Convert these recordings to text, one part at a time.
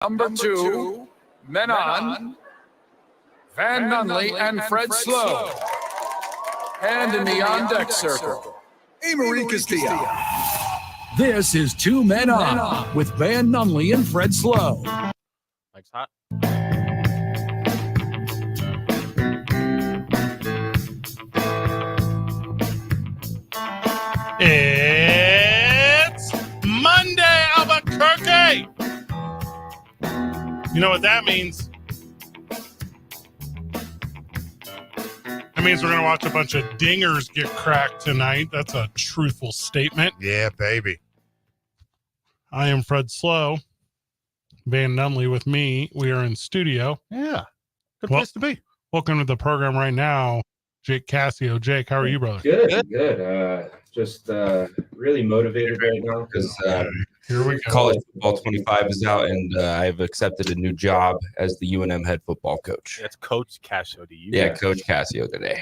Number two, men on, Van Nunley and Fred Slow. And in the on-deck circle, Homerun Derby. This is Two Men On with Van Nunley and Fred Slow. Mike's hot. It's Monday, Albuquerque. You know what that means? That means we're going to watch a bunch of dingers get cracked tonight. That's a truthful statement. Yeah, baby. I am Fred Slow. Van Nunley with me. We are in studio. Yeah. Good place to be. Welcome to the program right now, Jake Cassio. Jake, how are you, brother? Good. Just really motivated right now because Here we go. College Football 25 is out, and I've accepted a new job as the UNM head football coach. That's Coach Casio to you. Yeah, Coach Cassio today.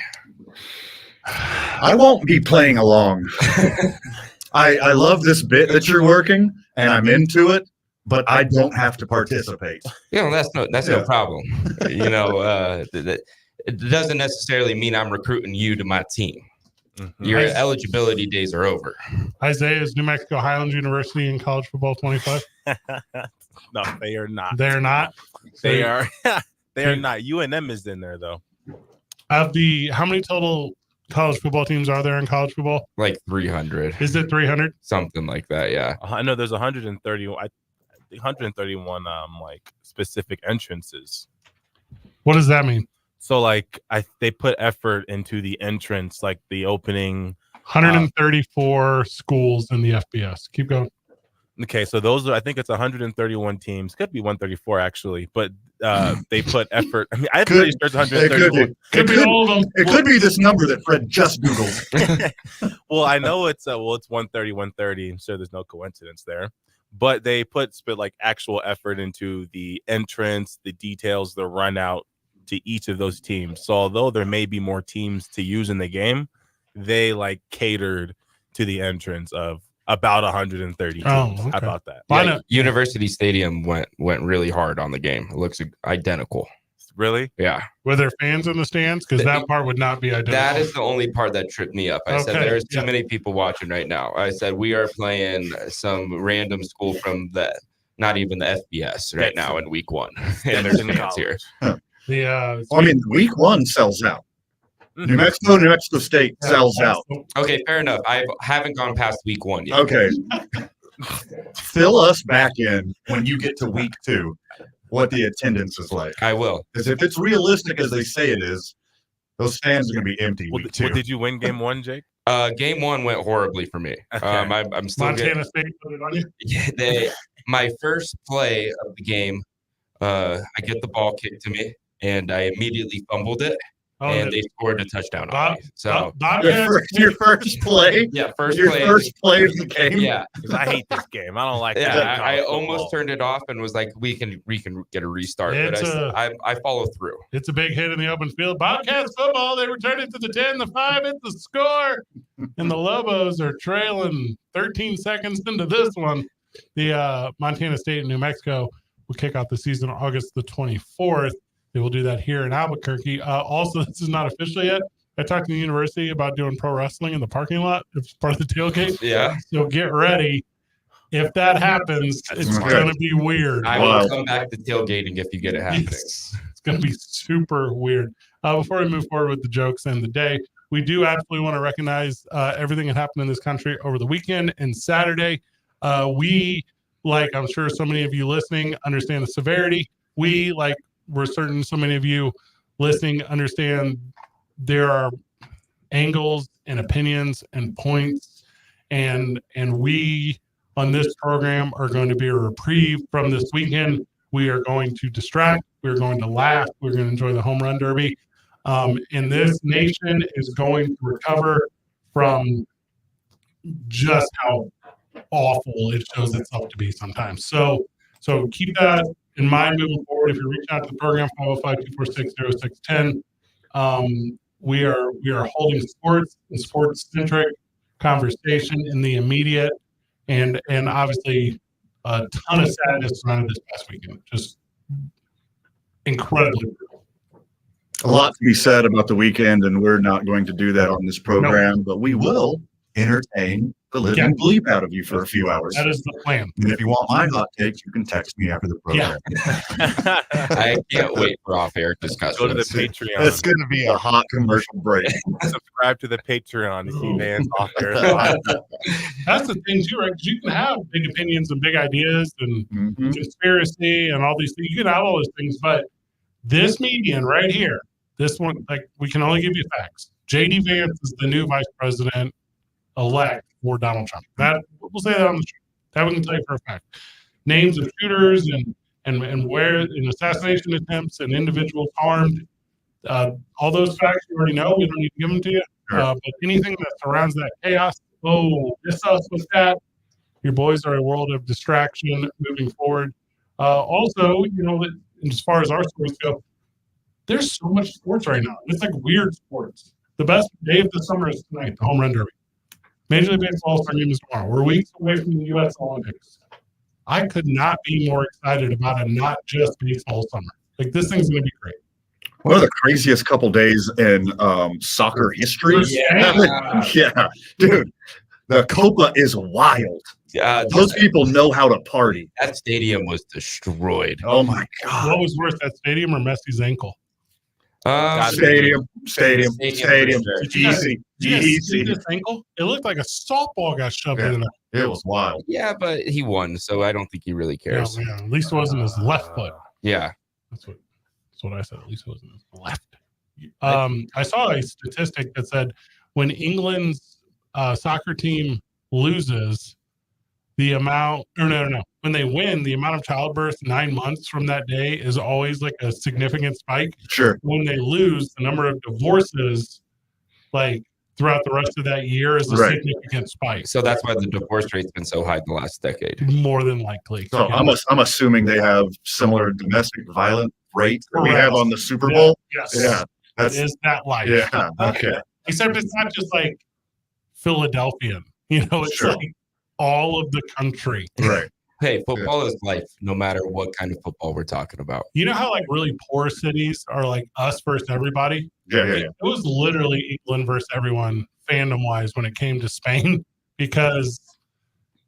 I won't be playing along. I love this bit that you're working, and I'm into it, but I don't have to participate. That's no problem. It doesn't necessarily mean I'm recruiting you to my team. Mm-hmm. Your eligibility days are over. Isaiah, is New Mexico Highlands University in college football 25? No, they are not. They're not. They are. They are not. UNM is in there though. How many total college football teams are there in college football? Like 300. Is it 300? Something like that, yeah. I know there's 131 like specific entrances. What does that mean? So like they put effort into the entrance, like the opening. 134 schools in the FBS. Keep going. Okay, so I think it's 131 teams. Could be 134 actually, but they put effort. I mean, I'm pretty sure it's 134. Could be all of them. It could be this number that Fred just Googled. Well, I know it's 130. So there's no coincidence there. But they put like actual effort into the entrance, the details, the run out to each of those teams. So although there may be more teams to use in the game, they like catered to the entrance of about 130 teams. Oh, okay. How about that? Yeah, University Stadium went really hard on the game. It looks identical. Really? Yeah. Were there fans in the stands? Because that part would not be identical. That is the only part that tripped me up. I said there's too many people watching right now. I said we are playing some random school from not even the FBS right now in week 1. And there's fans here. Week 1 sells out. New Mexico State sells out. Okay, fair enough. I haven't gone past week 1 yet. Okay. Fill us back in when you get to week 2, what the attendance is like. I will. Because if it's realistic as they say it is, those stands are going to be empty week 2. Did you win game 1, Jake? Game 1 went horribly for me. Okay. I'm still Montana State put it on you? Yeah, my first play of the game, I get the ball kicked to me, and I immediately fumbled it. And they scored a touchdown on me. So your first play? Yeah, first play of the game? Yeah. Because I hate this game. I don't like that. I almost turned it off and was like, we can get a restart. But I follow through. It's a big hit in the open field. Bobcats football, they return it to the 10, the 5, it's the score. And the Lobos are trailing 13 seconds into this one. The Montana State and New Mexico will kick off the season August the 24th. They will do that here in Albuquerque. Also, this is not official yet. I talked to the university about doing pro wrestling in the parking lot. It's part of the tailgate. Yeah. So get ready. If that happens, it's going to be weird. I will come back to tailgating if you get it happening. It's going to be super weird. Before we move forward with the jokes and the day, we do absolutely want to recognize everything that happened in this country over the weekend and Saturday. We, like I'm sure so many of you listening, understand the severity. We're certain so many of you listening understand there are angles and opinions and points, and we on this program are going to be a reprieve from this weekend. We are going to distract. We're going to laugh. We're going to enjoy the Homerun Derby. And this nation is going to recover from just how awful it shows itself to be sometimes. So keep that in mind moving forward. If you're reaching out to the program, 505-246-0610, we are holding sports and sports-centric conversation in the immediate and obviously a ton of sadness surrounded this past weekend. Just incredibly brutal. A lot to be said about the weekend, and we're not going to do that on this program, but we will entertain the living bleep out of you for a few hours. That is the plan. And if you want my hot takes, you can text me after the program. I can't wait for off-air discussions. Go to the Patreon. It's going to be a hot commercial break. Subscribe to the Patreon to see Van's off air. That's the thing too, right? Because you can have big opinions and big ideas and conspiracy and all these things. You can have all those things, but this median right here, this one, like, we can only give you facts. JD Vance is the new vice president elect for Donald Trump. That we'll say that on the show. That we can tell you for a fact. Names of shooters and where in assassination attempts and individuals harmed. All those facts you already know. We don't need to give them to you. But anything that surrounds that chaos, this us with that. Your boys are a world of distraction moving forward. Also, as far as our sports go, there's so much sports right now. It's like weird sports. The best day of the summer is tonight, the Homerun Derby. Major League Baseball All-Star Game is tomorrow. We're weeks away from the U.S. Olympics. I could not be more excited about a not just baseball summer. Like, this thing's going to be great. One of the craziest couple days in soccer history. Yeah, dude. The Copa is wild. Yeah, those people know how to party. That stadium was destroyed. Oh my God! What was worse, that stadium or Messi's ankle? Stadium. Easy. This ankle? It looked like a softball got shoved in there. It was wild. Yeah, but he won, so I don't think he really cares. Yeah, at least it wasn't his left foot. Yeah, that's what I said. At least it wasn't his left. I saw a statistic that said when England's soccer team loses, when they win, the amount of childbirth 9 months from that day is always like a significant spike. Sure. When they lose, the number of divorces, like throughout the rest of that year, is a significant spike. So that's why the divorce rate's been so high the last decade. More than likely. So I'm assuming they have similar domestic violence rates that we have on the Super Bowl. Yes. Yeah. It is that life. Yeah. Okay. Except it's not just like Philadelphian. It's like all of the country. Right. Hey, football is life, no matter what kind of football we're talking about. You know how like really poor cities are like us versus everybody? Yeah. It was literally England versus everyone fandom-wise when it came to Spain because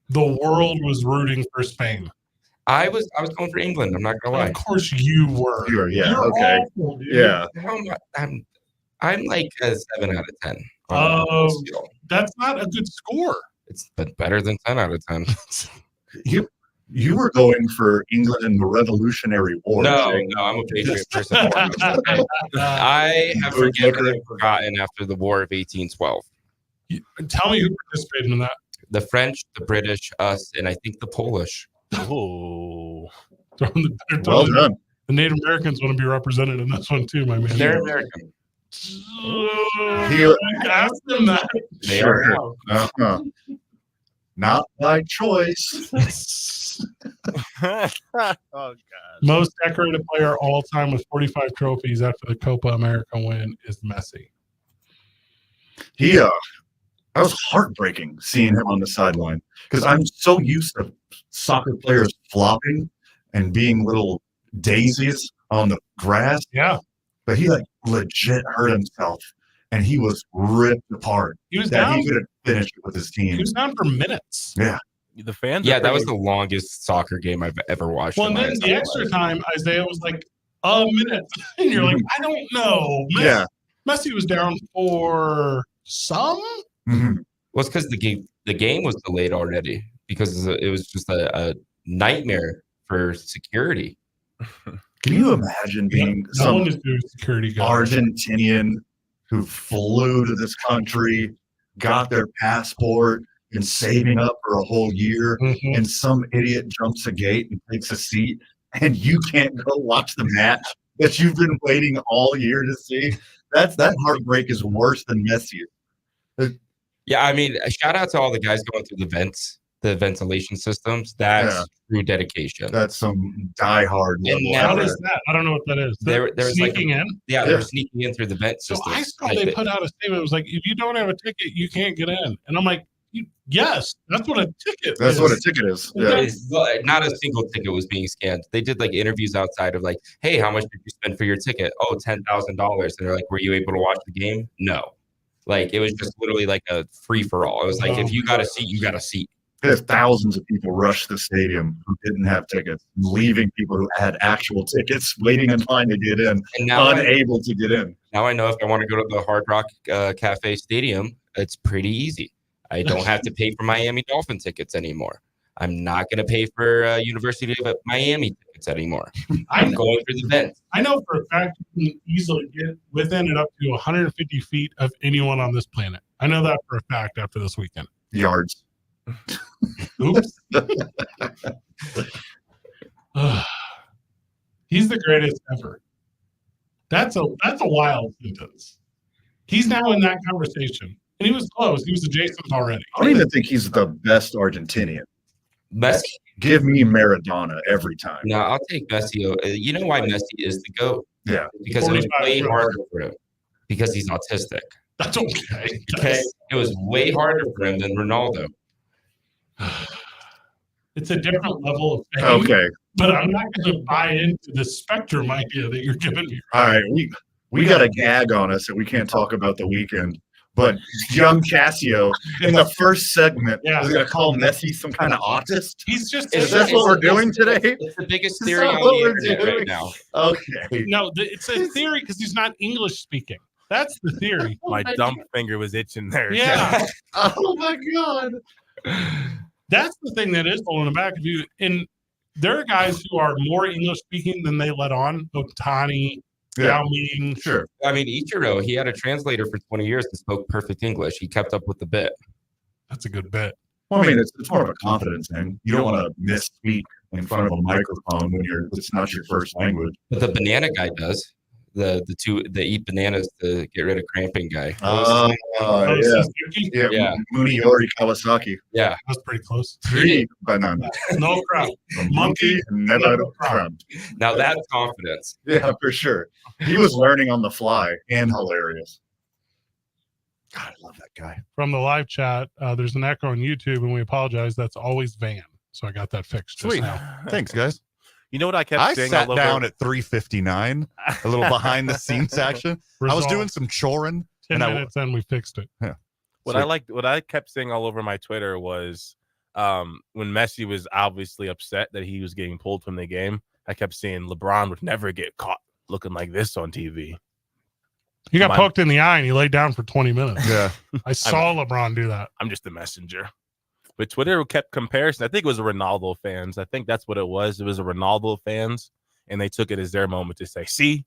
the world was rooting for Spain. I was going for England. I'm not gonna lie. Of course you were. You're okay. Awful, yeah. I'm like a 7 out of 10. That's not a good score. It's better than 10 out of 10. You were going for England in the Revolutionary War. No, I'm a Patriot person. I have forgotten after the War of 1812. Tell me who participated in that. The French, the British, us, and I think the Polish. Oh, well done. The Native Americans want to be represented in this one too, my man. They're American. Ask them that. They are. Uh-huh. Not by choice. Oh God. Most decorated player all time with 45 trophies after the Copa America win is Messi. That was heartbreaking seeing him on the sideline because I'm so used to soccer players flopping and being little daisies on the grass. Yeah. But he like legit hurt himself and he was ripped apart. He was down. He could have finished with his team. He was down for minutes. Yeah. The fans. Yeah, that was the longest soccer game I've ever watched. Well, and then the extra time, Isaiah was like a minute. And you're like, I don't know. Messi was down for some. Mm-hmm. Well, it's because the game was delayed already because it was just a nightmare for security. Can you imagine being some security Argentinian who flew to this country, got their passport, and saving up for a whole year, and some idiot jumps a gate and takes a seat, and you can't go watch the match that you've been waiting all year to see? That heartbreak is worse than Messi. Yeah, I mean, shout out to all the guys going through the vents, the ventilation systems. That's true dedication. That's some diehard. What is that? I don't know what that is. They're sneaking in? Yeah, they're sneaking in through the vent system. So I saw they put out a statement. It was like, if you don't have a ticket, you can't get in. And I'm like, Yes, that's what a ticket That's is. what a ticket is. Yeah. Not a single ticket was being scanned. They did like interviews outside of like, hey, how much did you spend for your ticket? Oh, $10,000. And they're like, were you able to watch the game? No. Like it was just literally like a free for all. It was like, if you got a seat, you got a seat. There's thousands of people rush the stadium who didn't have tickets, leaving people who had actual tickets waiting in line to get in, And now unable to get in. Now I know if I want to go to the Hard Rock Cafe Stadium, it's pretty easy. I don't have to pay for Miami Dolphin tickets anymore. I'm not going to pay for University of Miami tickets anymore. I'm going for the Vents. I know for a fact you can easily get within and up to 150 feet of anyone on this planet. I know that for a fact after this weekend. Yards. Oops. He's the greatest ever. That's a wild sentence. He's now in that conversation. And he was close. He was adjacent already. I don't even think he's the best Argentinian. Messi? Give me Maradona every time. No, I'll take Messi. You know why Messi is the GOAT? Yeah. Because it was way harder for him. Because he's autistic. That's okay. Okay? It was way harder for him than Ronaldo. It's a different level of fame. Okay. But I'm not going to buy into the spectrum idea that you're giving me. All right. We got a gag on us that we can't talk about the weekend. But young Casio in the first segment is going to call Messi some kind of autist. He's just. Is that what we're doing today? It's the biggest theory on the internet right now. Okay. No, it's a theory because he's not English speaking. That's the theory. My dumb finger was itching there. Yeah. Oh my God. That's the thing that is holding him back. And there are guys who are more English speaking than they let on. Otani, Yao Ming. Sure. I mean, Ichiro, he had a translator for 20 years and spoke perfect English. He kept up with the bit. That's a good bit. Well, I mean, it's more of a confidence thing. You don't want to misspeak in front of a microphone when it's not your first language. But the banana guy does. The eat bananas to get rid of cramping guy. Yeah. Yeah. Muniori Kawasaki. Yeah. That's pretty close. 3 bananas. No crap. A monkey never cramped. Now that's confidence. Yeah, for sure. He was learning on the fly and hilarious. God, I love that guy. From the live chat, there's an echo on YouTube, and we apologize. That's always Van. So I got that fixed just Sweet. now. Thanks, guys. You know what I kept I saying sat all over? down at 3:59, a little behind the scenes action. I was Resolved. doing some choring. 10 and minutes and we fixed it. What I kept saying all over my Twitter was when Messi was obviously upset that he was getting pulled from the game, I kept saying LeBron would never get caught looking like this on TV. He got poked in the eye and he laid down for 20 minutes. Yeah. I saw LeBron do that. I'm just a messenger. But Twitter kept comparison. I think it was Ronaldo fans. I think that's what it was. It was a Ronaldo fans, and they took it as their moment to say, see,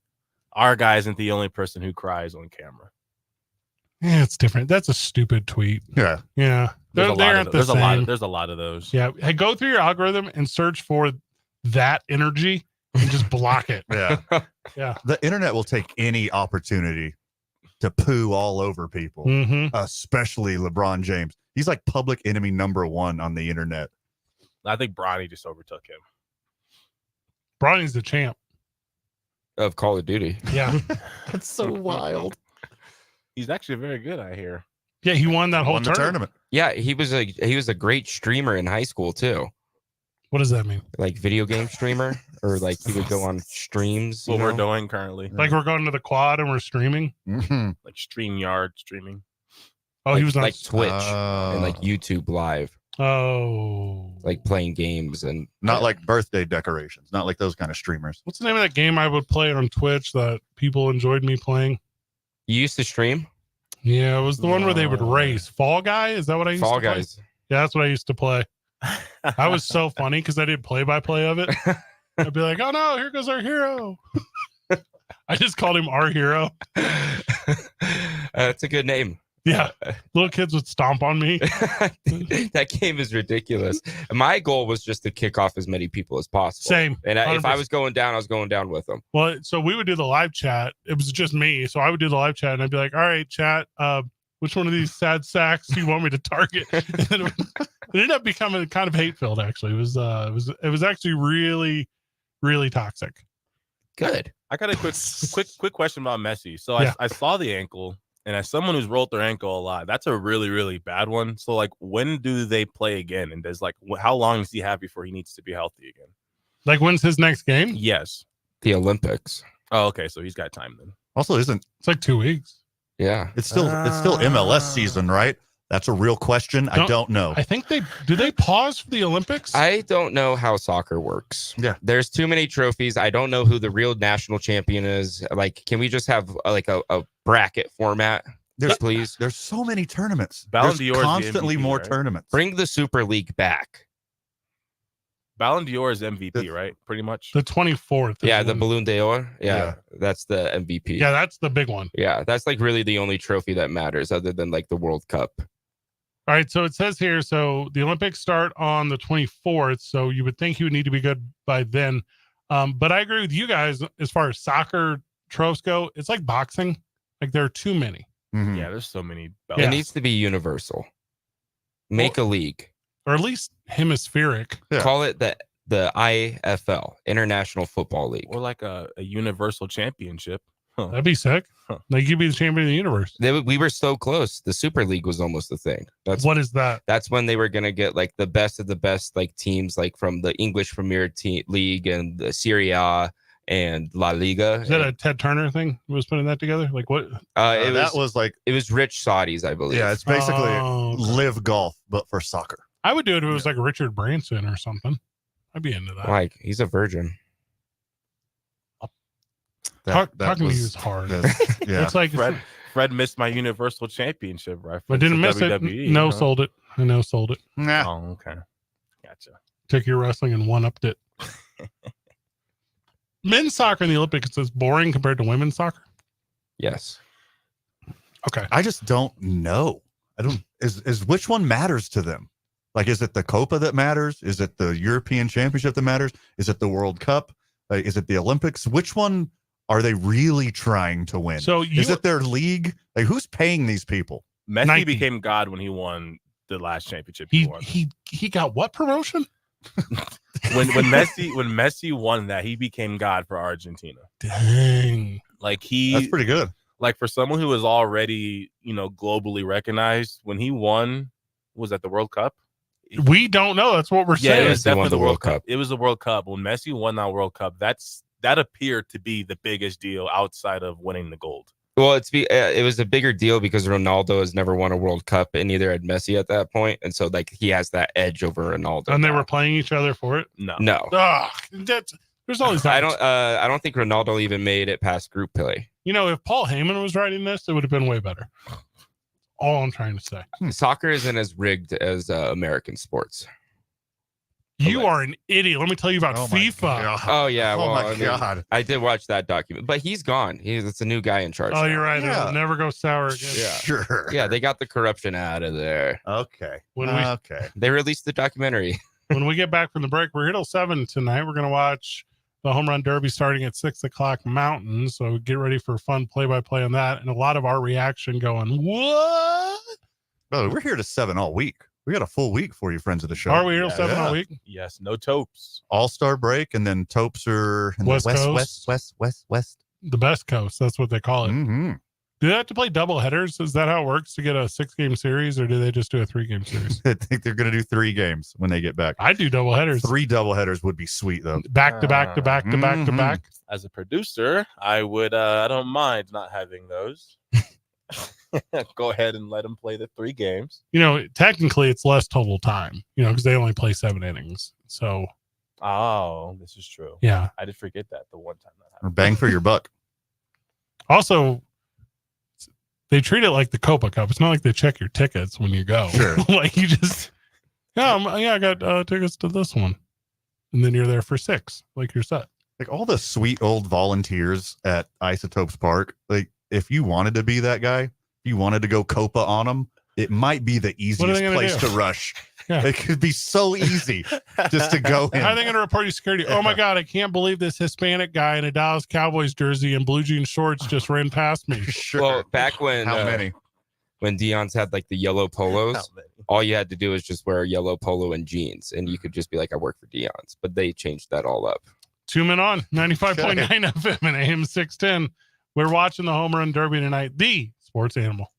our guy isn't the only person who cries on camera. Yeah, it's different. That's a stupid tweet. Yeah. Yeah. They aren't the same. There's a lot of those. Yeah. Hey, go through your algorithm and search for that energy and just block it. Yeah. Yeah. The internet will take any opportunity to poo all over people, especially LeBron James. He's like public enemy number 1 on the internet. I think Bronny just overtook him. Bronny's the champ of Call of Duty. Yeah. That's so wild. He's actually very good, I hear. Yeah, he won that whole tournament. Yeah, he was a great streamer in high school too. What does that mean? Like video game streamer, or like he would go on streams. What we're doing currently. Like we're going to the quad and we're streaming. Like StreamYard streaming. Oh, he was on like Twitch and like YouTube Live. Oh, like playing games and not like birthday decorations, not like those kind of streamers. What's the name of that game I would play on Twitch that people enjoyed me playing? You used to stream? Yeah, it was the one where they would race. Fall Guy? Is that what I used Fall to play? Guys. Yeah, that's what I used to play. I was so funny because I did play-by-play of it. I'd be like, oh no, here goes our hero. I just called him our hero. That's a good name. Yeah, little kids would stomp on me. That game is ridiculous. My goal was just to kick off as many people as possible. Same. And if I was going down, I was going down with them. Well, so we would do the live chat. It was just me. So I would do the live chat and I'd be like, all right, chat, which one of these sad sacks do you want me to target? And then it ended up becoming kind of hate-filled, actually. It was actually really, really toxic. Good. I got a quick question about Messi. So I saw the ankle. And as someone who's rolled their ankle a lot, that's a really, really bad one. So, like, when do they play again? And how long does he have before he needs to be healthy again? Like, when's his next game? Yes. The Olympics. Oh, okay. So he's got time then. Also, It's like 2 weeks. Yeah. It's still MLS season, right? That's a real question. I don't know. I think do they pause for the Olympics? I don't know how soccer works. Yeah. There's too many trophies. I don't know who the real national champion is. Like, can we just have like a bracket format? Please. There's so many tournaments. Ballon There's d'Or is the constantly MVP, more right? tournaments. Bring the Super League back. Ballon d'Or is MVP, right? Pretty much. The 24th. Yeah, the Ballon d'Or. Yeah, that's the MVP. Yeah, that's the big one. Yeah, that's like really the only trophy that matters other than like the World Cup. All right, so it says here, so the Olympics start on the 24th, so you would think he would need to be good by then. But I agree with you guys as far as soccer trophies go. It's like boxing. Like, there are too many. Mhm. Yeah, there's so many. It needs to be universal. Make a league. Or at least hemispheric. Yeah. Call it the IFL, International Football League. Or like a universal championship. Huh. That'd be sick. Like, you'd be the champion of the universe. We were so close. The Super League was almost the thing. What is that? That's when they were going to get like the best of the best like teams like from the English Premier League and the Serie A and La Liga. Is that a Ted Turner thing? Who was putting that together? Like, what? That was like, it was rich Saudis, I believe. yeah, it's basically Oh, okay. live golf, but for soccer. I would do it if it was like Richard Branson or something. I'd be into that. Like, he's a virgin. Talking to you is hard. Yeah. It's like, Fred missed my universal championship reference. but didn't to miss WWE, it. No, huh? sold it. I know, sold it. Nah. Oh, okay. Gotcha. Took your wrestling and one-upped it. Men's soccer in the Olympics is boring compared to women's soccer. Yes. Okay. I just don't know. I don't is which one matters to them? Like, is it the Copa that matters? Is it the European Championship that matters? Is it the World Cup? Is it the Olympics? Which one are they really trying to win? So is it their league? Like, who's paying these people? Messi Nike. became God when he won the last championship he won. He got what promotion? when Messi won that, he became God for Argentina. Dang. Like, That's pretty good. Like, for someone who was already, globally recognized, when he won, was that the World Cup? We don't know. That's what we're Yeah, saying. it was definitely the the World World Cup. Cup. It was the World Cup. When Messi won that World Cup, that appeared to be the biggest deal outside of winning the gold. Well, it was a bigger deal because Ronaldo has never won a World Cup, and neither had Messi at that point, and so like he has that edge over Ronaldo. And they now. were playing each other for it. No. There's always I don't think Ronaldo even made it past group play. if Paul Heyman was writing this, it would have been way better. All I'm trying to say. Soccer isn't as rigged as American sports. You are an idiot. Let me tell you about FIFA. Oh yeah. Oh Well, my I mean, God. I did watch that document, but he's gone. It's a new guy in charge. Oh, now. you're right. Yeah. It'll never go sour again. Yeah. Sure. Yeah, they got the corruption out of there. Okay. Okay. They released the documentary. When we get back from the break, we're here till 7 tonight. We're going to watch the Homerun Derby starting at 6:00 Mountain. So get ready for fun play-by-play on that. And a lot of our reaction going, what? Oh, we're here to 7 all week. We got a full week for you, friends of the show. Are we here till 7 all week? Yes, no topes. All-Star break, and then Topes are in West the Coast? west. The best coast. That's what they call it. Mm-hmm. Do they have to play double headers? Is that how it works to get a 6-game series, or do they just do a 3-game series? I think they're going to do 3 games when they get back. I do double headers. 3 double headers would be sweet, though. Back to back to back to back to Mhm. back. As a producer, I would I don't mind not having those. Go ahead and let them play the 3 games. Technically it's less total time, because they only play 7 innings. So, Oh, this is true. yeah. I did forget that the one time that Or happened. bang for your buck. Also, they treat it like the Copa Cup. It's not like they check your tickets when you go. Sure. Like you just, I got tickets to this one. And then you're there for 6, like you're set. Like all the sweet old volunteers at Isotopes Park, like if you wanted to be that guy, if you wanted to go Copa on them, it might be the What are easiest they gonna place do? to rush. Yeah. It could be so easy just to go in. How are they going to report you security? Oh my God, I can't believe this Hispanic guy in a Dallas Cowboys jersey and blue jean shorts just ran past me. Sure. Well, back when How many? when Dion's had like the yellow polos, How many? all you had to do was just wear a yellow polo and jeans, and you could just be like, I work for Dion's. But they changed that all up. 2 men on 95.9 FM and AM 610. We're watching the Homerun Derby tonight. The sports animal.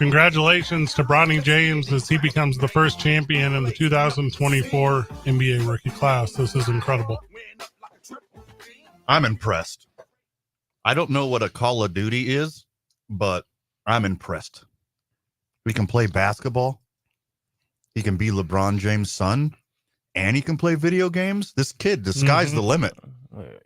Congratulations to Bronny James as he becomes the first champion in the 2024 NBA rookie class. This is incredible. I'm impressed. I don't know what a Call of Duty is, but I'm impressed. We can play basketball. He can be LeBron James' son. and he can play video games. This kid, the sky's the limit.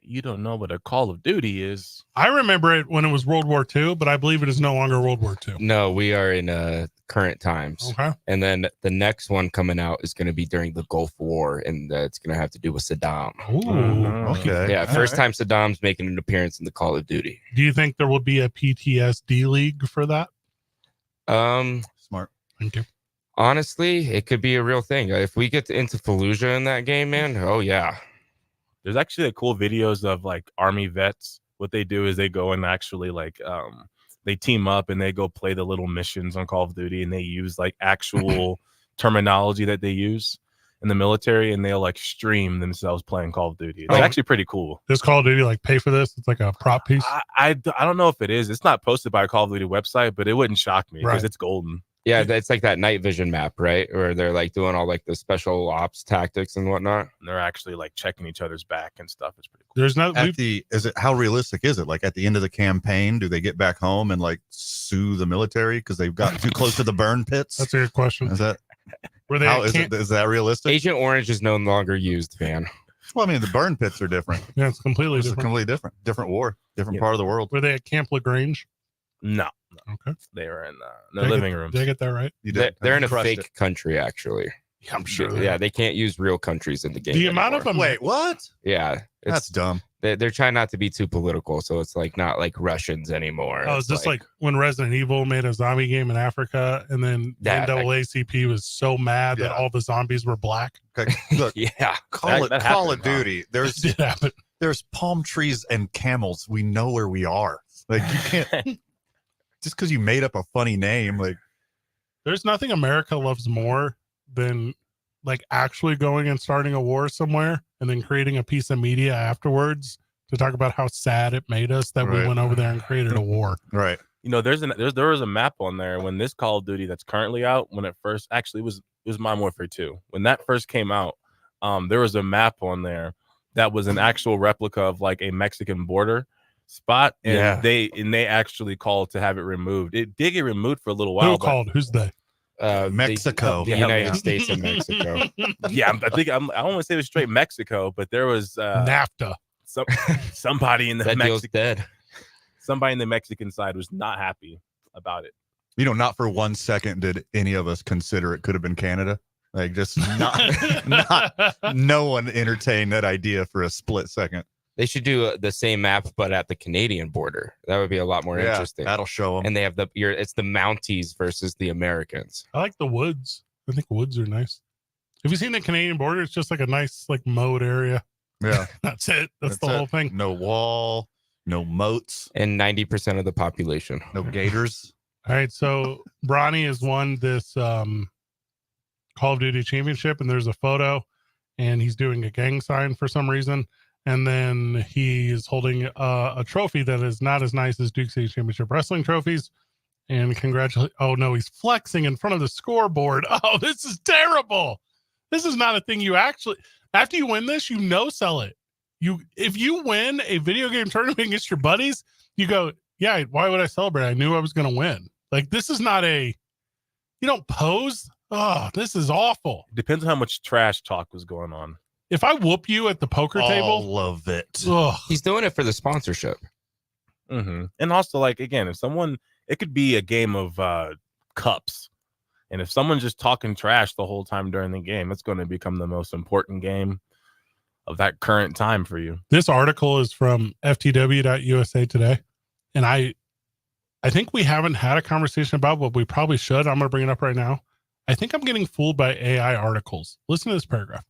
You don't know what a Call of Duty is. I remember it when it was World War II, but I believe it is no longer World War II. No, we are in current times. Okay. And then the next one coming out is going to be during the Gulf War, and it's going to have to do with Saddam. Ooh. Okay. Yeah, first time Saddam's making an appearance in the Call of Duty. Do you think there will be a PTSD league for that? Smart. Thank you. Honestly, it could be a real thing. If we get into Fallujah in that game, man, oh yeah. There's actually cool videos of like Army vets. What they do is they go and actually like they team up and they go play the little missions on Call of Duty, and they use like actual terminology that they use in the military, and they'll like stream themselves playing Call of Duty. It's actually pretty cool. Does Call of Duty like pay for this? It's like a prop piece. I don't know if it is. It's not posted by a Call of Duty website, but it wouldn't shock me because it's golden. Yeah, it's like that night vision map, right? Where they're like doing all like the special ops tactics and whatnot. And they're actually like checking each other's back and stuff. It's pretty cool. There's no how realistic is it? Like at the end of the campaign, do they get back home and like sue the military because they've got too close to the burn pits? That's a good question. Is that were they? Is that realistic? Agent Orange is no longer used, man. Well, I mean, the burn pits are different. Yeah, it's completely It's different. completely different. Different war, different part of the world. Were they at Camp Lagrange? No. Okay. They were in their living room. Did I get that right? You did. They're in a fake country, actually. Yeah, I'm sure. Yeah, they can't use real countries in the game. The amount of them. Wait, what? Yeah, That's dumb. They're trying not to be too political, so it's like not like Russians anymore. Oh, It's is this like when Resident Evil made a zombie game in Africa, and then the That- NAACP was so mad that all the zombies were black? Okay, look, yeah, Call that Call happened, of Duty. It There's did happen. there's palm trees and camels. We know where we are. Like you can't just because you made up a funny name. Like There's nothing America loves more than like actually going and starting a war somewhere and then creating a piece of media afterwards to talk about how sad it made us that we Right. went over there and created a war. right. You know, there was a map on there when this Call of Duty that's currently out, when it first actually it was Modern Warfare 2. When that first came out, there was a map on there that was an actual replica of like a Mexican border spot, and they actually called to have it removed. It did get removed for a little while. Who called? Who's they? Mexico. the United States and Mexico. Yeah, I don't want to say it was straight Mexico, but there was NAFTA. somebody in the That deal's Mexican dead. somebody in the Mexican side was not happy about it. You know, not for 1 second did any of us consider it could have been Canada. Like just no one entertained that idea for a split second. They should do the same map, but at the Canadian border. That would be a lot more interesting. That'll show them. And they have it's the Mounties versus the Americans. I like the woods. I think woods are nice. Have you seen the Canadian border? It's just like a nice like mowed area. Yeah, That's it. That's the it. whole thing. No wall, no moats, And 90% of the population. no gators. All right, so Bronny has won this Call of Duty championship, and there's a photo, and he's doing a gang sign for some reason, and then he is holding a trophy that is not as nice as Duke City Championship Wrestling trophies. And congratulate! Oh no, he's flexing in front of the scoreboard. Oh, this is terrible. This is not a thing you actually. After you win this, sell it. If you win a video game tournament against your buddies, you go, yeah. Why would I celebrate? I knew I was going to win. Like this is not you don't pose. Oh, this is awful. Depends on how much trash talk was going on. If I whoop you at the poker table, All of it. ugh, He's doing it for the sponsorship. Mm-hmm. And also, like again, it could be a game of cups, and if someone's just talking trash the whole time during the game, it's going to become the most important game of that current time for you. this article is from ftw.usa today, and I think we haven't had a conversation about what we probably should. I'm going to bring it up right now. I think I'm getting fooled by AI articles. Listen to this paragraph.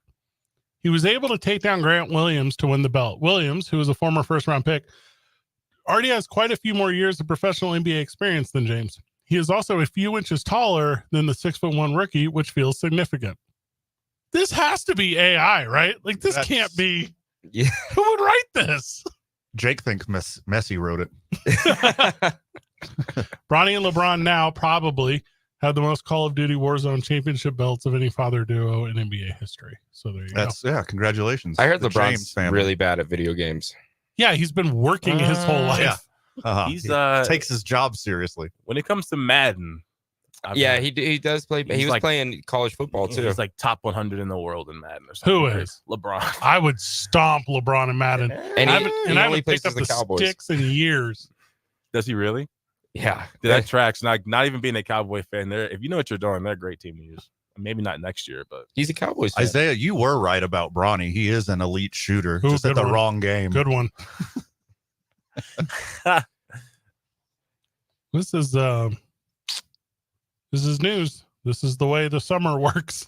He was able to take down Grant Williams to win the belt. Williams, who was a former first-round pick, already has quite a few more years of professional NBA experience than James. He is also a few inches taller than the 6'1" rookie, which feels significant. This has to be AI, right? Like this can't be. Yeah. Who would write this? Jake thinks Messi wrote it. Bronny and LeBron now probably have the most Call of Duty Warzone championship belts of any father duo in NBA history. So there you go. Congratulations. I heard The LeBron's James family. really bad at video games. Yeah, he's been working his whole life. yeah. He's He takes his job seriously. when it comes to Madden, Yeah, he does play. He was like, playing college football too. He's like top 100 in the world in Madden or something. Who is? LeBron? I would stomp LeBron and Madden. And I he haven't only plays picked up as the the Cowboys. sticks in years. Does he really? Yeah, Dude, that tracks. Not even being a Cowboy fan, if you know what you're doing, they're a great team to use. Maybe not next year, but he's a Cowboys fan. Isaiah, you were right about Bronny. He is an elite shooter, Ooh, just at good the one. wrong game. Good one. This is news. This is the way the summer works.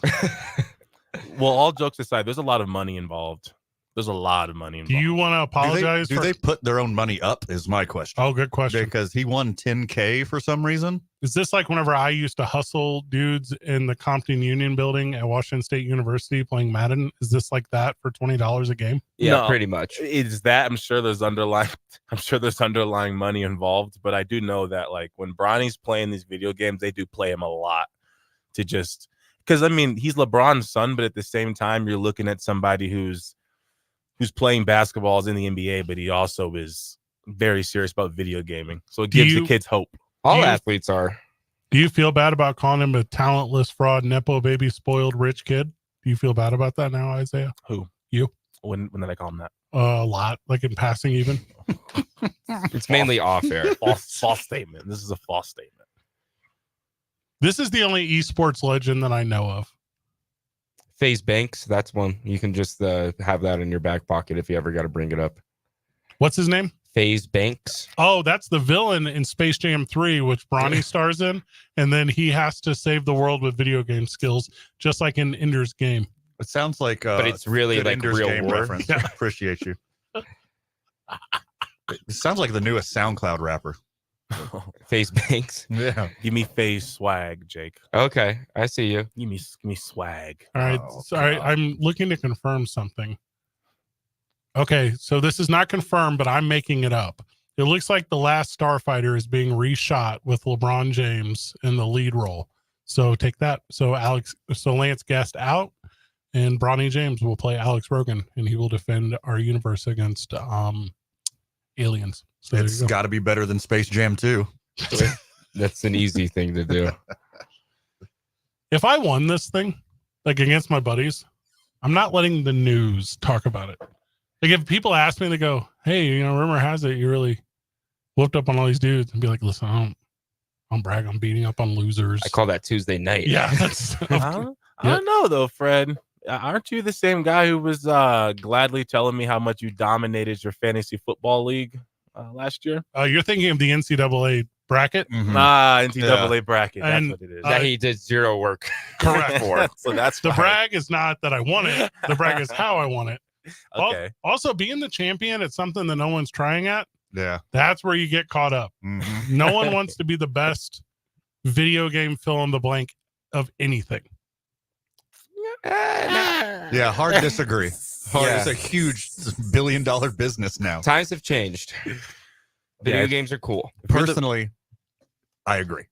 well, all jokes aside, there's a lot of money involved. There's a lot of money involved. Do you want to apologize? Do they put their own money up? Is my question. Oh, good question. Because he won $10K for some reason. Is this like whenever I used to hustle dudes in the Compton Union building at Washington State University playing Madden? Is this like that for $20 a game? Yeah, No, pretty much. Is that I'm sure there's underlying money involved, but I do know that like when Bronny's playing these video games, they do play him a lot to just because I mean he's LeBron's son, but at the same time you're looking at somebody who's playing basketballs in the NBA, but he also is very serious about video gaming. So it gives the kids hope. All athletes are. Do you feel bad about calling him a talentless fraud, nepo baby, spoiled rich kid? Do you feel bad about that now, Isaiah? Who? You? When did I call him that? A lot, like in passing even. It's mainly off air. False statement. This is a false statement. This is the only esports legend that I know of. FaZe Banks, that's one. You can just have that in your back pocket if you ever got to bring it up. What's his name? FaZe Banks. Oh, that's the villain in Space Jam 3, which Bronny stars in. And then he has to save the world with video game skills, just like in Ender's Game. It sounds like but it's really like Ender's real Game war. reference. Yeah. Appreciate you. It sounds like the newest SoundCloud rapper. FaZe Banks. Yeah. Give me FaZe swag, Jake. Okay, I see you. Give me swag. All right. Oh, Sorry, God. I'm looking to confirm something. Okay, so this is not confirmed, but I'm making it up. It looks like The Last Starfighter is being reshot with LeBron James in the lead role. So take that. So Lance Guest out, and Bronny James will play Alex Rogan, and he will defend our universe against aliens. So It's got to be better than Space Jam 2. That's an easy thing to do. If I won this thing, like against my buddies, I'm not letting the news talk about it. Like if people ask me, they go, "Hey, rumor has it you really whooped up on all these dudes," and be like, "Listen, I don't brag on beating up on losers." I call that Tuesday night. Yeah, that's I don't know though, Fred. Aren't you the same guy who was gladly telling me how much you dominated your fantasy football league last year? You're thinking of the NCAA bracket. Mhm. NCAA bracket. That's And, what it is. That he did zero work. Correct. for. So that's The why. brag is not that I won it. The brag is how I won it. Okay. Also, being the champion at something that no one's trying at, Yeah. that's where you get caught up. Mhm. No one wants to be the best video game fill in the blank of anything. Yeah. Hard disagree. Yeah. It's a huge $1 billion business now. Times have changed. Video Yeah. games are cool. Personally, I agree.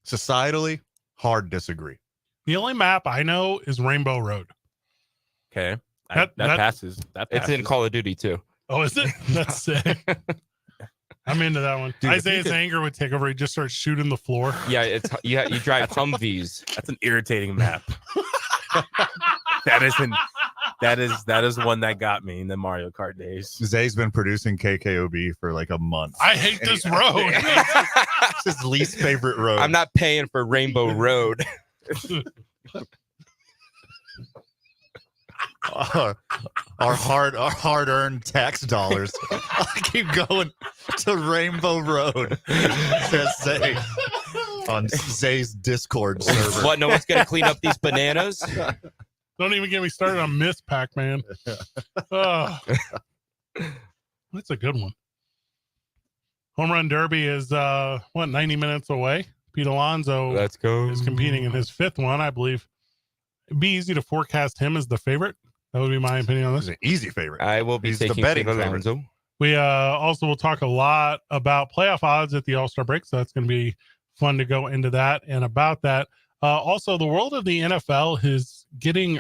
Societally, hard disagree. The only map I know is Rainbow Road. Okay. That- That that- passes. That It's passes. in Call of Duty too. Oh, is it? That's sick. I'm into that one. Dude, if you Isaiah's could- anger would take over. He just starts shooting the floor. Yeah, it's you drive Humvees. That's an irritating map. That is one that got me in the Mario Kart days. Zay's been producing KKOB for like a month. I hate this road. It's his least favorite road. I'm not paying for Rainbow Road. Our hard-earned tax dollars. I keep going to Rainbow Road. Says Zay on Zay's Discord server. What? No one's gonna clean up these bananas? Don't even get me started on Miss Pac-Man. Oh, that's a good one. Homerun Derby is 90 minutes away. Pete Alonso Let's go. is competing in his fifth one, I believe. It'd be easy to forecast him as the favorite. That would be my opinion on It's this. an easy favorite. I will be He's the taking betting Pete favorite. Alonso. We also will talk a lot about playoff odds at the All-Star break, so that's going to be fun to go into that and about that. Also, the world of the NFL is getting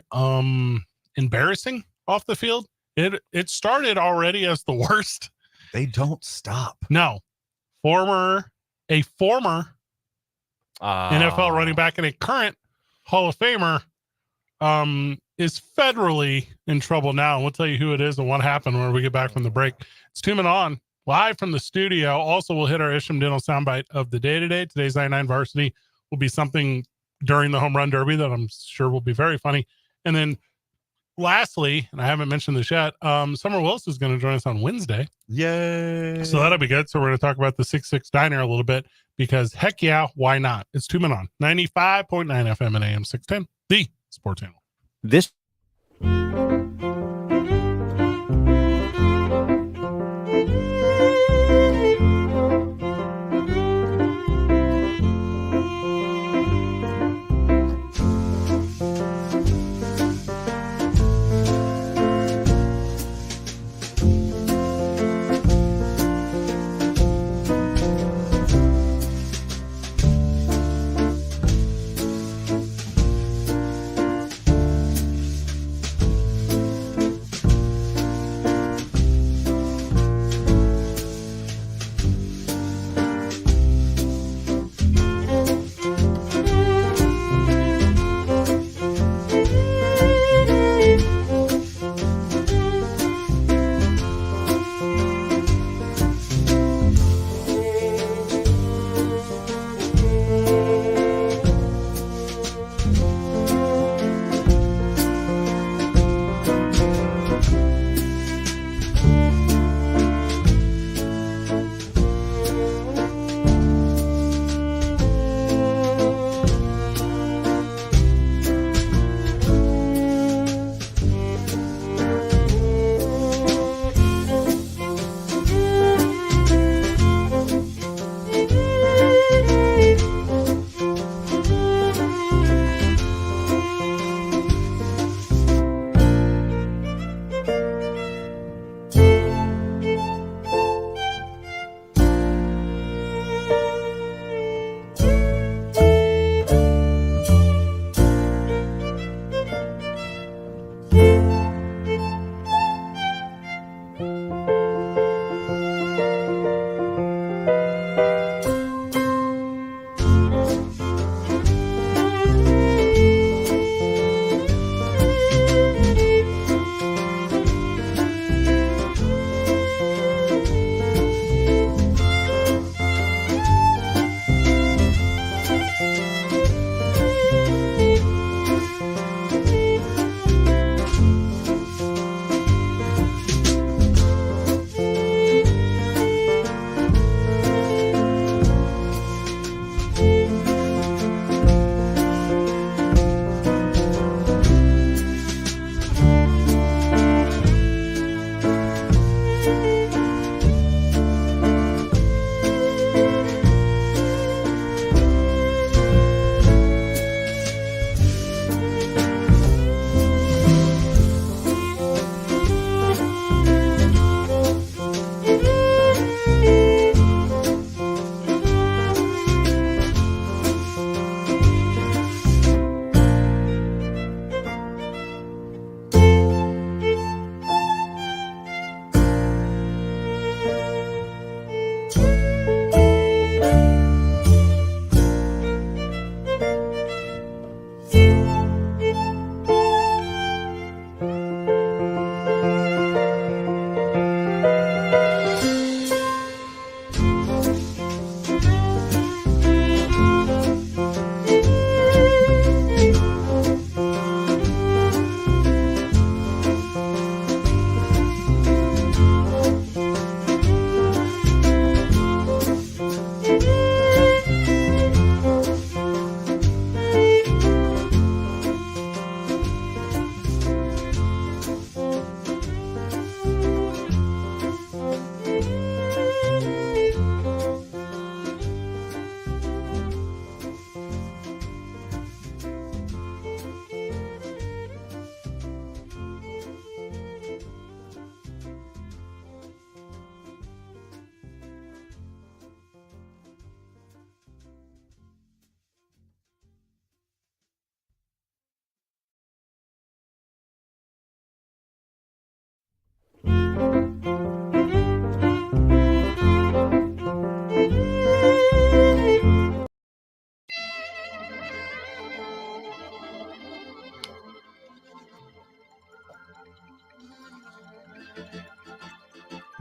embarrassing off the field. It started already as the worst. They don't stop. No, a former NFL running back and a current Hall of Famer, is federally in trouble now. And we'll tell you who it is and what happened when we get back from the break. It's 2 Men On, live from the studio. Also, we'll hit our Isham Dental soundbite of the day today. Today's 99 Varsity will be something during the Homerun Derby that I'm sure will be very funny. And then lastly, and I haven't mentioned this yet, Summer Willis is going to join us on Wednesday. Yay. So that'll be good. So we're going to talk about the 6-6 Diner a little bit because heck yeah, why not? It's 2 Men On, 95.9 FM and AM 610, the Sports Channel. This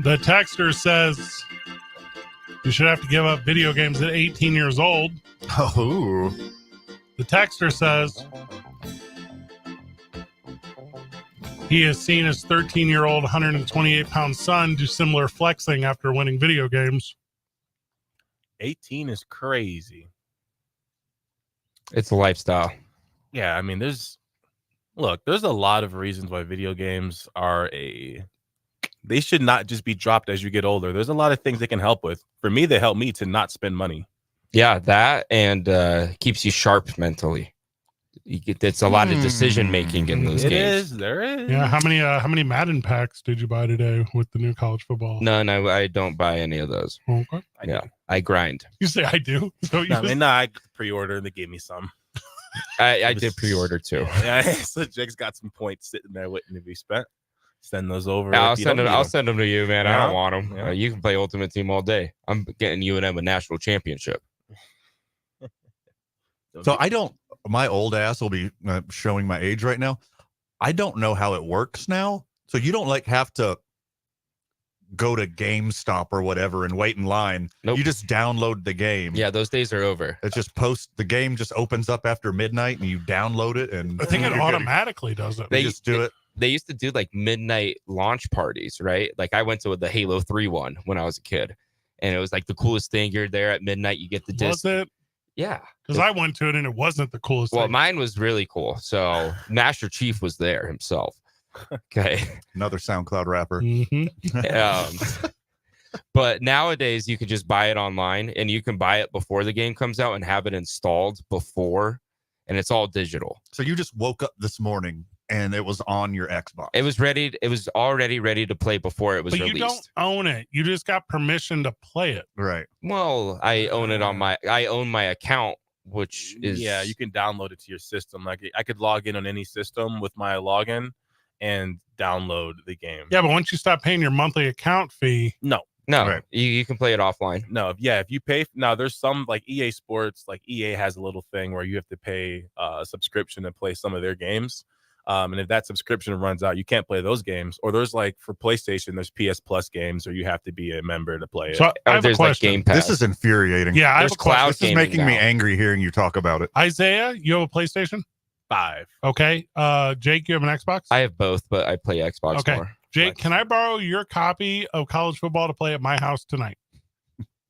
The texter says you should have to give up video games at 18 years old. Oh, The texter says he has seen his 13-year-old, 128-pound son do similar flexing after winning video games. 18 is crazy. It's a lifestyle. Yeah, I mean, there's a lot of reasons why video games they should not just be dropped as you get older. There's a lot of things they can help with. For me, they help me to not spend money. Yeah, that and keeps you sharp mentally. It's a lot of decision making in those games. There is. Yeah, how many Madden packs did you buy today with the new college football? No, I don't buy any of those. Okay. I grind. You say I do? So I pre-order and they gave me some. I did pre-order too. Yeah, so Jake's got some points sitting there waiting to be spent. Send those over. Yeah, I'll send them to you, man. Yeah. I don't want them. Yeah. You can play Ultimate Team all day. I'm getting UNM a national championship. so my old ass will be showing my age right now. I don't know how it works now. So you don't have to go to GameStop or whatever and wait in line. Nope. You just download the game. Yeah, those days are over. It's just the game just opens up after midnight and you download it. And I think it automatically does it. They just do it. They used to do like midnight launch parties, right? Like I went to the Halo 3 one when I was a kid, and it was like the coolest thing. You're there at midnight, you get the disc. Was it? Yeah. Because I went to it and it wasn't the coolest Well, thing. mine was really cool. So Master Chief was there himself. Okay. Another SoundCloud rapper. But nowadays you could just buy it online, and you can buy it before the game comes out and have it installed before, and it's all digital. So you just woke up this morning and it was on your Xbox. It was ready. It was already ready to play before it was released. You don't own it. You just got permission to play it. Right. Well, I own it I own my account, which is you can download it to your system. Like I could log in on any system with my login and download the game. Yeah, but once you stop paying your monthly account fee, no, Right. you can play it offline. No, if you pay now, there's some like EA Sports, like EA has a little thing where you have to pay a subscription to play some of their games. And if that subscription runs out, you can't play those games. Or there's like for PlayStation, there's PS Plus games, or you have to be a member to play it. So I have a there's like question. Game Pass. This is infuriating. Yeah, I have There's a question. cloud This is gaming making me now. angry hearing you talk about it. Isaiah, you have a PlayStation? 5. Okay. Jake, you have an Xbox? I have both, but I play Xbox Okay. more. Jake, can I borrow your copy of college football to play at my house tonight?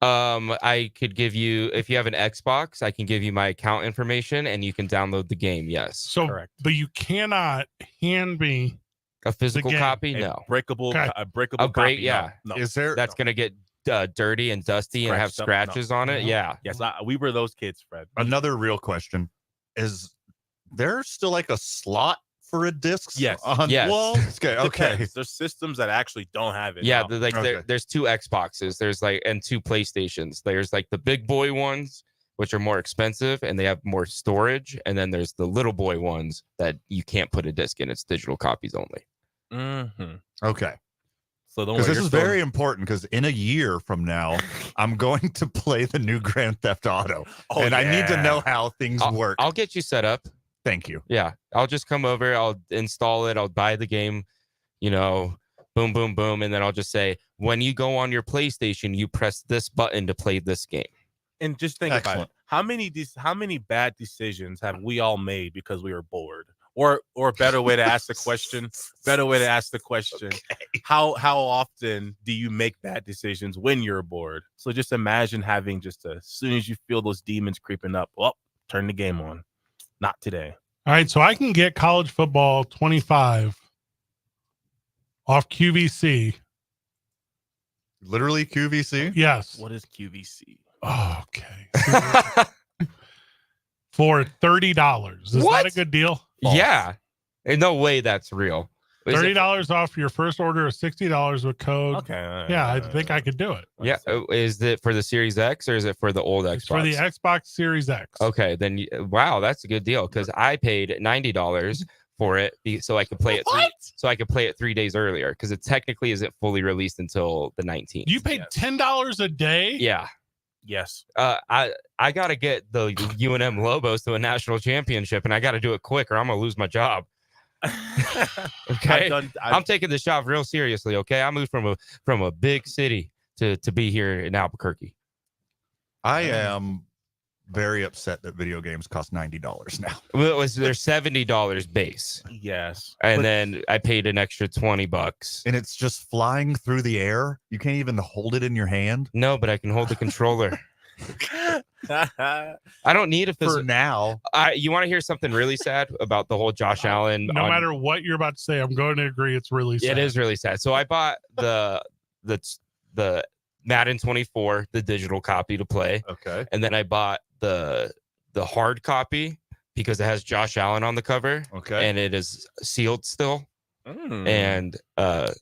I could give you, if you have an Xbox, I can give you my account information and you can download the game. Yes. So, Correct. But you cannot hand me A physical game. copy? A No. breakable, Okay. a breakable A break, copy, yeah. No. Is there That's going to get dirty and dusty and have Scratched up? scratches on it. No. Yeah. Yes, we were those kids, Fred. another real question? Is there still like a slot for a disc? Yes. Yes. Well, okay. Depends. There's systems that actually don't have it. Yeah. now. Okay. There's 2 Xboxes. There's and 2 PlayStations. There's like the big boy ones, which are more expensive and they have more storage. And then there's the little boy ones that you can't put a disc in. It's digital copies only. Mm-hmm. Okay. So don't worry. Because this you're is still- very important, because in a year from now, I'm going to play the new Grand Theft Auto. Oh, and I need to yeah. know how things work. I'll get you set up. Thank you. Yeah. I'll just come over. I'll install it. I'll buy the game, boom, boom, boom. And then I'll just say, when you go on your PlayStation, you press this button to play this game. And just think about Excellent. it. How many bad decisions have we all made because we were bored? Or a better way to ask the question. How often do you make bad decisions when you're bored? So just imagine having as soon as you feel those demons creeping up, well, turn the game on. Not today. All right. So I can get college football 25 off QVC. Literally QVC? Yes. What is QVC? Oh, okay. For $30. Is What? that a good deal? Yeah. Ain't no way that's real. Is it- $30 off your first order of $60 with code. Okay. Yeah, I think I could do it. Yeah. Is it for the Series X or is it for the old Xbox? It's for the Xbox Series X. Okay, then wow, that's a good deal because I paid $90 for it so I could play it 3 days earlier because it technically isn't fully released until the 19th. You paid $10 a day? Yeah. Yes. I gotta get the UNM Lobos to a national championship and I gotta do it quick or I'm gonna lose my job. Okay, I'm taking the shot real seriously. Okay, I moved from a big city to be here in Albuquerque. I am very upset that video games cost $90 now. Well, they're $70 base. Yes, and then I paid an extra $20. And it's just flying through the air. You can't even hold it in your hand. No, but I can hold the controller. I don't need a For now. You want to hear something really sad about the whole Josh Allen? No matter what you're about to say, I'm going to agree. It's really sad. It is really sad. So I bought the Madden 24, the digital copy to play. Okay. And then I bought the hard copy because it has Josh Allen on the cover. Okay. And it is sealed still. And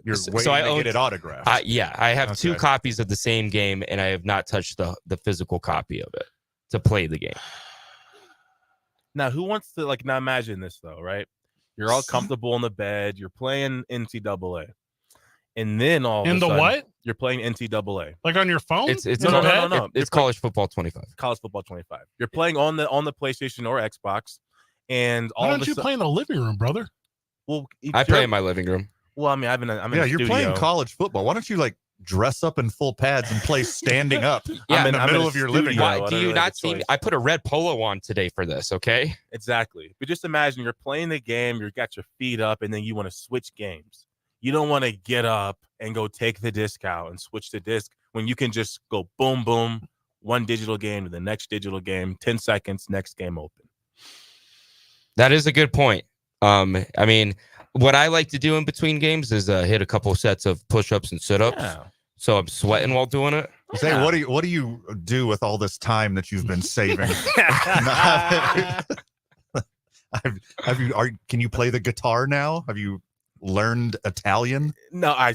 you're waiting to get it autographed. I have 2 copies of the same game, and I have not touched the physical copy of it to play the game. Now, who wants to now imagine this though, right? You're all comfortable in the bed, you're playing NCAA. And then all of a sudden, what? You're playing NCAA. Like on your phone? It's no. It's college football 25. College football 25. You're playing on the PlayStation or Xbox, and why don't you play in the living room, brother? Well, I play in my living room. Well, I mean, I'm in a you're studio. playing college football. Why don't you dress up in full pads and play standing up in the middle of your living room? Why do you not see me? I put a red polo on today for this, okay? Exactly. But just imagine you're playing the game, you've got your feet up, and then you want to switch games. You don't want to get up and go take the disc out and switch the disc when you can just go boom, boom, one digital game to the next digital game, 10 seconds, next game open. That is a good point. I mean, what I like to do in between games is hit a couple sets of push-ups and sit-ups. Yeah. So I'm sweating while doing it. Say, what do you do with all this time that you've been saving? Can you play the guitar now? Have you learned Italian? No, I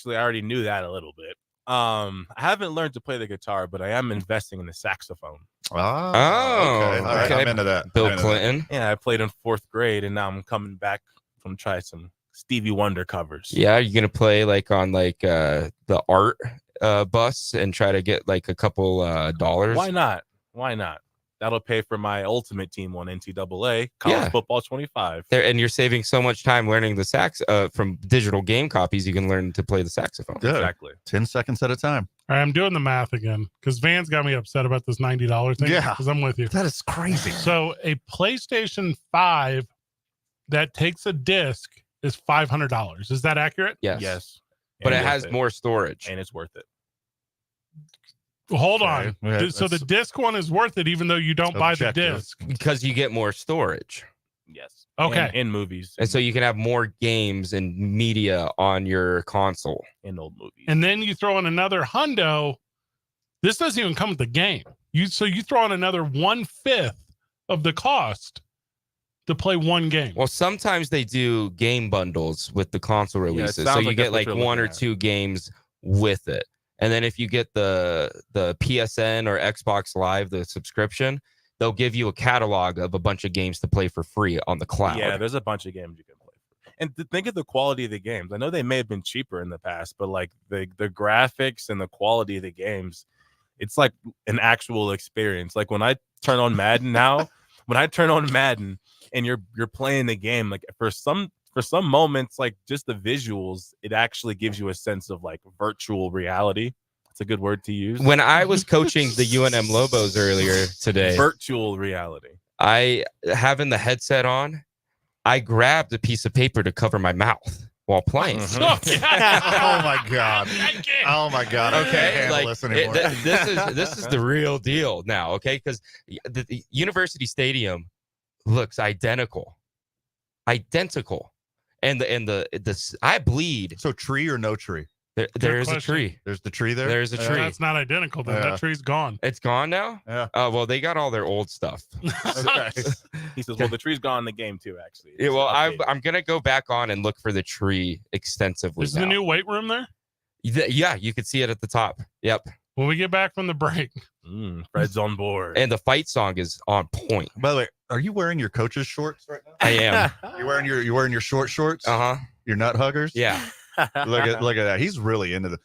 already knew that a little bit. I haven't learned to play the guitar, but I am investing in the saxophone. Okay. All right, I'm into that. Bill Clinton. Yeah, I played in 4th grade, and now I'm coming back from try some Stevie Wonder covers. Yeah, you're gonna play on the art bus and try to get a couple dollars. Why not? That'll pay for my ultimate team on NCAA college football 25. And you're saving so much time learning the sax from digital game copies. You can learn to play the saxophone. Good. Exactly. 10 seconds at a time. All right, I'm doing the math again because Van's got me upset about this $90 thing. Yeah, because I'm with you. That is crazy. So a PlayStation 5 that takes a disc is $500. Is that accurate? Yes. But it has more storage, and it's worth it. Hold on. Yeah, so the disc one is worth it, even though you don't buy the disc because you get more storage. Yes. Okay. In movies, and so you can have more games and media on your console in old movies. And then you throw in another hundo. This doesn't even come with the game. You throw in another 1/5 of the cost to play one game. Well, sometimes they do game bundles with the console releases, so you get 1 or 2 games with it. And then if you get the PSN or Xbox Live, the subscription, they'll give you a catalog of a bunch of games to play for free on the cloud. Yeah, there's a bunch of games you can play. And think of the quality of the games. I know they may have been cheaper in the past, but the graphics and the quality of the games, it's like an actual experience. Like when I turn on Madden now, and you're playing the game, for some moments, just the visuals, it actually gives you a sense of virtual reality. It's a good word to use. When I was coaching the UNM Lobos earlier today, virtual reality, I having the headset on, I grabbed a piece of paper to cover my mouth while playing. Oh my god! Oh my god! I can't handle this anymore. This is the real deal now, okay? Because the University Stadium looks identical. And the I bleed. So tree or no tree? There is a tree. There's the tree there. There's a tree. That's not identical. Then that tree's gone. It's gone now. Yeah. Well, they got all their old stuff. Okay. He says, "Well, the tree's gone in the game too." Actually. Yeah. Well, I'm gonna go back on and look for the tree extensively. Is the new weight room there? Yeah, you can see it at the top. Yep. When we get back from the break, Fred's on board, and the fight song is on point. By the way, are you wearing your coach's shorts right now? I am. You're wearing your short shorts. Your nut huggers. Yeah. Look at that. He's really into the.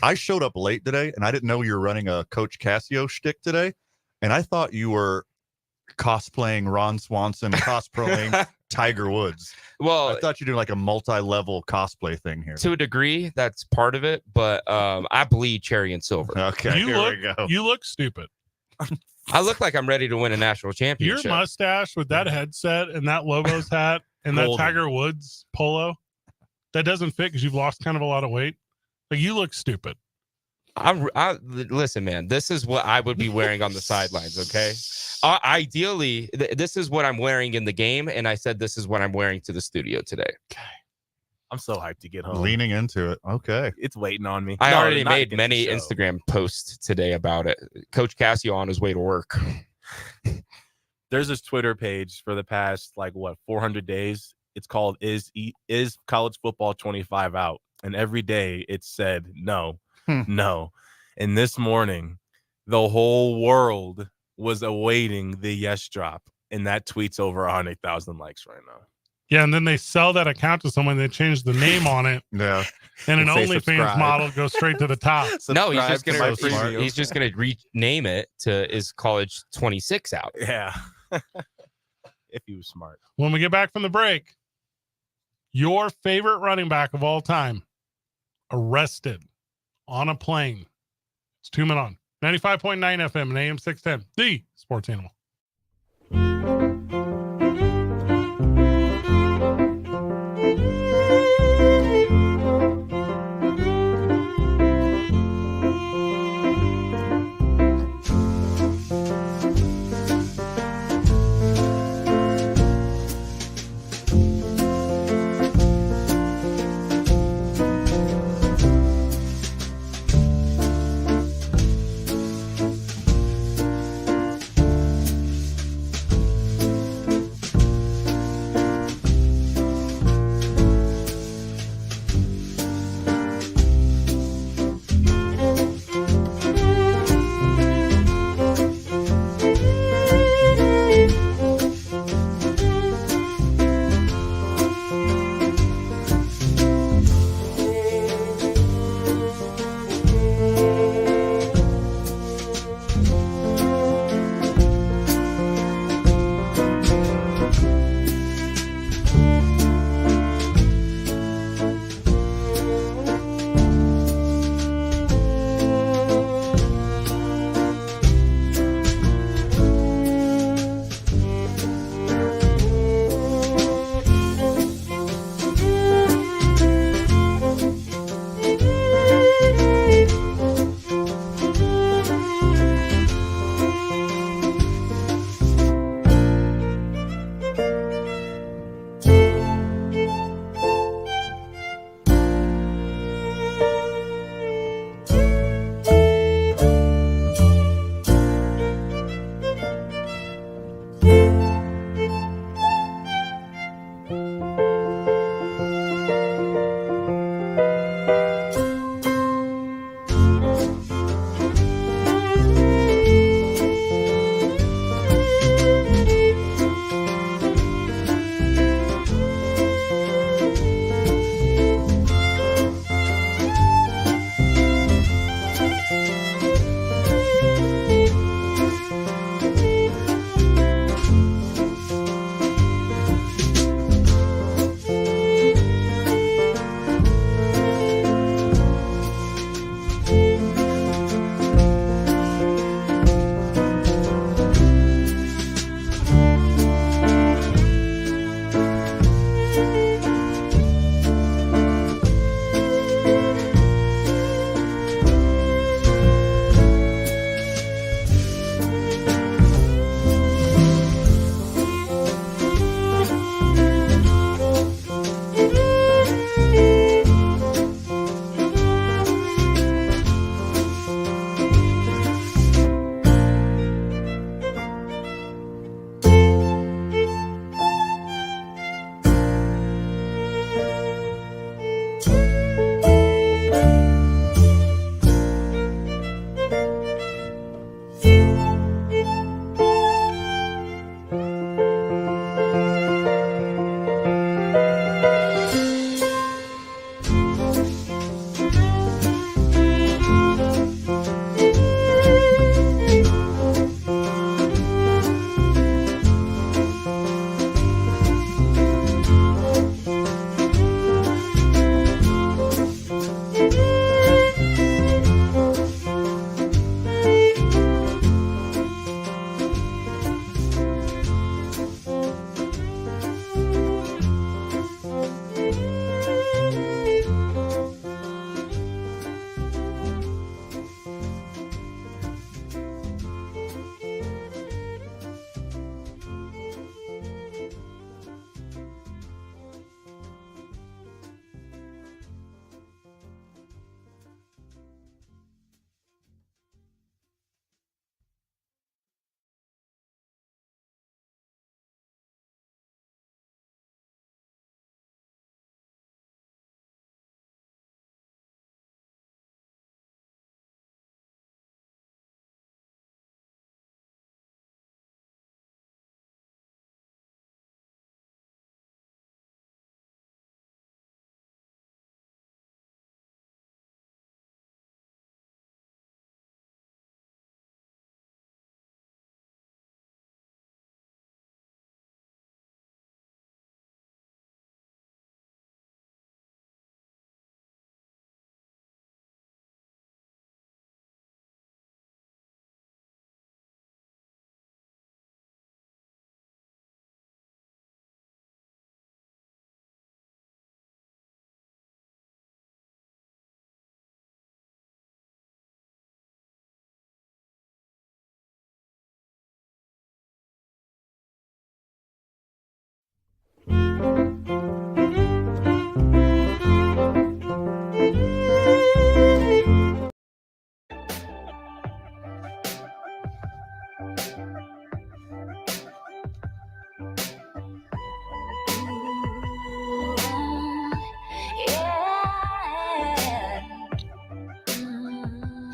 I showed up late today, and I didn't know you were running a Coach Casio shtick today, and I thought you were cosplaying Ron Swanson, cosplaying Tiger Woods. Well, I thought you were doing like a multi-level cosplay thing here. to a degree, that's part of it, but I bleed cherry and silver. Okay, here we go. You look stupid. I look like I'm ready to win a national championship. Your mustache with that headset and that Lobos hat and that Golden. Tiger Woods polo, that doesn't fit because you've lost kind of a lot of weight. Like, you look stupid. Listen, man, this is what I would be wearing on the sidelines. Okay. Ideally, this is what I'm wearing in the game. And I said, this is what I'm wearing to the studio today. I'm so hyped to get home. Leaning into it. Okay. It's waiting on me. I No, already not to made get many the show. Instagram posts today about it. Coach Cassio on his way to work. There's this Twitter page for the past 400 days. It's called is college football 25 out? And every day it said no. No. And this morning, the whole world was awaiting the yes drop. And that tweet's over 100,000 likes right now. Yeah, and then they sell that account to someone. They change the name on it, Yeah. and an And say OnlyFans subscribe. model goes straight to the top. No, he's Subscribe just to gonna my preview. he's just gonna rename it to is college 26 out. Yeah. If he was smart. When we get back from the break, your favorite running back of all time arrested on a plane. It's 2 Men On 95.9 FM and AM 610, the sports animal.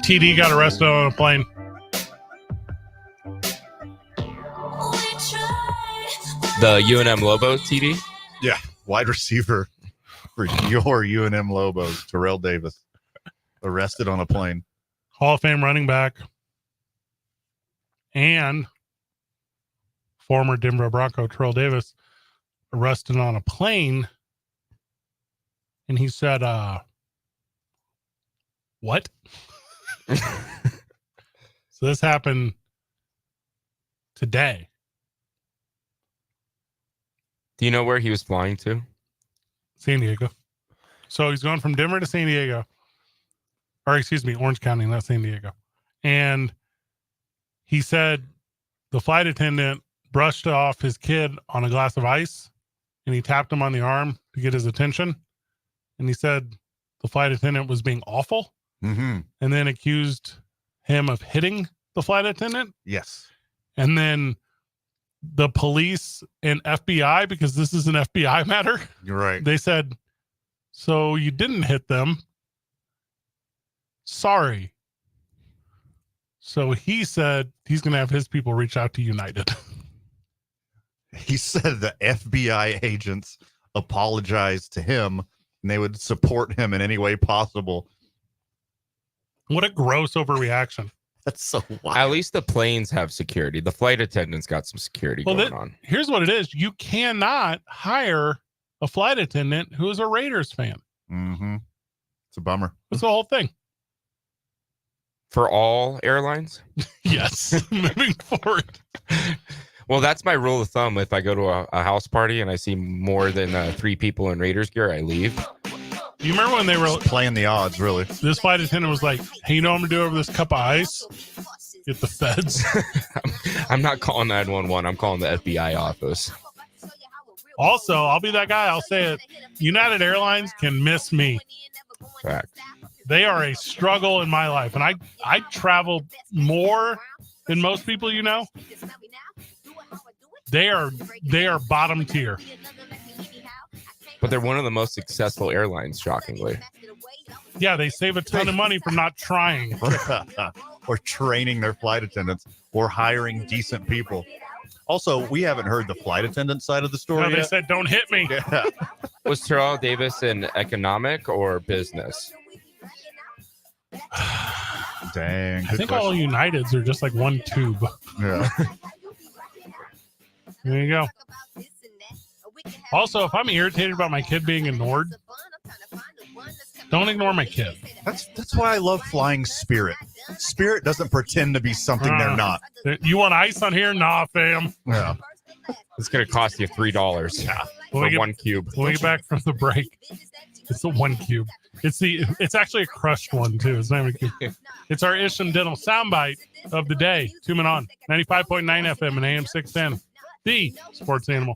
TD got arrested on a plane. The UNM Lobo TD. Yeah, wide receiver for your UNM Lobos, Terrell Davis, arrested on a plane. Hall of Fame running back and former Denver Bronco Terrell Davis arrested on a plane. And he said, what? So this happened today. Do you know where he was flying to? San Diego. So he's going from Denver to San Diego. Or excuse me, Orange County, not San Diego. And he said the flight attendant brushed off his kid on a glass of ice and he tapped him on the arm to get his attention. And he said the flight attendant was being awful and then accused him of hitting the flight attendant. Yes. And then the police and FBI, because this is an FBI matter. You're right. They said, so you didn't hit them. Sorry. So he said he's going to have his people reach out to United. He said the FBI agents apologized to him and they would support him in any way possible. What a gross overreaction. That's so wild. At least the planes have security. The flight attendants got some security going on. Here's what it is. You cannot hire a flight attendant who is a Raiders fan. Mm-hmm. It's a bummer. That's the whole thing. For all airlines? Yes. Moving forward. Well, that's my rule of thumb. If I go to a house party and I see more than 3 people in Raiders gear, I leave. You remember when they were playing the odds, really? This flight attendant was like, hey, you know what I'm going to do over this cup of ice? Get the feds. I'm not calling 911. I'm calling the FBI office. Also, I'll be that guy. I'll say it. United Airlines can miss me. Fact. They are a struggle in my life. And I travel more than most people, you know. They are bottom tier. But they're one of the most successful airlines, shockingly. Yeah, they save a ton of money from not trying. Or training their flight attendants or hiring decent people. Also, we haven't heard the flight attendant side of the story No, they yet. said, don't hit me. Yeah. Was Terrell Davis in economic or business? Dang. I think all Uniteds are just like one tube. Yeah. There you go. Also, if I'm irritated about my kid being ignored, don't ignore my kid. That's why I love flying Spirit. Spirit doesn't pretend to be something they're not. You want ice on here? Nah, fam. Yeah. It's going to cost you $3 for one cube. When we get back from the break, it's the one cube. It's actually a crushed one, too. It's not even a cube. It's our Isham Dental soundbite of the day. 2 Men On. 95.9 FM and AM 610. The Sports Animal.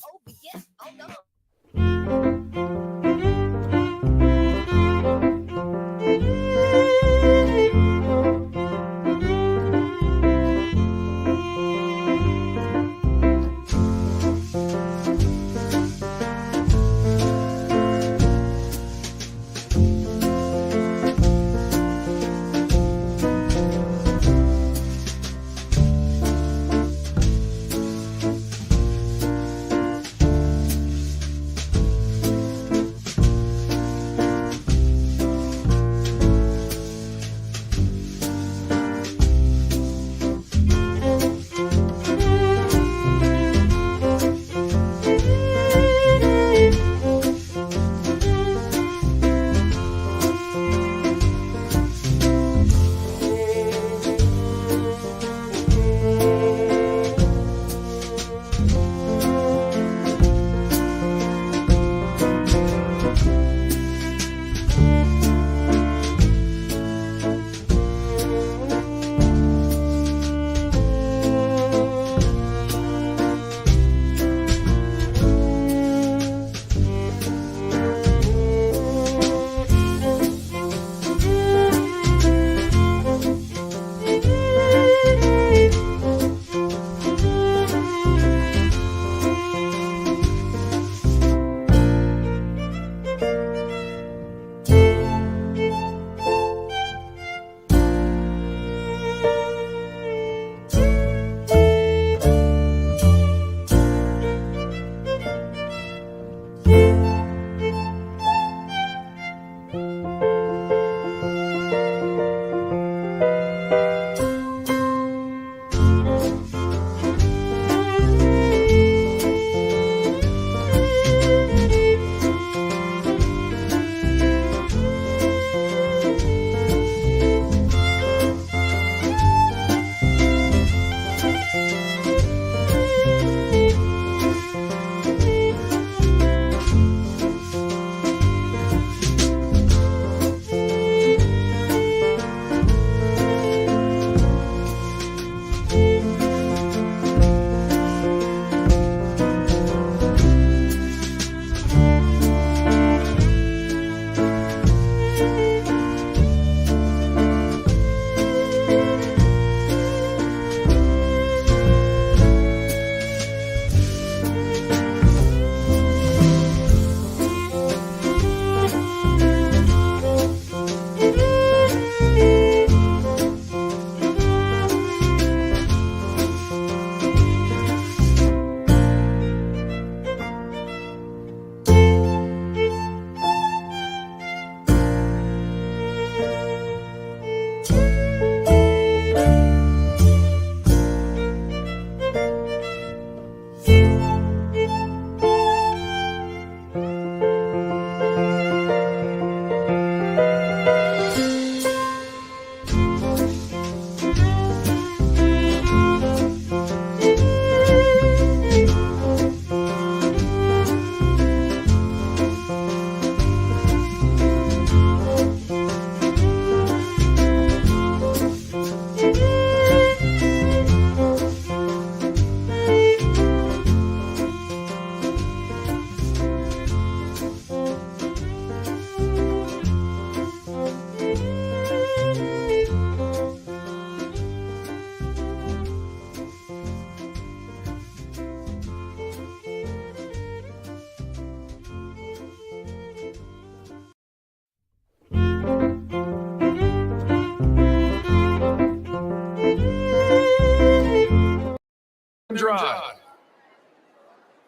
drive.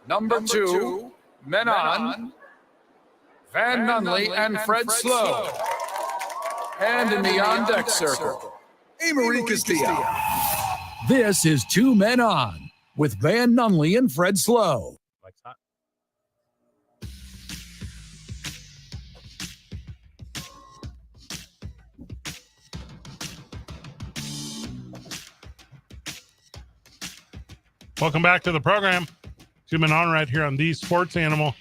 Number 2, men on, Van Nunley and Fred Slow. And in the on-deck circle, Homerun Derby. This is Two Men On with Van Nunley and Fred Slow. Mike's hot. Welcome back to the program. Two Men On right here on the Sports Animal.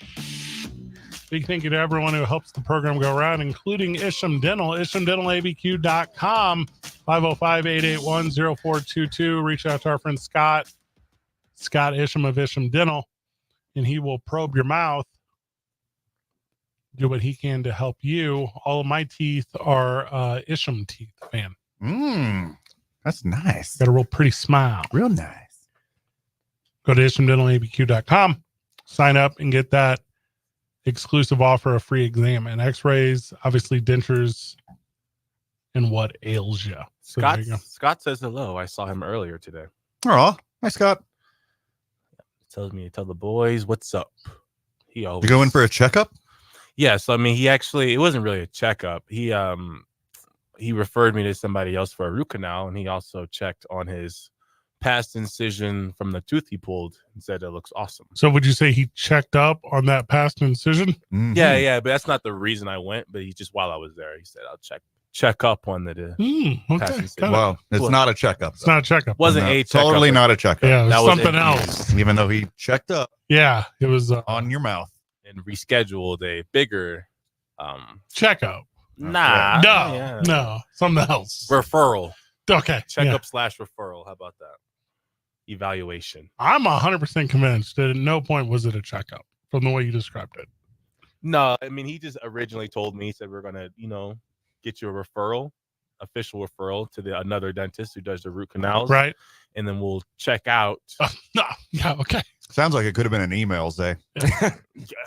Big thank you to everyone who helps the program go around, including Isham Dental, ishamdentalabq.com, 505-881-0422. Reach out to our friend Scott Isham of Isham Dental, and he will probe your mouth, do what he can to help you. All of my teeth are Isham teeth, man. That's nice. Got a real pretty smile. Real nice. Go to ishamdentalabq.com, sign up, and get that exclusive offer, a free exam and x-rays, obviously dentures, and what ails you. So there you go. Scott says hello. I saw him earlier today. Oh, hi, Scott. Tells me to tell the boys what's up. He always You go in for a checkup? Yes. I mean, it wasn't really a checkup. He referred me to somebody else for a root canal, and he also checked on his past incision from the tooth he pulled and said it looks awesome. So would you say he checked up on that past incision? Mhm. Yeah, but that's not the reason I went. But he just, while I was there, he said I'll check up on the past Okay. incision. Well, it's not a checkup. It's not a checkup. Wasn't No, a checkup. totally not a checkup. Yeah, it was That was something it. else. Even though he checked up Yeah, it was on your mouth. And rescheduled a bigger checkup. nah No, something else. referral. Okay. Checkup / referral. How about that? Evaluation. I'm 100% convinced that at no point was it a checkup from the way you described it. No, I mean, he just originally told me, he said, we're going to, get you a referral, official referral to another dentist who does the root canals. Right. And then we'll check out. No. Yeah. Okay. Sounds like it could have been an email, Zay.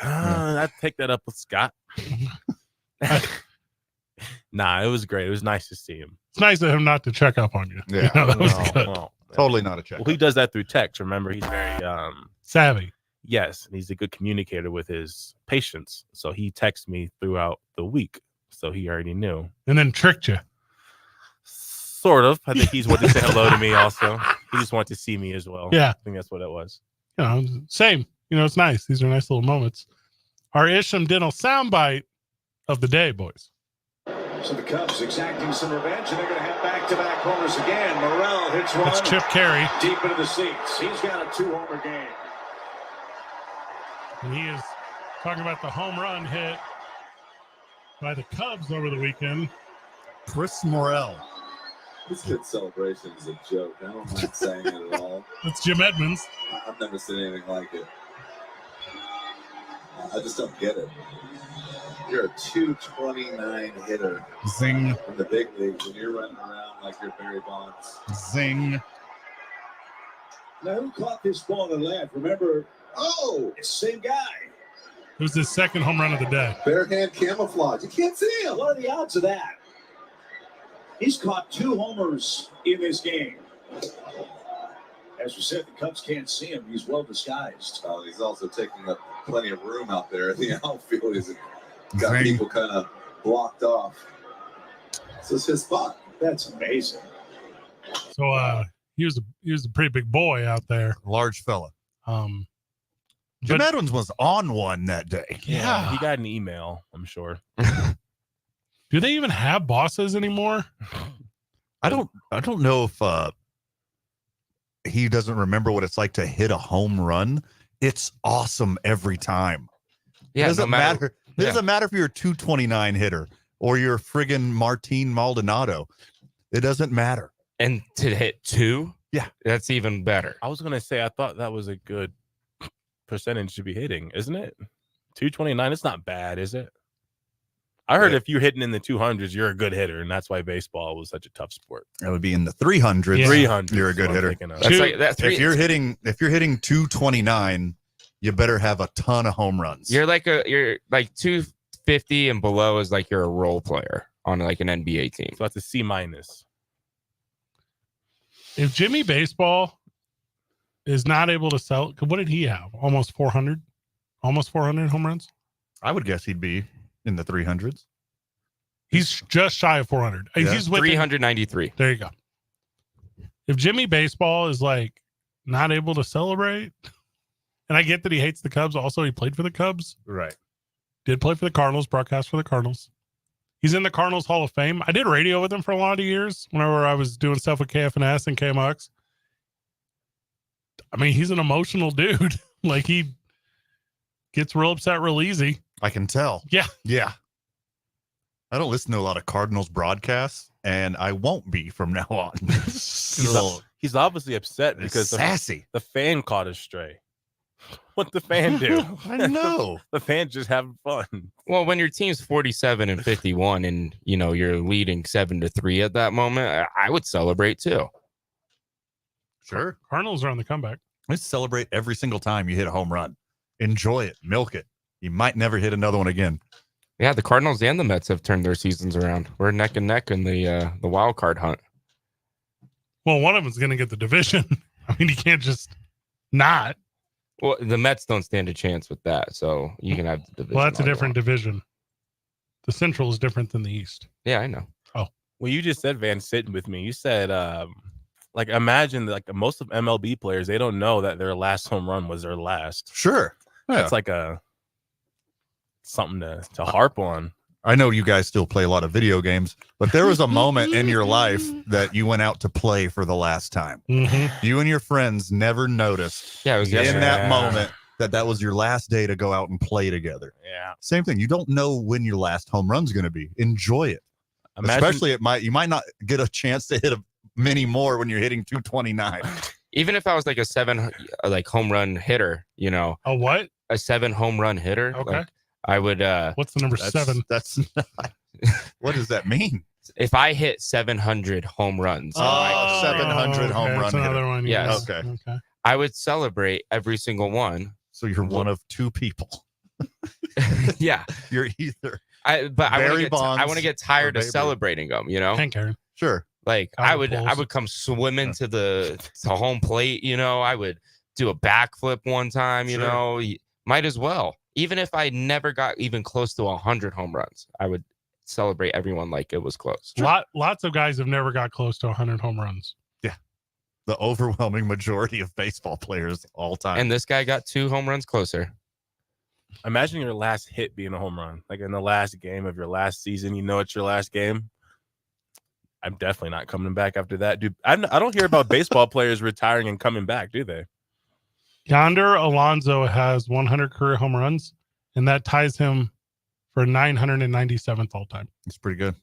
I'd take that up with Scott. Nah, it was great. It was nice to see him. It's nice of him not to check up on you. Yeah. That was good. Well, Totally not a checkup. well, he does that through text. Remember, he's very Savvy. yes, and he's a good communicator with his patients. So he texts me throughout the week. So he already knew. And then tricked you. Sort of. I think he's wanted to say hello to me also. He just wanted to see me as well. Yeah. I think that's what it was. Same. It's nice. These are nice little moments. Our Isham Dental soundbite of the day, boys. So the Cubs exacting some revenge, and they're going to have back-to-back homers again. Morrell hits one. It's Chip Carey. Deep into the seats. He's got a 2-homer game. And he is talking about the home run hit by the Cubs over the weekend. Chris Morrell. This kid's celebration is a joke. I don't mind saying it at all. It's Jim Edmonds. I've never seen anything like it. I just don't get it. You're a 229 hitter Zing, in the big leagues, and you're running around like you're Barry Bonds. zing. Now, who caught this ball to left? Remember, it's the same guy. It was his second home run of the day. Bare hand camouflage. You can't see him. What are the odds of that? He's caught 2 homers in this game. As we said, the Cubs can't see him. He's well disguised. He's also taking up plenty of room out there in the outfield. He's got Zing. people kind of blocked off. This is his spot. That's amazing. So he was a pretty big boy out there. Large fella. Jim Jim Edmonds was on one that day. Yeah. He got an email, I'm sure. Do they even have bosses anymore? I don't know if he doesn't remember what it's like to hit a home run. It's awesome every time. Yeah, It doesn't no matter. It yeah. doesn't matter if you're a 229 hitter or you're friggin' Martin Maldonado. It doesn't matter. And to hit 2, Yeah. that's even better. I was going to say, I thought that was a good percentage to be hitting, isn't it? 229, it's not bad, is it? I heard if you're hitting in the 200s, you're a good hitter, and that's why baseball was such a tough sport. That would be in the 300s. Yeah. 300. You're a good hitter. That's like that's If you're hitting 229, you better have a ton of home runs. you're like 250 and below is like you're a role player on like an NBA team. So that's a C-. If Jimmy Baseball is not able to sell. What did he have? Almost 400 home runs. I would guess he'd be in the 300s. He's just shy of 400. Yeah. He's within, 393. there you go. If Jimmy Baseball is like not able to celebrate, and I get that he hates the Cubs. Also, he played for the Cubs. Right. Did play for the Cardinals, broadcast for the Cardinals. He's in the Cardinals Hall of Fame. I did radio with him for a lot of years whenever I was doing stuff with KFNS and KMX. I mean, he's an emotional dude. Like, he gets real upset real easy. I can tell. Yeah. Yeah. I don't listen to a lot of Cardinals broadcasts, and I won't be from now on. He's obviously upset because sassy. The fan caught his stray. What the fan do? I know. The fan just having fun. Well, when your team's 47 and 51 and, you know, you're leading 7-3 at that moment, I would celebrate too. Sure. Cardinals are on the comeback. Let's celebrate every single time you hit a home run. Enjoy it. Milk it. You might never hit another one again. Yeah, the Cardinals and the Mets have turned their seasons around. We're neck and neck in the wild card hunt. Well, one of them's going to get the division. I mean, you can't just not. Well, the Mets don't stand a chance with that, so you can have the division. Well, that's a different division. The Central is different than the East. Yeah, I know. Oh, well, you just said Van sitting with me. You said, like, imagine like most of MLB players, they don't know that their last home run was their last. Sure. Yeah. That's like something to harp on. I know you guys still play a lot of video games, but there was a moment in your life that you went out to play for the last time. Mm-hmm. You and your friends never noticed it was in that moment that was your last day to go out and play together. Yeah. Same thing. You don't know when your last home run's going to be. Enjoy it. Especially you might not get a chance to hit many more when you're hitting 229. Even if I was like a 7 home run hitter, you know. A what? A 7 home run hitter. Okay. Like, I would what's the number 7? That's not, what does that mean? If I hit 700 home runs. 700 home run. That's another one. Yes. Okay. I would celebrate every single one. So you're one of two people. Yeah. You're either I want to get tired of celebrating them, you know? Thank Aaron. Sure. Like I would come swimming to home plate, you know. I would do a backflip one time, you know. Might as well. Even if I never got even close to 100 home runs, I would celebrate everyone like it was close. Lots of guys have never got close to 100 home runs. Yeah. The overwhelming majority of baseball players all time. And this guy got 2 home runs closer. Imagine your last hit being a home run. Like in the last game of your last season, you know it's your last game. I'm definitely not coming back after that, dude. I don't hear about baseball players retiring and coming back, do they? Yonder Alonso has 100 career home runs, and that ties him for 997th all time. It's pretty good.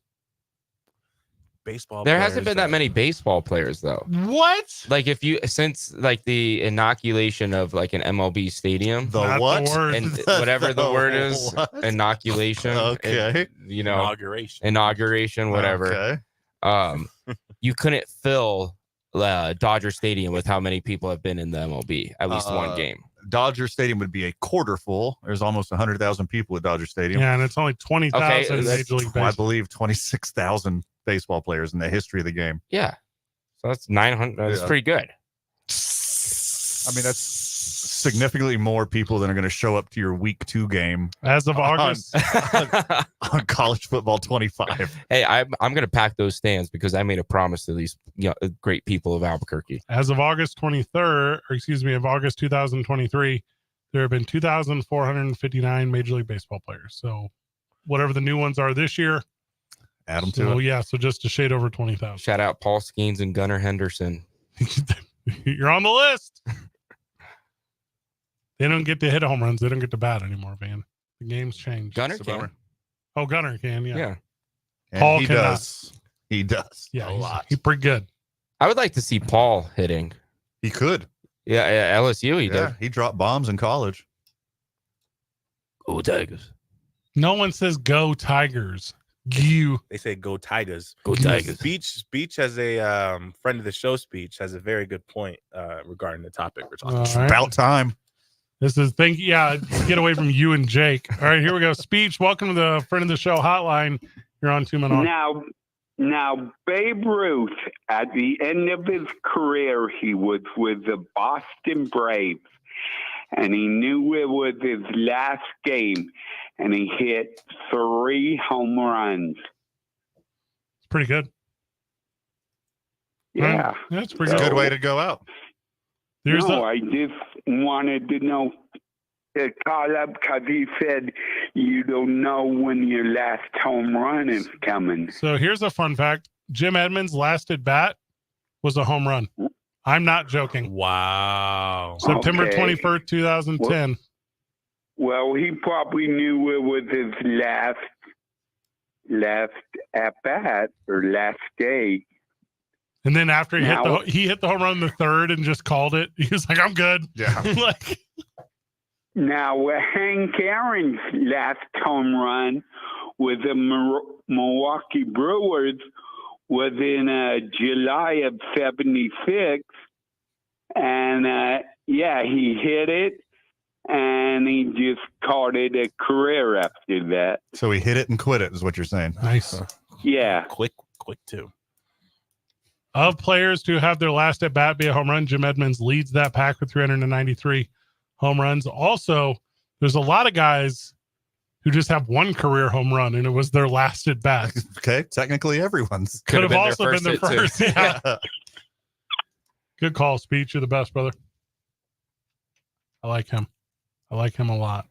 Baseball. There hasn't been that many baseball players though. What? Like since like the inoculation of like an MLB stadium. The what? And whatever the word is, inoculation. Okay. And, you know, inauguration, whatever. Okay. You couldn't fill Dodger Stadium with how many people have been in the MLB, at least one game. Dodger Stadium would be a quarter full. There's almost 100,000 people at Dodger Stadium. Yeah, and it's only 20,000 in Major League Baseball. I believe 26,000 baseball players in the history of the game. Yeah. So that's 900. That's pretty good. I mean, that's significantly more people than are going to show up to your week 2 game as of August on College Football 25. Hey, I'm going to pack those stands because I made a promise to these great people of Albuquerque. As of August 23rd, or excuse me, of August 2023, there have been 2,459 Major League Baseball players. So whatever the new ones are this year, add them to it. Yeah, so just a shade over 20,000. Shout out Paul Skeens and Gunnar Henderson. You're on the list. They don't get to hit home runs. They don't get to bat anymore, Van. The game's changed. Gunnar can. Oh, Gunnar can, yeah. Yeah. Paul he cannot. does. He does. Yeah, a lot. He's pretty good. I would like to see Paul hitting. He could. Yeah, LSU he did. He dropped bombs in college. Go Tigers. No one says go Tigers. They say go Tigers. Go Tigers. Speech has a friend of the show. Speech has a very good point regarding the topic we're talking about. Right. About time. This is get away from you and Jake. All right, here we go. Speech, welcome to the friend of the show hotline. You're on 2 Men On. Now, Babe Ruth, at the end of his career, he was with the Boston Braves, and he knew it was his last game, and he hit 3 home runs. It's pretty good. Yeah. That's pretty Good way to go out. I just wanted to know to call up because he said you don't know when your last home run is coming. So here's a fun fact. Jim Edmonds' last at bat was a home run. I'm not joking. Wow. September 21st, 2010. Well, he probably knew it was his last at bat or last day. And then after he hit the home run in the third and just called it. He was like, I'm good. Yeah. Now, Hank Aaron's last home run with the Milwaukee Brewers was in July of '76. And, he hit it, and he just called it a career after that. So he hit it and quit it, is what you're saying. Nice. Yeah. Quick too. Of players to have their last at bat be a home run, Jim Edmonds leads that pack with 393 home runs. Also, there's a lot of guys who just have one career home run, and it was their last at bat. Okay, technically everyone's. Could have also been their first. Yeah. Good call, Speech. You're the best, brother. I like him. I like him a lot.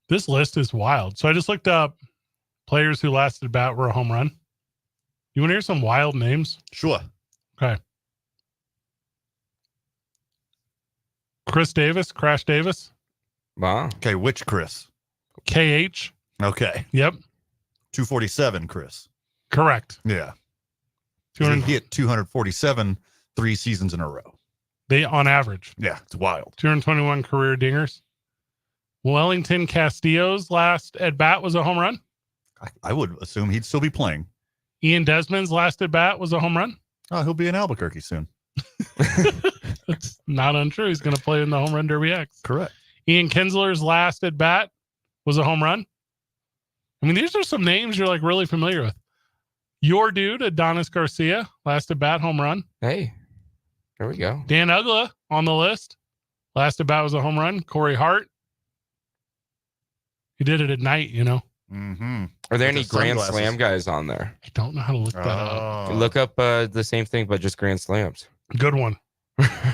This list is wild. So I just looked up players who last at bat were a home run. You want to hear some wild names? Sure. Okay. Chris Davis, Crash Davis. Wow. Okay, which Chris? KH. Okay. Yep. 247, Chris. Correct. Yeah. 200, He hit 247 3 seasons in a row. They on average. Yeah, it's wild. 221 career dingers. Wellington Castillo's last at bat was a home run. I would assume he'd still be playing. Ian Desmond's last at bat was a home run. Oh, he'll be in Albuquerque soon. That's not untrue. He's going to play in the Homerun Derby X. Correct. Ian Kinsler's last at bat was a home run. I mean, these are some names you're like really familiar with. Your dude, Adonis Garcia, last at bat, home run. Hey, there we go. Dan Ugla on the list. Last at bat was a home run. Corey Hart. He did it at night, you know. Mm-hmm. Are there any Grand Slam guys on there? I don't know how to look that up. Look up the same thing, but just Grand Slams. Good one. I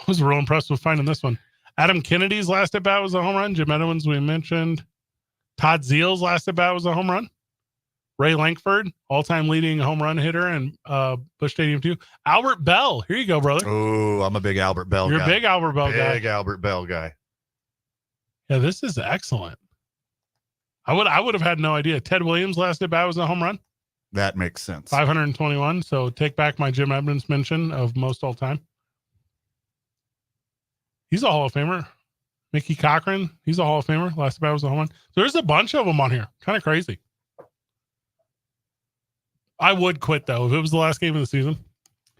was real impressed with finding this one. Adam Kennedy's last at bat was a home run. Jim Edmonds, we mentioned. Todd Zeal's last at bat was a home run. Ray Lankford, all-time leading home run hitter in Busch Stadium 2. Albert Bell. Here you go, brother. Oh, I'm a big Albert Bell guy. You're a big Albert Bell guy. Big Albert Bell guy. Yeah, this is excellent. I would have had no idea. Ted Williams last at bat was a home run. That makes sense. 521. So take back my Jim Edmonds mention of most all time. He's a Hall of Famer. Mickey Cochran, he's a Hall of Famer. Last at bat was a home run. So there's a bunch of them on here. Kind of crazy. I would quit though if it was the last game of the season.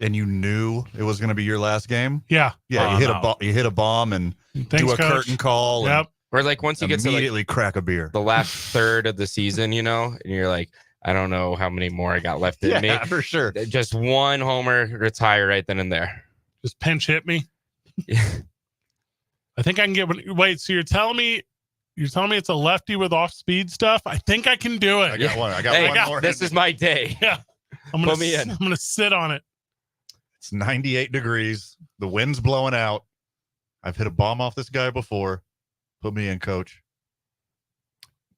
And you knew it was going to be your last game. Yeah. Yeah. You hit a bomb and do a curtain call. Yep. Or like once you get to immediately crack a beer. The last third of the season, you know, and you're like, I don't know how many more I got left in me. Yeah, for sure. Just one homer, retire right then and there. Just pinch hit me. I think I can get one. Wait, so you're telling me it's a lefty with off speed stuff? I think I can do it. I got one. I got one more. This is my day. Yeah. I'm gonna sit on it. It's 98 degrees. The wind's blowing out. I've hit a bomb off this guy before. Put me in, coach.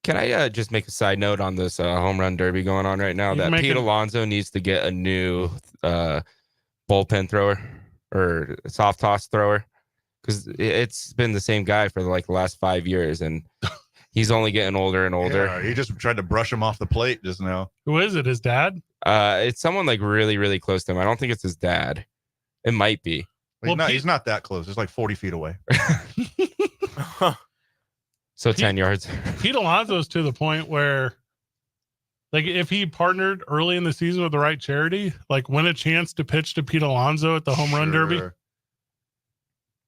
Can I just make a side note on this home run derby going on right now? That Pete Alonso needs to get a new bullpen thrower or soft toss thrower, because it's been the same guy for like the last 5 years, and he's only getting older and older. Yeah, he just tried to brush him off the plate just now. Who is it? His dad? It's someone like really, really close to him. I don't think it's his dad. It might be. He's not that close. It's like 40 feet away. So 10 yards. Pete Alonso's to the point where, like, if he partnered early in the season with the right charity, like, win a chance to pitch to Pete Alonso at the home run derby.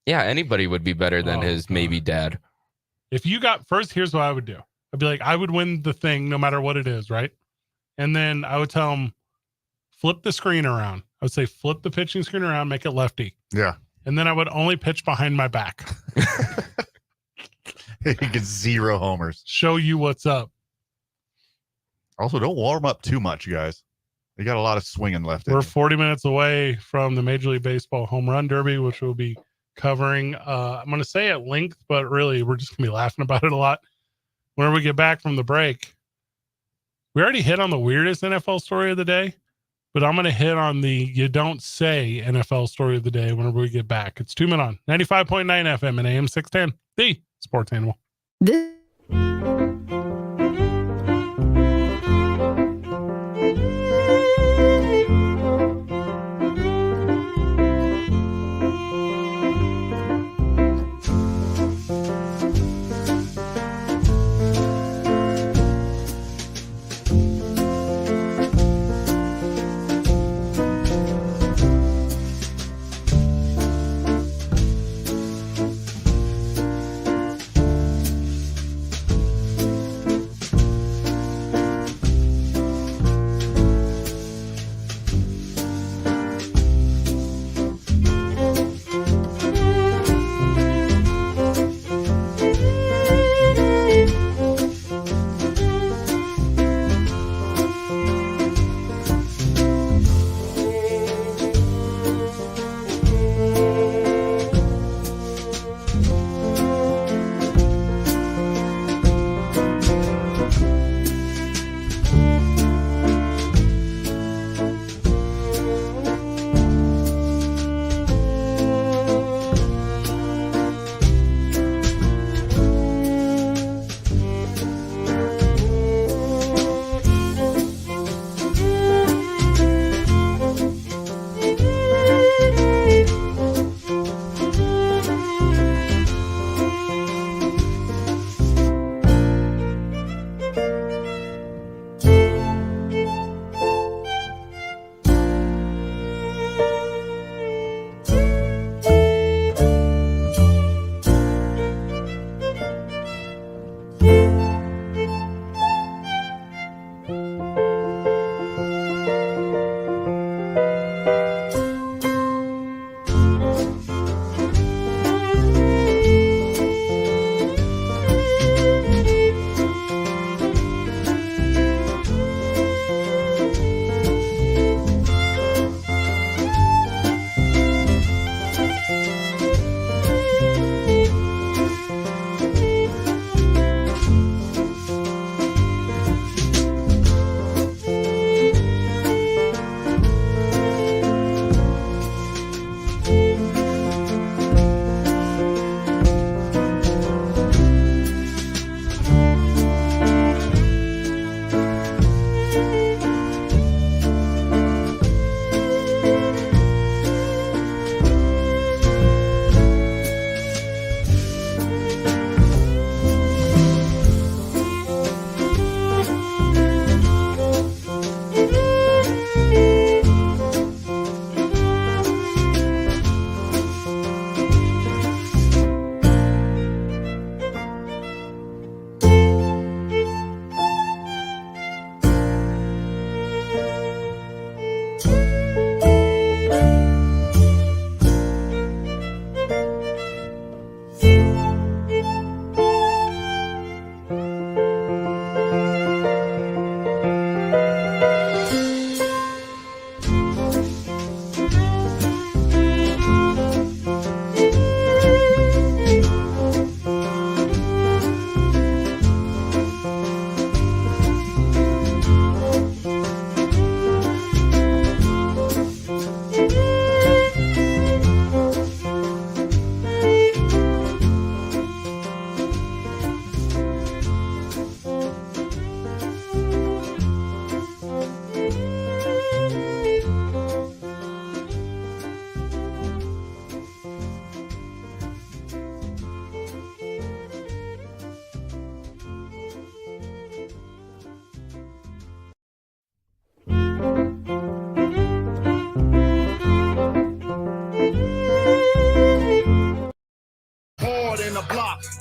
Yeah, anybody would be better than his maybe dad. If you got first, here's what I would do. I'd be like, I would win the thing no matter what it is, right? And then I would tell him, flip the screen around. I would say, flip the pitching screen around, make it lefty. Yeah. And then I would only pitch behind my back. He gets 0 homers. Show you what's up. Also, don't warm up too much, guys. You got a lot of swinging left. We're 40 minutes away from the Major League Baseball Homerun Derby, which we'll be covering. I'm going to say at length, but really we're just going to be laughing about it a lot. Whenever we get back from the break, we already hit on the weirdest NFL story of the day, but I'm going to hit on the you don't say NFL story of the day whenever we get back. It's 2 Men On 95.9 FM and AM 610, the Sports Animal.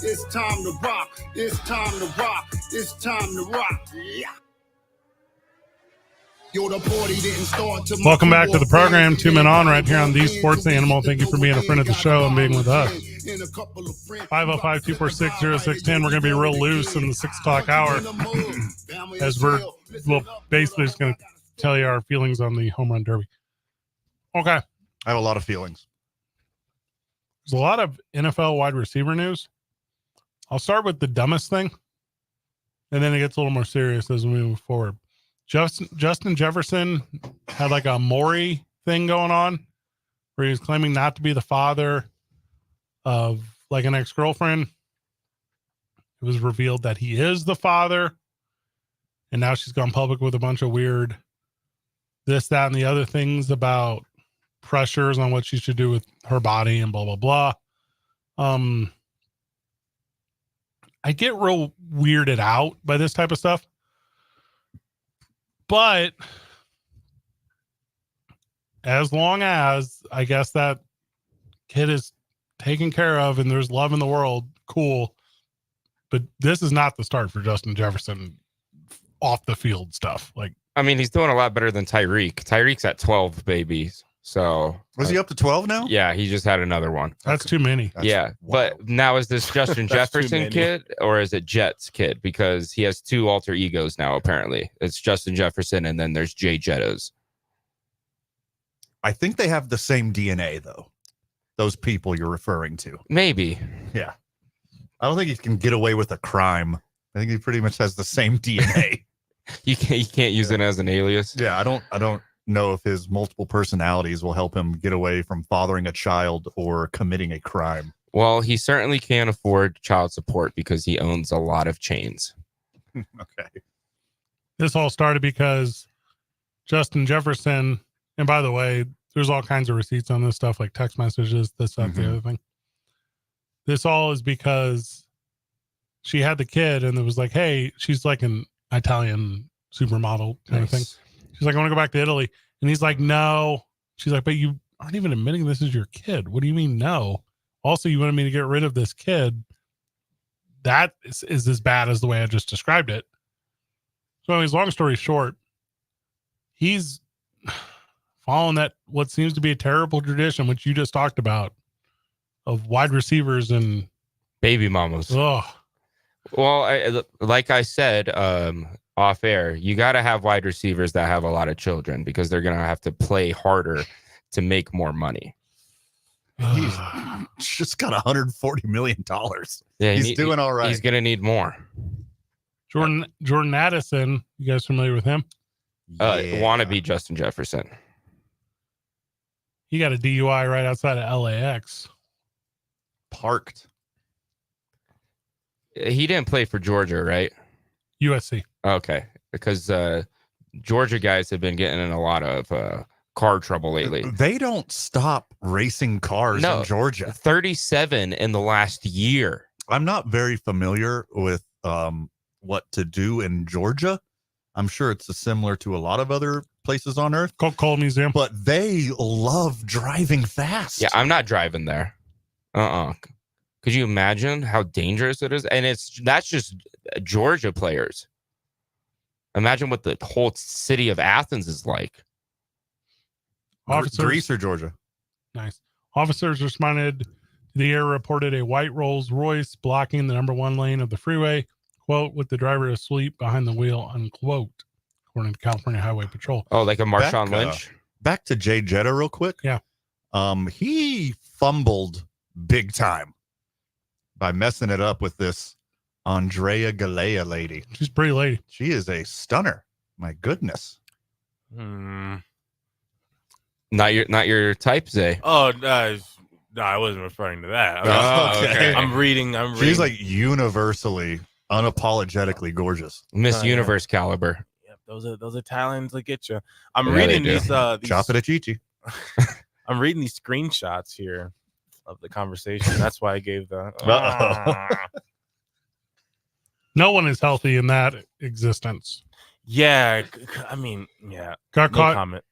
It's time to rock. It's time to rock. It's time to rock. Yeah. Yo, the party didn't start till Welcome back to the program. 2 Men On right here on The Sports Animal. Thank you for being a friend of the show and being with us. 505-246-0610. We're going to be real loose in the 6 o'clock hour as we're basically just going to tell you our feelings on the Homerun Derby. Okay. I have a lot of feelings. There's a lot of NFL wide receiver news. I'll start with the dumbest thing, and then it gets a little more serious as we move forward. Justin Jefferson had like a Maury thing going on where he was claiming not to be the father of like an ex-girlfriend. It was revealed that he is the father, and now she's gone public with a bunch of weird this, that, and the other things about pressures on what she should do with her body and blah, blah, blah. I get real weirded out by this type of stuff. But as long as I guess that kid is taken care of and there's love in the world, cool. But this is not the start for Justin Jefferson off the field stuff. Like, I mean, he's doing a lot better than Tyreek. Tyreek's at 12 babies. So was he up to 12 now? Yeah, he just had another one. That's too many. Yeah. But now is this Justin Jefferson kid or is it Jet's kid? Because he has 2 alter egos now, apparently. It's Justin Jefferson and then there's Jay Jettas. I think they have the same DNA, though. Those people you're referring to. Maybe. Yeah. I don't think he can get away with a crime. I think he pretty much has the same DNA. You can't use it as an alias. Yeah, I don't know if his multiple personalities will help him get away from fathering a child or committing a crime. Well, he certainly can't afford child support because he owns a lot of chains. Okay. This all started because Justin Jefferson, and by the way, there's all kinds of receipts on this stuff, like text messages, this, that, the other thing. This all is because she had the kid and it was like, hey, she's like an Italian supermodel kind of thing. She's like, I want to go back to Italy. And he's like, no. She's like, but you aren't even admitting this is your kid. What do you mean, no? Also, you wanted me to get rid of this kid. That is as bad as the way I just described it. So anyways, long story short, he's following that, what seems to be a terrible tradition, which you just talked about, of wide receivers and baby mamas. Oh, well, like I said, off air, you got to have wide receivers that have a lot of children because they're going to have to play harder to make more money. He's just got $140 million. Yeah, he's doing all right. He's going to need more. Jordan Addison, you guys familiar with him? Wannabe Justin Jefferson. He got a DUI right outside of LAX. Parked. He didn't play for Georgia, right? USC. Okay, because Georgia guys have been getting in a lot of car trouble lately. They don't stop racing cars in Georgia. 37 in the last year. I'm not very familiar with what to do in Georgia. I'm sure it's similar to a lot of other places on earth. Coca-Cola Museum. But they love driving fast. Yeah, I'm not driving there. Could you imagine how dangerous it is? And that's just Georgia players. Imagine what the whole city of Athens is like. Greece or Georgia? Nice. Officers responded to the area, reported a white Rolls Royce blocking the number 1 lane of the freeway, quote, with the driver asleep behind the wheel, unquote, according to California Highway Patrol. Oh, like a Marshawn Lynch? Back to Jay Jetta real quick. Yeah. He fumbled big time by messing it up with this Andrea Galea lady. She's a pretty lady. She is a stunner. My goodness. Hmm. Not your type, Zay. Oh, no, I wasn't referring to that. Okay. I'm reading. She's like universally, unapologetically gorgeous. Miss Universe caliber. Yep, those Italians will get you. I'm reading these Chop it at Chichi. I'm reading these screenshots here of the conversation. That's why I gave the. No one is healthy in that existence. Yeah, I mean, yeah. Got caught. Comment.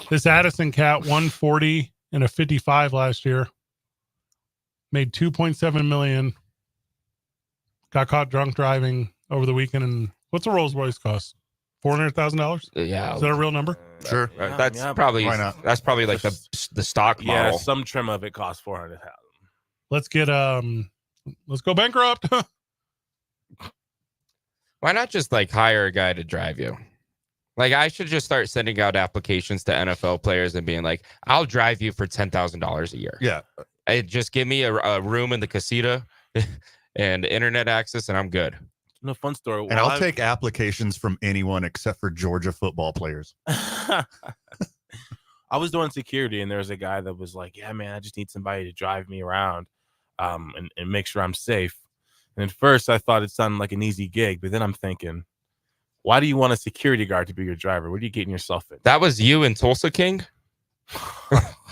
This Addison cat, 140 and a 55 last year, made $2.7 million. Got caught drunk driving over the weekend. And what's a Rolls Royce cost? $400,000? Yeah. Is that a real number? Sure. That's probably like the stock model. Yeah, some trim of it costs $400,000. Let's get let's go bankrupt. Why not just like hire a guy to drive you? Like I should just start sending out applications to NFL players and being like, I'll drive you for $10,000 a year. Yeah. Just give me a room in the casita and internet access and I'm good. No fun story. And I'll take applications from anyone except for Georgia football players. I was doing security, and there was a guy that was like, "Yeah, man, I just need somebody to drive me around, and make sure I'm safe." And at first, I thought it sounded like an easy gig, but then I'm thinking, why do you want a security guard to be your driver? What are you getting yourself in? That was you in Tulsa King?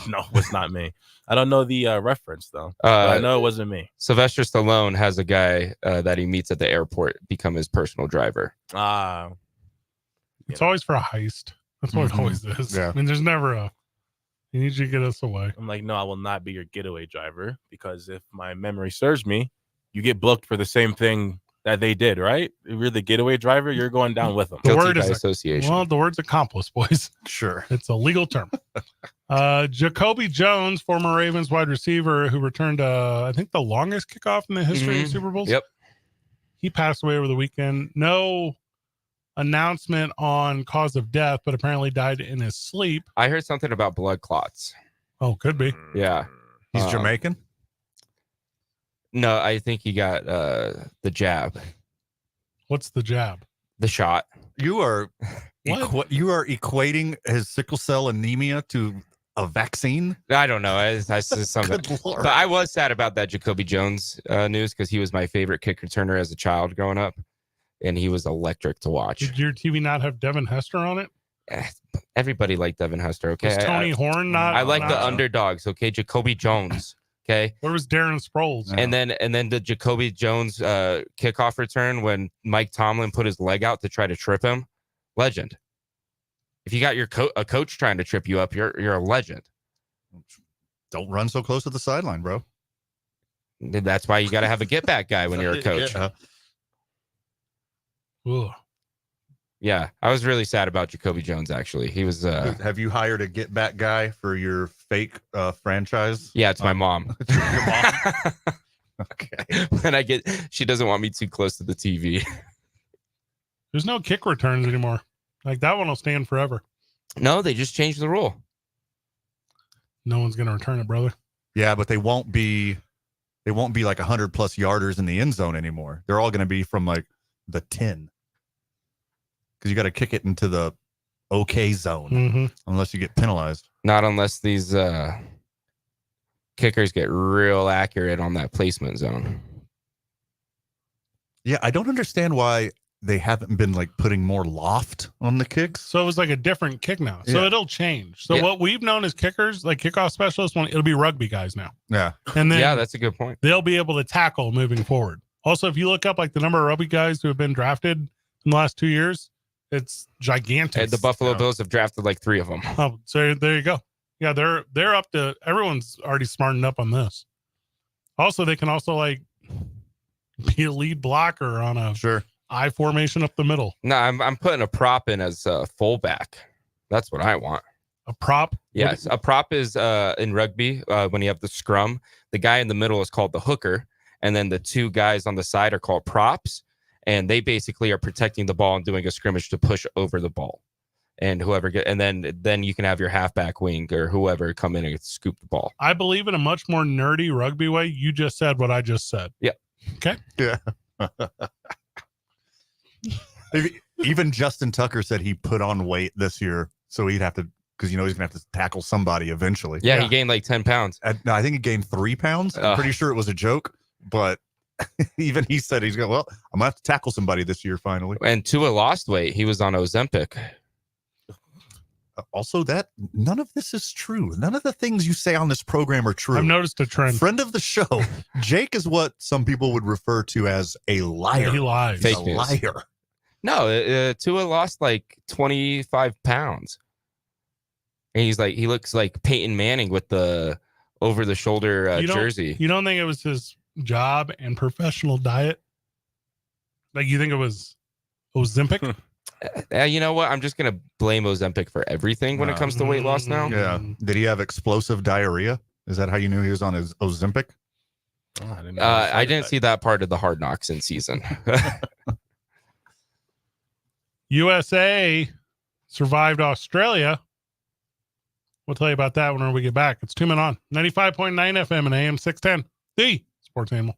No, it was not me. I don't know the reference though. I know it wasn't me. Sylvester Stallone has a guy that he meets at the airport become his personal driver. It's always for a heist. That's what it always is. Yeah. I mean, there's never you need you to get us away. I'm like, no, I will not be your getaway driver because if my memory serves me, you get booked for the same thing that they did, right? If you're the getaway driver, you're going down with them. The word is association. Well, the word's accomplice, boys. Sure. It's a legal term. Jacoby Jones, former Ravens wide receiver who returned, I think, the longest kickoff in the history of Super Bowls. Yep. He passed away over the weekend. No announcement on cause of death, but apparently died in his sleep. I heard something about blood clots. Oh, could be. Yeah. He's Jamaican? No, I think he got the jab. What's the jab? The shot. You are equating his sickle cell anemia to a vaccine? I don't know. I something. But I was sad about that Jacoby Jones news because he was my favorite kick returner as a child growing up, and he was electric to watch. Did your TV not have Devin Hester on it? Everybody liked Devin Hester. Okay, Was Tony Horn not? I like the underdogs. Okay, Jacoby Jones. Okay, where was Darren Sproles? And then the Jacoby Jones kickoff return when Mike Tomlin put his leg out to try to trip him. Legend. If you got a coach trying to trip you up, you're a legend. Don't run so close to the sideline, bro. That's why you got to have a get back guy when you're a coach. Yeah, I was really sad about Jacoby Jones. Actually, he was. Have you hired a get back guy for your fake franchise? Yeah, it's my mom. Your mom. Okay. When she doesn't want me too close to the TV. There's no kick returns anymore. Like that one will stand forever. No, they just changed the rule. No one's gonna return it, brother. Yeah, but they won't be like 100+ yarders in the end zone anymore. They're all going to be from like the 10. Because you got to kick it into the okay zone unless you get penalized. Not unless these kickers get real accurate on that placement zone. Yeah, I don't understand why they haven't been like putting more loft on the kicks. So it was like a different kick now. So it'll change. So Yeah. what we've known as kickers, like kickoff specialists, it'll be rugby guys now. Yeah. And then that's a good point. They'll be able to tackle moving forward. Also, if you look up like the number of rugby guys who have been drafted in the last 2 years, it's gigantic. And the Buffalo Bills have drafted like 3 of them. Oh, so there you go. Yeah, they're up to everyone's already smartened up on this. Also, they can also like be a lead blocker on a I formation up the middle. No, I'm putting a prop in as a fullback. That's what I want. A prop? Yes, a prop is in rugby when you have the scrum. The guy in the middle is called the hooker, and then the 2 guys on the side are called props. And they basically are protecting the ball and doing a scrimmage to push over the ball. And then you can have your halfback wing or whoever come in and scoop the ball. I believe in a much more nerdy rugby way. You just said what I just said. Yeah. Okay. Yeah. Even Justin Tucker said he put on weight this year, so he'd have to, because he's gonna have to tackle somebody eventually. Yeah, he gained like 10 pounds. I think he gained 3 pounds. I'm pretty sure it was a joke, but even he said I'm gonna have to tackle somebody this year finally. And Tua lost weight. He was on Ozempic. Also, that none of this is true. None of the things you say on this program are true. I've noticed a trend. Friend of the show, Jake is what some people would refer to as a liar. He lies. Fake a news. liar. No, Tua lost like 25 pounds. And he looks like Peyton Manning with the over the shoulder jersey. You don't think it was his job and professional diet? Like, you think it was Ozempic? You know what? I'm just gonna blame Ozempic for everything when it comes to weight loss now. Yeah. Did he have explosive diarrhea? Is that how you knew he was on his Ozempic? Oh, I didn't know. I didn't see that part of the Hard Knocks in season. USA survived Australia. We'll tell you about that whenever we get back. It's 2 Men On 95.9 FM and AM 610, the Sports Animal.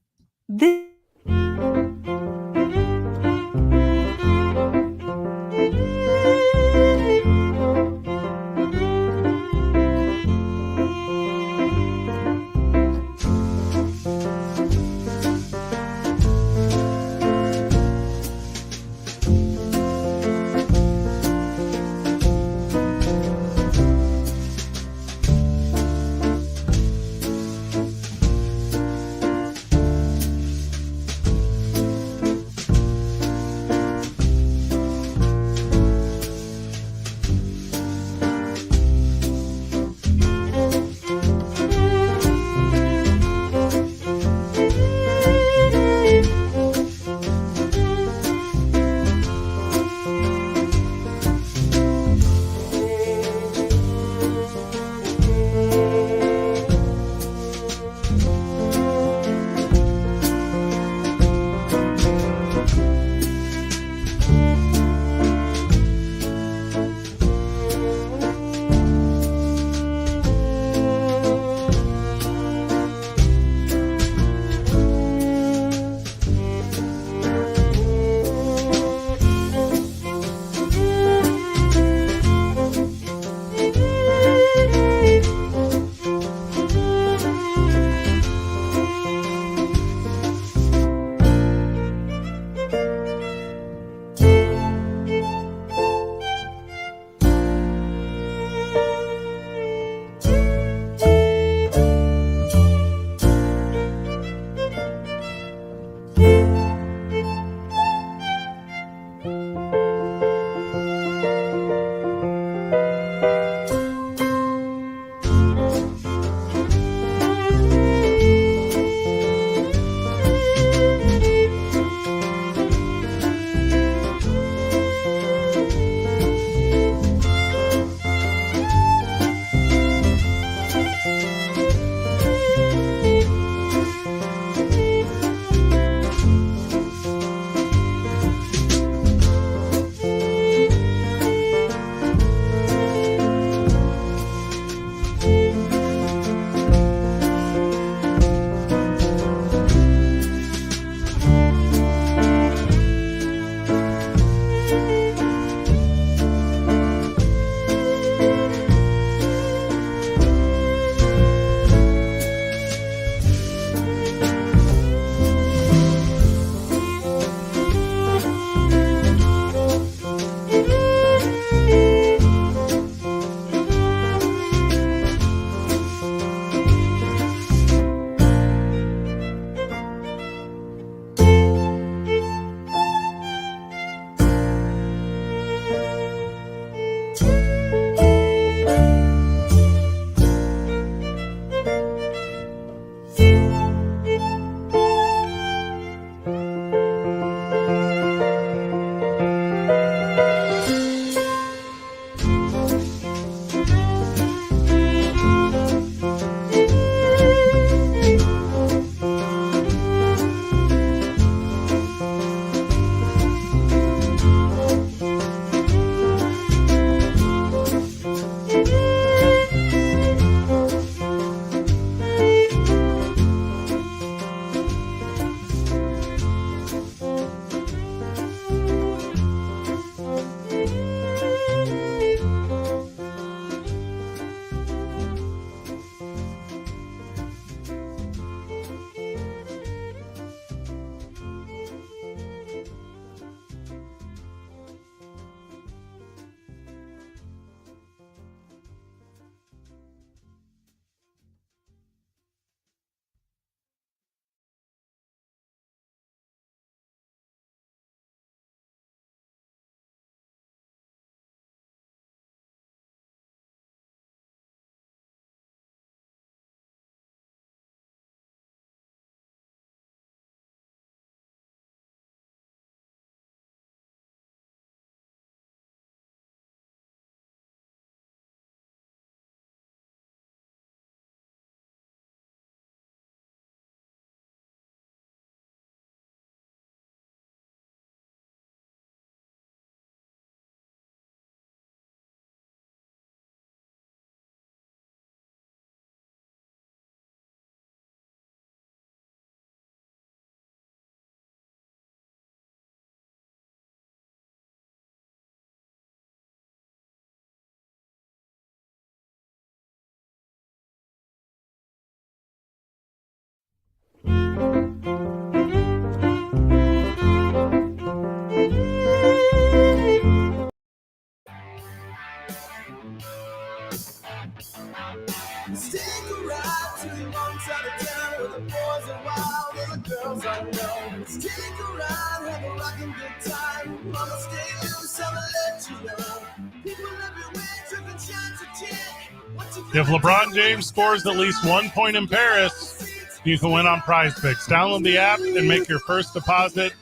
Take a ride to the wrong side of town where the boys are wild and the girls are known. Take a ride, have a rockin' good time. Mama, stay loose, I'ma let you know. People everywhere drinking shots of gin. If LeBron James scores at least 1 point in Paris, you can win on Prize Picks. Download the app and make your first deposit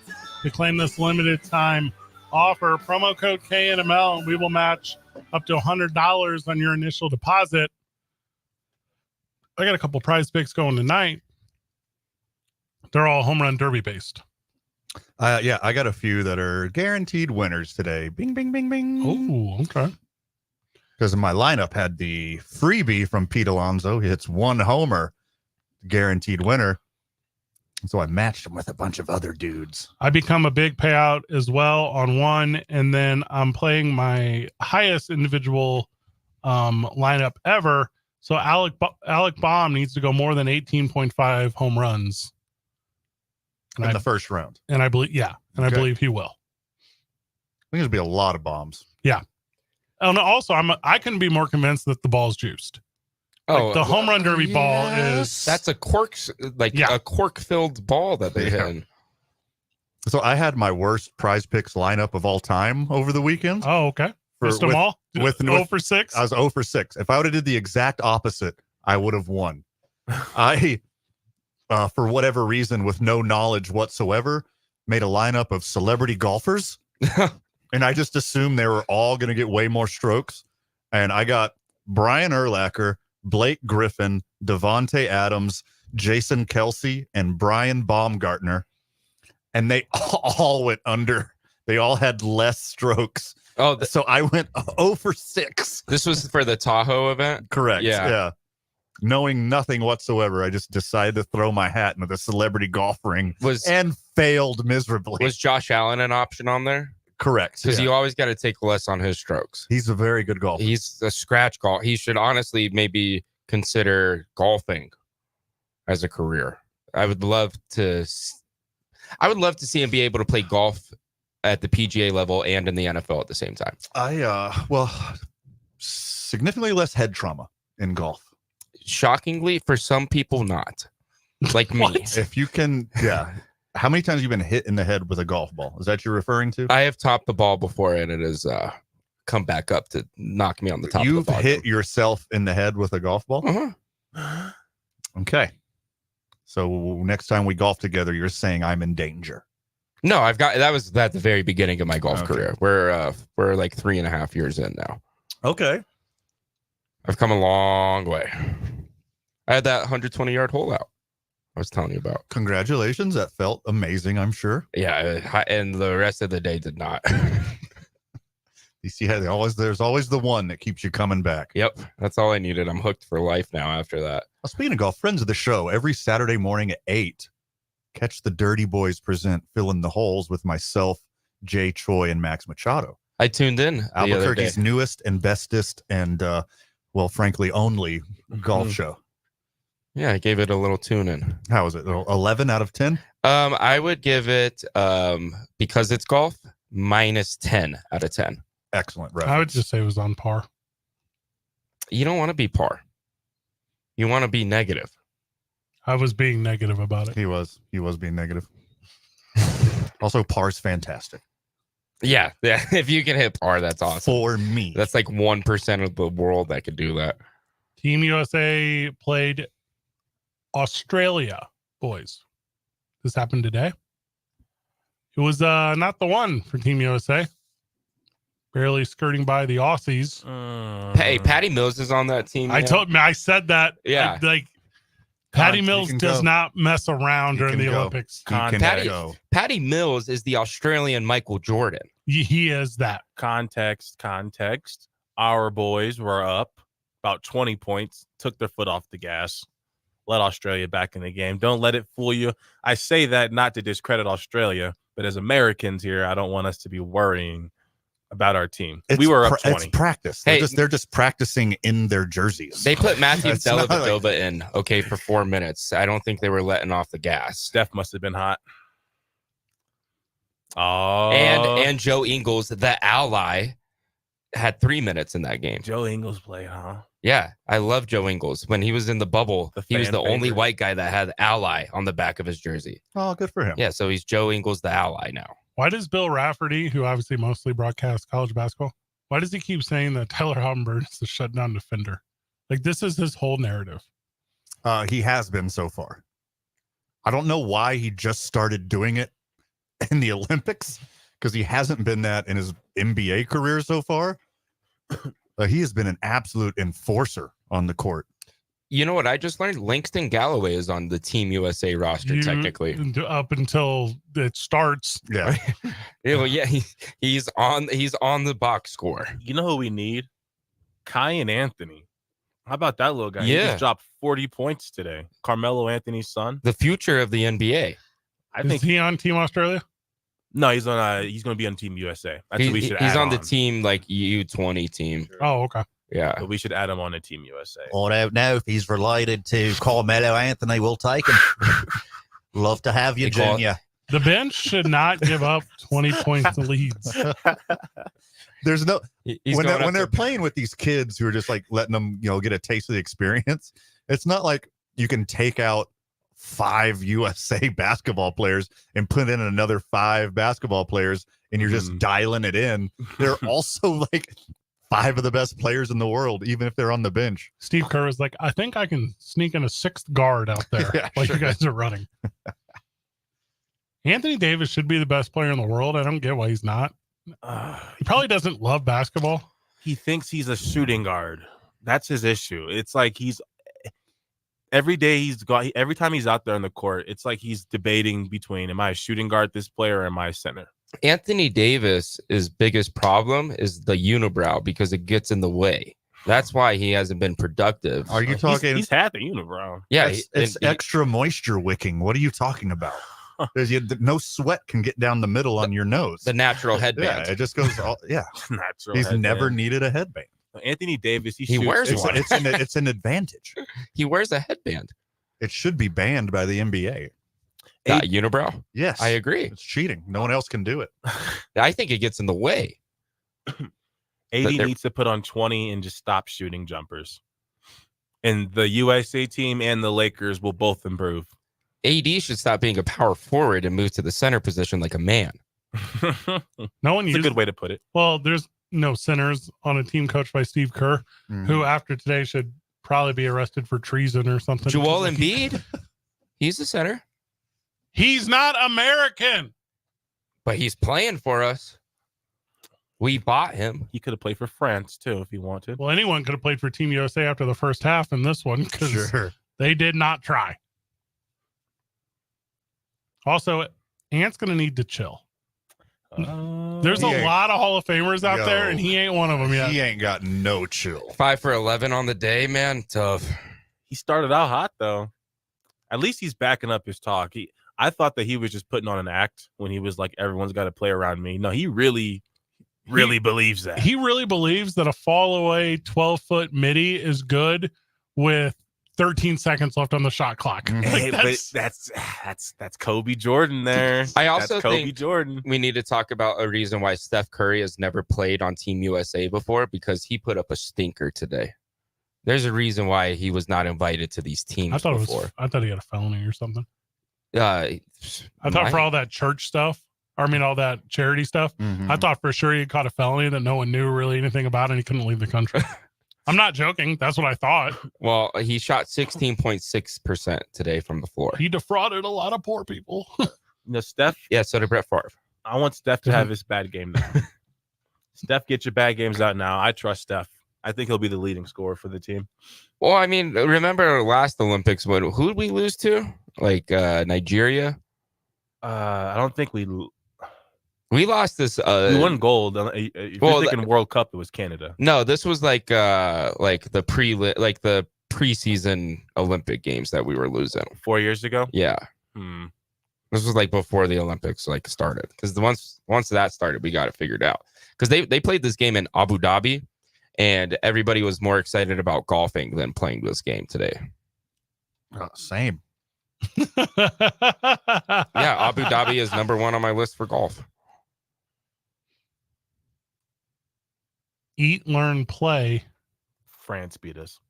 to claim this limited time offer. Promo code KNML, and we will match up to $100 on your initial deposit. I got a couple Prize Picks going tonight. They're all Homerun Derby based. Yeah, I got a few that are guaranteed winners today. Bing, bing, bing, bing. Oh, okay. Because my lineup had the freebie from Pete Alonso. He hits 1 homer, guaranteed winner. So I matched him with a bunch of other dudes. I become a big payout as well on one, and then I'm playing my highest individual lineup ever. So Alec Baum needs to go more than 18.5 home runs in the first round. And I believe, I believe he will. I think there's be a lot of bombs. Yeah. And also, I couldn't be more convinced that the ball's juiced. Like the home run derby ball is. That's a a cork-filled ball that they hit. So I had my worst Prize Picks lineup of all time over the weekend. Oh, okay. Missed them all? With 0 for 6? I was 0 for 6. If I would have did the exact opposite, I would have won. I, for whatever reason, with no knowledge whatsoever, made a lineup of celebrity golfers. And I just assumed they were all going to get way more strokes. And I got Brian Urlacher, Blake Griffin, Devontae Adams, Jason Kelsey, and Brian Baumgartner. And they all went under. They all had less strokes. So I went 0 for 6. This was for the Tahoe event? Correct. Yeah. Knowing nothing whatsoever, I just decided to throw my hat into the celebrity golf ring and failed miserably. Was Josh Allen an option on there? Correct. Because you always got to take less on his strokes. He's a very good golfer. He's a scratch golf. He should honestly maybe consider golfing as a career. I would love to see him be able to play golf at the PGA level and in the NFL at the same time. Significantly less head trauma in golf. Shockingly, for some people, not. Like me. If you can, How many times have you been hit in the head with a golf ball? Is that what you're referring to? I have topped the ball before, and it has come back up to knock me on the top of the ball. You've hit yourself in the head with a golf ball? Uh-huh. Okay. So next time we golf together, you're saying I'm in danger. No, that was at the very beginning of my golf career. We're like 3.5 years in now. Okay. I've come a long way. I had that 120-yard hole out I was telling you about. Congratulations. That felt amazing, I'm sure. Yeah, and the rest of the day did not. You see how there's always the one that keeps you coming back. Yep, that's all I needed. I'm hooked for life now after that. Well, speaking of golf, friends of the show, every Saturday morning at 8, catch the Dirty Boys present Fill in the Holes with myself, Jay Choi, and Max Machado. I tuned in Albuquerque's newest and bestest and, frankly, only golf show. Yeah, I gave it a little tune in. How was it? 11 out of 10? I would give it, because it's golf, -10 out of 10. Excellent reference. I would just say it was on par. You don't want to be par. You want to be negative. I was being negative about it. He was being negative. Also, par's fantastic. Yeah. If you can hit par, that's awesome. For me. That's like 1% of the world that could do that. Team USA played Australia, boys. This happened today. It was not the one for Team USA. Barely skirting by the Aussies. Hey, Patty Mills is on that team. I said that. Yeah. Patty Mills does not mess around during the Olympics. Patty Mills is the Australian Michael Jordan. He is that. Context. Our boys were up about 20 points, took their foot off the gas, let Australia back in the game. Don't let it fool you. I say that not to discredit Australia, but as Americans here, I don't want us to be worrying about our team. We were up 20. It's practice. They're just practicing in their jerseys. They put Matthew Dellavedova in, for 4 minutes. I don't think they were letting off the gas. Steph must have been hot. Oh, and Joe Ingles, the ally, had 3 minutes in that game. Joe Ingles played, huh? Yeah, I love Joe Ingles. When he was in the bubble, he was fan the only favorite. white guy that had ally on the back of his jersey. Oh, good for him. Yeah, so he's Joe Ingles, the ally now. Why does Bill Rafferty, who obviously mostly broadcasts college basketball, why does he keep saying that Tyler Hottenberg is the shutdown defender? Like, this is his whole narrative. He has been so far. I don't know why he just started doing it in the Olympics, because he hasn't been that in his NBA career so far. He has been an absolute enforcer on the court. You know what I just learned? Langston Galloway is on the Team USA roster, technically. Up until it starts. Yeah. Yeah, well, yeah, he's on the box score. You know who we need? Kai and Anthony. How about that little guy? Yeah. He just dropped 40 points today. Carmelo Anthony's son. The future of the NBA. Is he on Team Australia? No, he's on. He's going to be on Team USA. That's what we should. He's add on the team like U20 team. Oh, okay. Yeah, but we should add him on a Team USA. I don't know if he's related to Carmelo Anthony. We'll take him. Love to have you, Junior. The bench should not give up 20 points leads. There's no when they're playing with these kids who are just like letting them, get a taste of the experience. It's not like you can take out 5 USA basketball players and put in another 5 basketball players, and you're just dialing it in. They're also like 5 of the best players in the world, even if they're on the bench. Steve Kerr was like, I think I can sneak in a 6th guard out there while you guys are running. Anthony Davis should be the best player in the world. I don't get why he's not. He probably doesn't love basketball. He thinks he's a shooting guard. That's his issue. It's like every time he's out there on the court, it's like he's debating between, am I a shooting guard, this player, or am I a center? Anthony Davis's biggest problem is the unibrow because it gets in the way. That's why he hasn't been productive. Are you talking? He's had the unibrow. Yeah, it's extra moisture wicking. What are you talking about? No sweat can get down the middle on your nose. The natural headband. Yeah, it just goes all. Yeah, natural. He's headband. never needed a headband. Anthony Davis, he wears one. It's an advantage. He wears a headband. It should be banned by the NBA. Unibrow? Yes, I agree. It's cheating. No one else can do it. I think it gets in the way. AD needs to put on 20 and just stop shooting jumpers. And the USA team and the Lakers will both improve. AD should stop being a power forward and move to the center position like a man. No one That's a good way to put it. Well, there's no centers on a team coached by Steve Kerr, who after today should probably be arrested for treason or something. Joel Embiid, he's a center. He's not American. But he's playing for us. We bought him. He could have played for France, too, if he wanted. Well, anyone could have played for Team USA after the first half in this one because they did not try. Also, Ant's going to need to chill. There's a lot of Hall of Famers out there, and he ain't one of them yet. He ain't got no chill. 5 for 11 on the day, man. Tough. He started out hot, though. At least he's backing up his talk. I thought that he was just putting on an act when he was like, everyone's got to play around me. No, he really believes that. He really believes that a fall away 12-foot midi is good with 13 seconds left on the shot clock. Hey, but that's Kobe Jordan there. I also that's Kobe think Jordan. We need to talk about a reason why Steph Curry has never played on Team USA before, because he put up a stinker today. There's a reason why he was not invited to these teams I thought before. I thought he had a felony or something. I thought for all that church stuff, all that charity stuff, I thought for sure he had caught a felony that no one knew really anything about and he couldn't leave the country. I'm not joking. That's what I thought. Well, he shot 16.6% today from the floor. He defrauded a lot of poor people. Steph. Yeah, so did Brett Favre. I want Steph to have his bad game now. Steph, get your bad games out now. I trust Steph. I think he'll be the leading scorer for the team. Well, I mean, remember last Olympics, who did we lose to? Like Nigeria? I don't think we lost this. We won gold. If you're thinking World Cup, it was Canada. No, this was like the preseason Olympic games that we were losing 4 years ago. Yeah. This was like before the Olympics started, because once that started, we got it figured out. Because they played this game in Abu Dhabi, and everybody was more excited about golfing than playing this game today. Same. Yeah, Abu Dhabi is number 1 on my list for golf. Eat, learn, play. France beat us.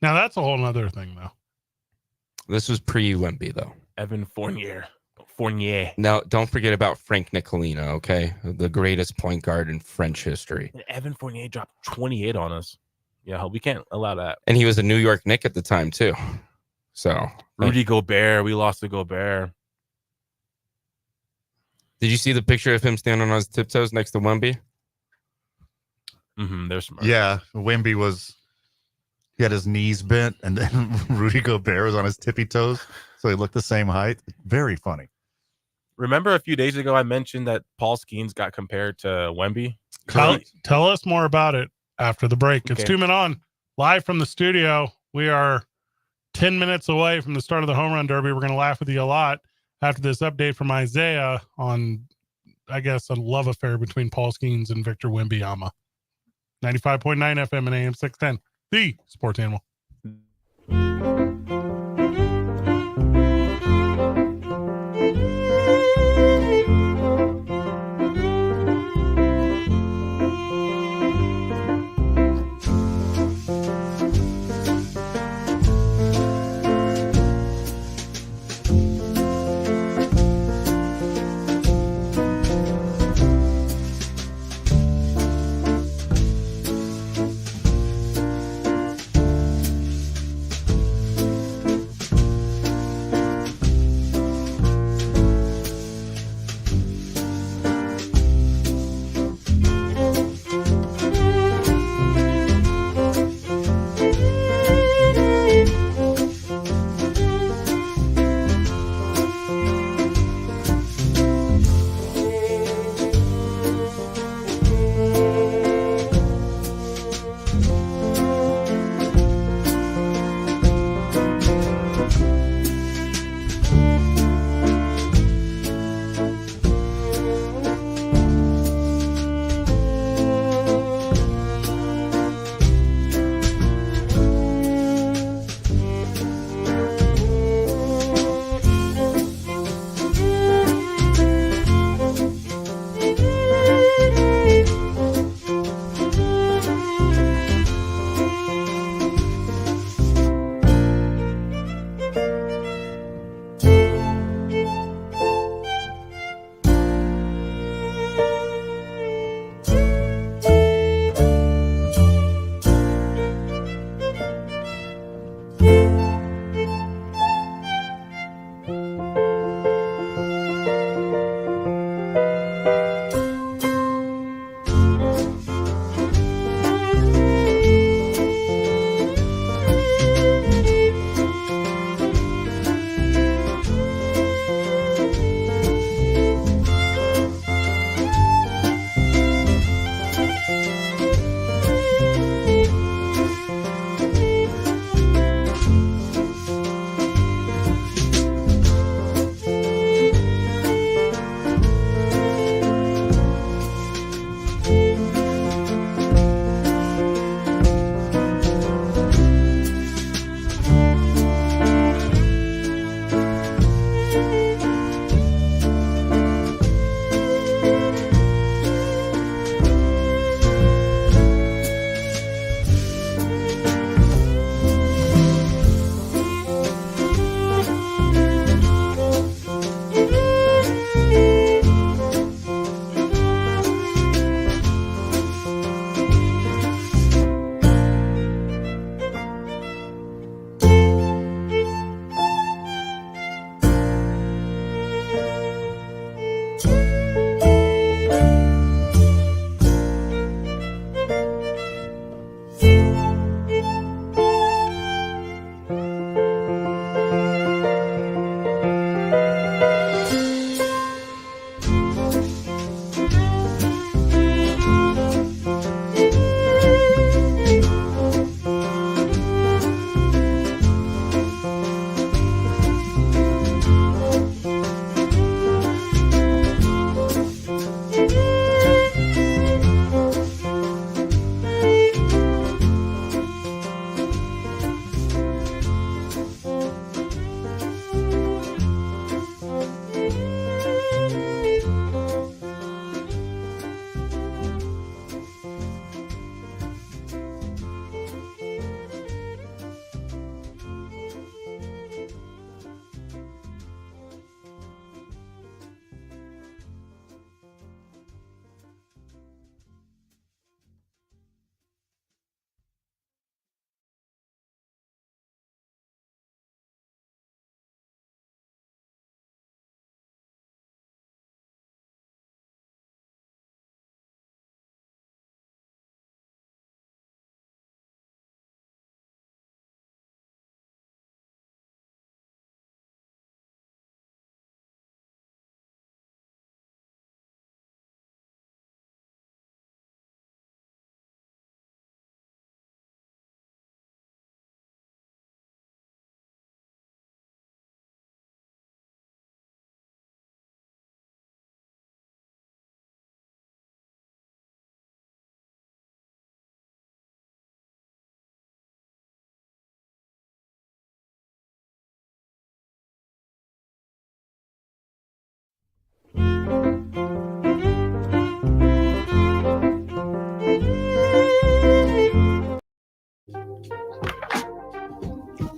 Now that's a whole nother thing, though. This was pre-Wemby, though. Evan Fournier. Now, don't forget about Frank Nicolina, okay? The greatest point guard in French history. And Evan Fournier dropped 28 on us. Yeah, we can't allow that. And he was a New York Knick at the time, too. So Rudy Gobert, we lost to Gobert. Did you see the picture of him standing on his tiptoes next to Wemby? There's smart. Yeah, Wemby he had his knees bent, and then Rudy Gobert was on his tippy toes, so he looked the same height. Very funny. Remember a few days ago I mentioned that Paul Skeens got compared to Wemby? Tell us more about it after the break. Okay. It's 2 Men On, live from the studio. We are 10 minutes away from the start of the Home Run Derby. We're going to laugh with you a lot after this update from Isaiah on, I guess, a love affair between Paul Skeens and Victor Wembanyama. 95.9 FM and AM 610, the Sports Animal.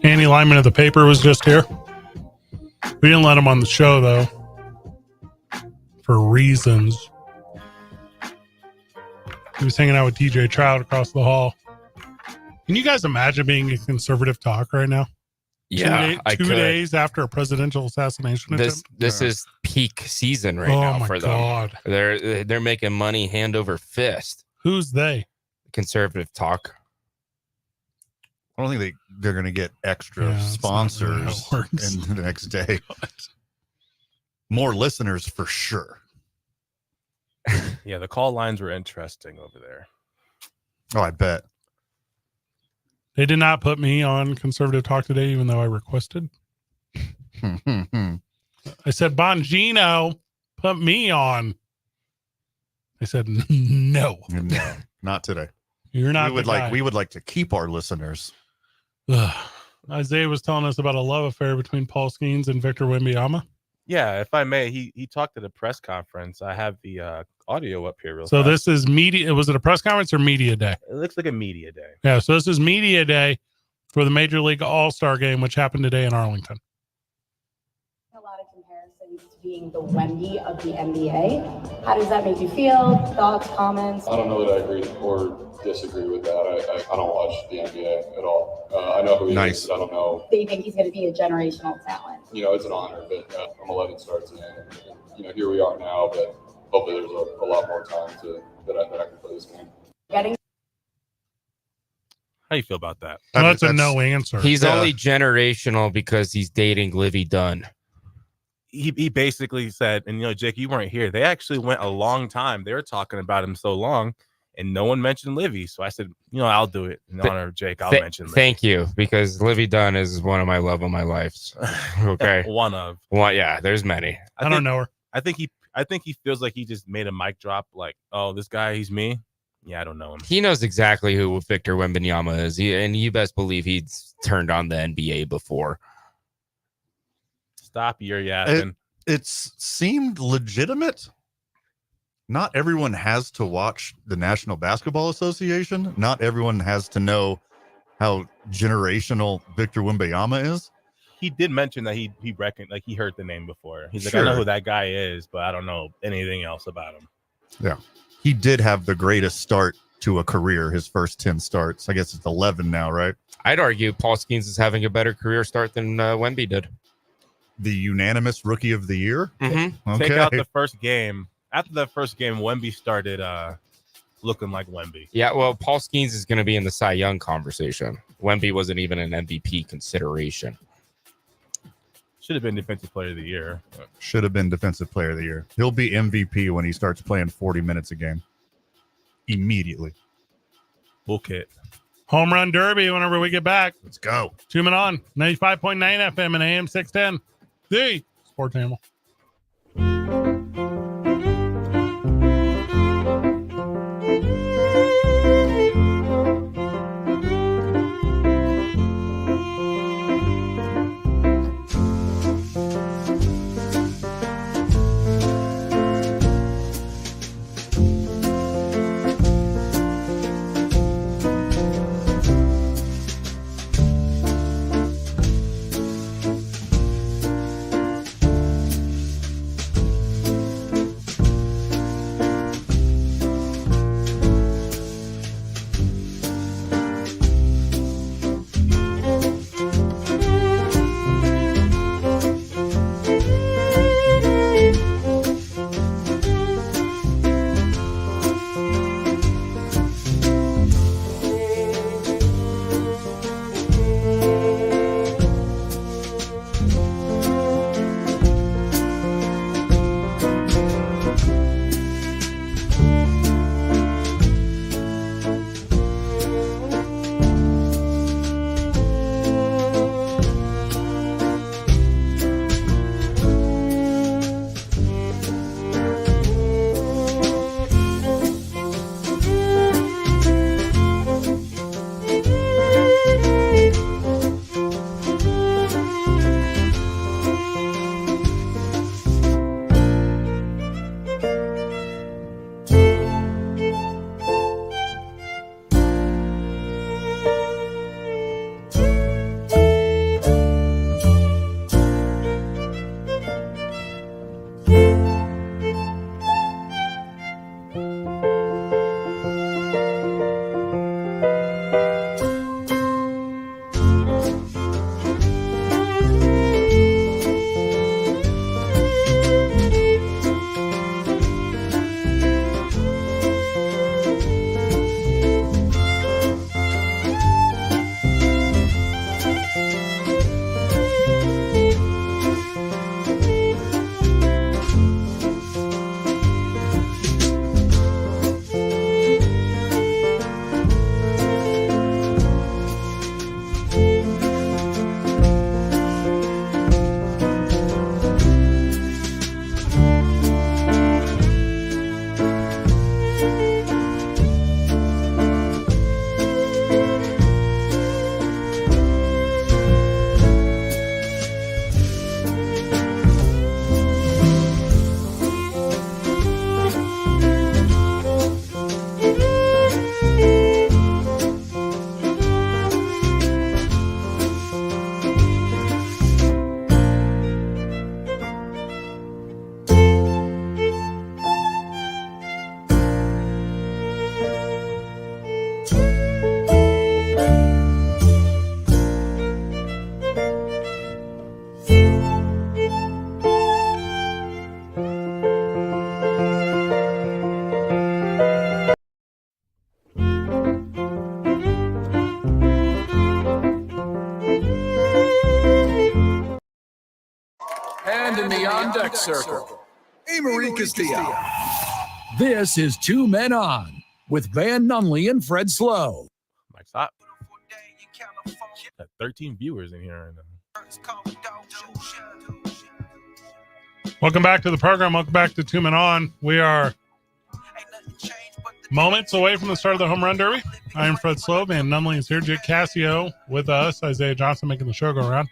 Annie Lyman of the paper was just here. We didn't let him on the show, though, for reasons. He was hanging out with DJ Trout across the hall. Can you guys imagine being a conservative talk right now? Yeah, two days after a presidential assassination attempt? This is peak season right now for them. They're making money hand over fist. Who's they? Conservative talk. I don't think they're going to get extra sponsors in the next day. More listeners for sure. Yeah, the call lines were interesting over there. Oh, I bet. They did not put me on conservative talk today, even though I requested. I said, Bongino, put me on. I said, no. No, not today. You're not. We would like to keep our listeners. Isaiah was telling us about a love affair between Paul Skeens and Victor Wembanyama. Yeah, if I may, he talked at a press conference. I have the audio up here. So this is media. Was it a press conference or media day? It looks like a media day. Yeah, so this is media day for the Major League All-Star Game, which happened today in Arlington. A lot of comparisons to being the Wemby of the NBA. How does that make you feel? Thoughts, comments? I don't know that I agree or disagree with that. I don't watch the NBA at all. I know who he is, but I don't know. They think he's going to be a generational talent. You know, it's an honor, but I'm 11 starts in. You know, here we are now, but hopefully there's a lot more time that I can play this game. How do you feel about that? Well, that's a no answer. He's only generational because he's dating Livy Dunn. He basically said, and Jake, you weren't here. They actually went a long time. They were talking about him so long, and no one mentioned Livy. So I said, I'll do it in honor of Jake. I'll mention Livy. Thank you, because Livy Dunn is one of my love of my lives. Okay, one of. Well, yeah, there's many. I don't know her. I think he feels like he just made a mic drop. Like, oh, this guy, he's me. Yeah, I don't know him. He knows exactly who Victor Wembanyama is, and you best believe he's turned on the NBA before. Stop your yapping. It seemed legitimate. Not everyone has to watch the National Basketball Association. Not everyone has to know how generational Victor Wembanyama is. He did mention that he reckoned, like, he heard the name before. He's like, Sure. I know who that guy is, but I don't know anything else about him. Yeah. He did have the greatest start to a career, his first 10 starts. I guess it's 11 now, right? I'd argue Paul Skeens is having a better career start than Wemby did. The unanimous rookie of the year? Mm-hmm. Okay. Take out the first game. After the first game, Wemby started looking like Wemby. Yeah, well, Paul Skeens is going to be in the Cy Young conversation. Wemby wasn't even an MVP consideration. Should have been Defensive Player of the Year. Should have been Defensive Player of the Year. He'll be MVP when he starts playing 40 minutes a game. Immediately. Bullkit. Homerun Derby whenever we get back. Let's go. 2 Men On, 95.9 FM and AM 610. The Sports Animal. in the on deck circle, Homerun Derby. This is Two Men On with Van Nunley and Fred Slow. Mike, stop. Got 13 viewers in here right now. Welcome back to the program. Welcome back to Two Men On. We are moments away from the start of the Home Run Derby. I am Fred Slow, and Nunley is here. Jake Cassio with us. Isaiah Johnson making the show go around.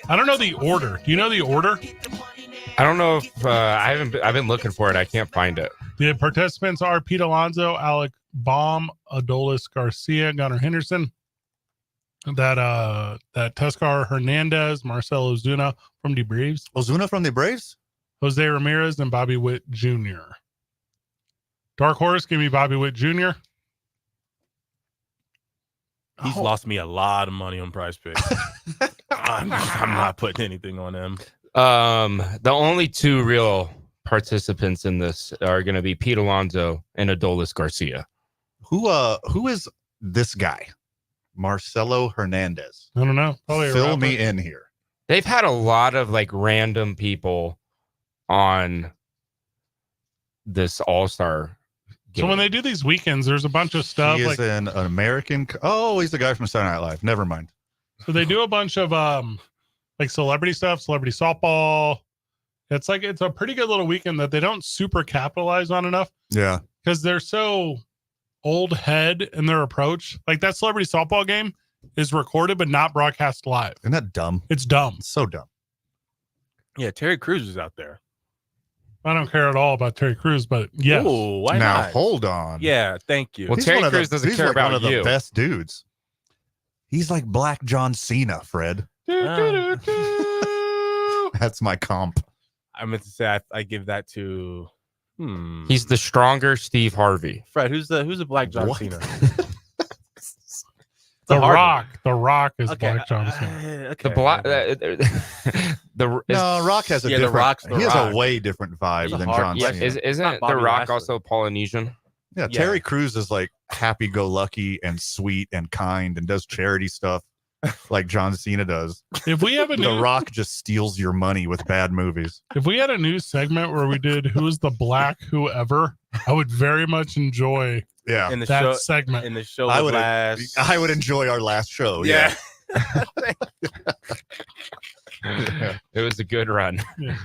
I don't know the order. Do you know the order? I don't know if I've been looking for it. I can't find it. The participants are Pete Alonso, Alec Baum, Adolis Garcia, Gunnar Henderson, that Teoscar Hernandez, Marcelo Ozuna from the Braves. Ozuna from the Braves? Jose Ramirez and Bobby Witt Jr. Dark Horse, give me Bobby Witt Jr. He's lost me a lot of money on Prize Picks. I'm not putting anything on him. The only two real participants in this are going to be Pete Alonso and Adolis Garcia. Who is this guy? Marcelo Hernandez. I don't know. Probably Fill me in here. They've had a lot of like random people on this All-Star game. So when they do these weekends, there's a bunch of stuff. He is like an American. Oh, he's the guy from Saturday Night Live. Never mind. So they do a bunch of like celebrity stuff, celebrity softball. It's a pretty good little weekend that they don't super capitalize on enough. Yeah. Because they're so old head in their approach. Like that celebrity softball game is recorded but not broadcast live. Isn't that dumb? It's dumb. It's so dumb. Yeah, Terry Crews is out there. I don't care at all about Terry Crews, but yes. Ooh, why now not? hold on. Yeah, thank you. Well, Terry Crews doesn't care about one of the you. best dudes. He's like Black John Cena, Fred. That's my comp. I meant to say I give that to. He's the stronger Steve Harvey. Fred, who's the Black John What? Cena? The hard Rock. The Rock is Okay, Black John Cena. Okay. The black. No, Rock has a Yeah, The different. Rock's The he has Rock. a way different vibe He's a than hard John question. Cena. Isn't Not The Bobby Rock Lashley. also Polynesian? Yeah, Terry Crews is like happy-go-lucky and sweet and kind and does charity stuff like John Cena does. If we have a The new, Rock just steals your money with bad movies. if we had a new segment where we did who's the black whoever, I would very much enjoy Yeah, In the that show, segment. in the show I would would. last. I would enjoy our last show. Yeah. It was a good run. Yeah.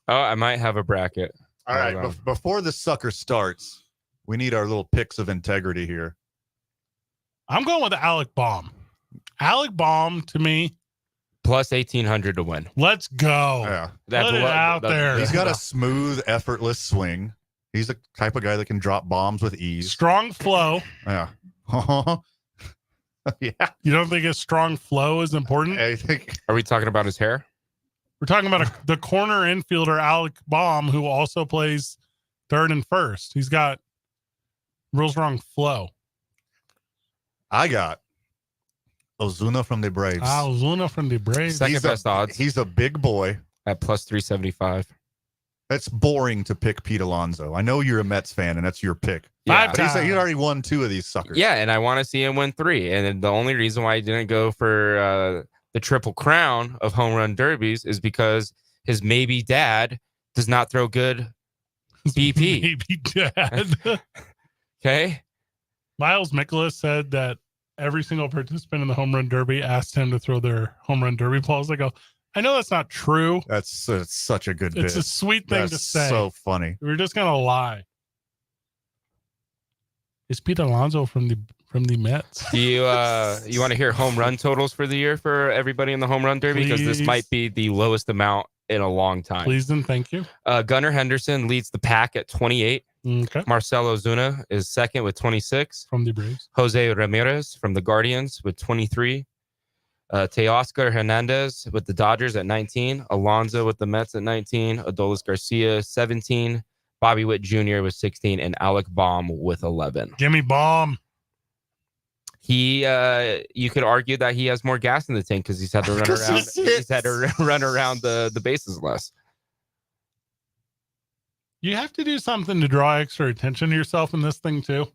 Oh, I might have a bracket. All right. Hold on. Before the sucker starts, we need our little picks of integrity here. I'm going with Alec Baum. Alec Baum, to me, Plus 1,800 to win. let's go. Yeah, Put it out there. he's got a smooth, effortless swing. He's the type of guy that can drop bombs with ease. Strong flow. Yeah. Yeah. You don't think his strong flow is important? I think Are we talking about his hair? We're talking about the corner infielder, Alec Baum, who also plays third and first. He's got real strong flow. I got Ozuna from the Braves. Ozuna from the Braves. Second He's best odds He's a big boy. at plus 375. It's boring to pick Pete Alonso. I know you're a Mets fan, and that's your pick. Yeah. But he's already won 2 of these suckers. Yeah, and I want to see him win 3. And the only reason why I didn't go for the triple crown of home run derbies is because his maybe dad does not throw good BP. Maybe dad. Okay. Miles Mikolas said that every single participant in the home run derby asked him to throw their home run derby balls. I go, I know that's not true. That's such a good It's bit. a sweet thing to That's say. so funny. We're just gonna lie. Is Pete Alonso from the Mets? Do you want to hear home run totals for the year for everybody in the home run derby? Because this Please. might be the lowest amount in a long time. Please and thank you. Gunnar Henderson leads the pack at 28. Okay. Marcelo Ozuna is second with 26. From the Braves. Jose Ramirez from the Guardians with 23. Teoscar Hernandez with the Dodgers at 19. Alonso with the Mets at 19. Adolis Garcia 17. Bobby Witt Jr. with 16. And Alec Baum with 11. Jimmy Baum. He, you could argue that he has more gas in the tank because he's had to run around. He's had to run around the bases less. You have to do something to draw extra attention to yourself in this thing too.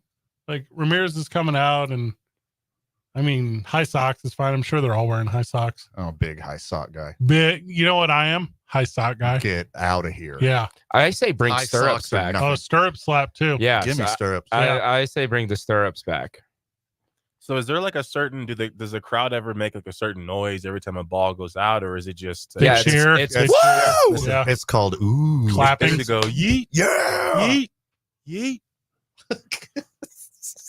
Like Ramirez is coming out and I mean, high socks is fine. I'm sure they're all wearing high socks. Oh, big high sock guy. Big, you know what I am? High sock guy. Get out of here. Yeah. I say bring High stirrups socks are back. nothing. Oh, stirrup slap too. Yeah, Give me stirrups. I say bring the stirrups back. So is there like a certain does the crowd ever make like a certain noise every time a ball goes out, or is it just They cheer. It's They woo! cheer. Yeah. It's called ooh. Clapping. to go yeet, Yeah. yeet, yeet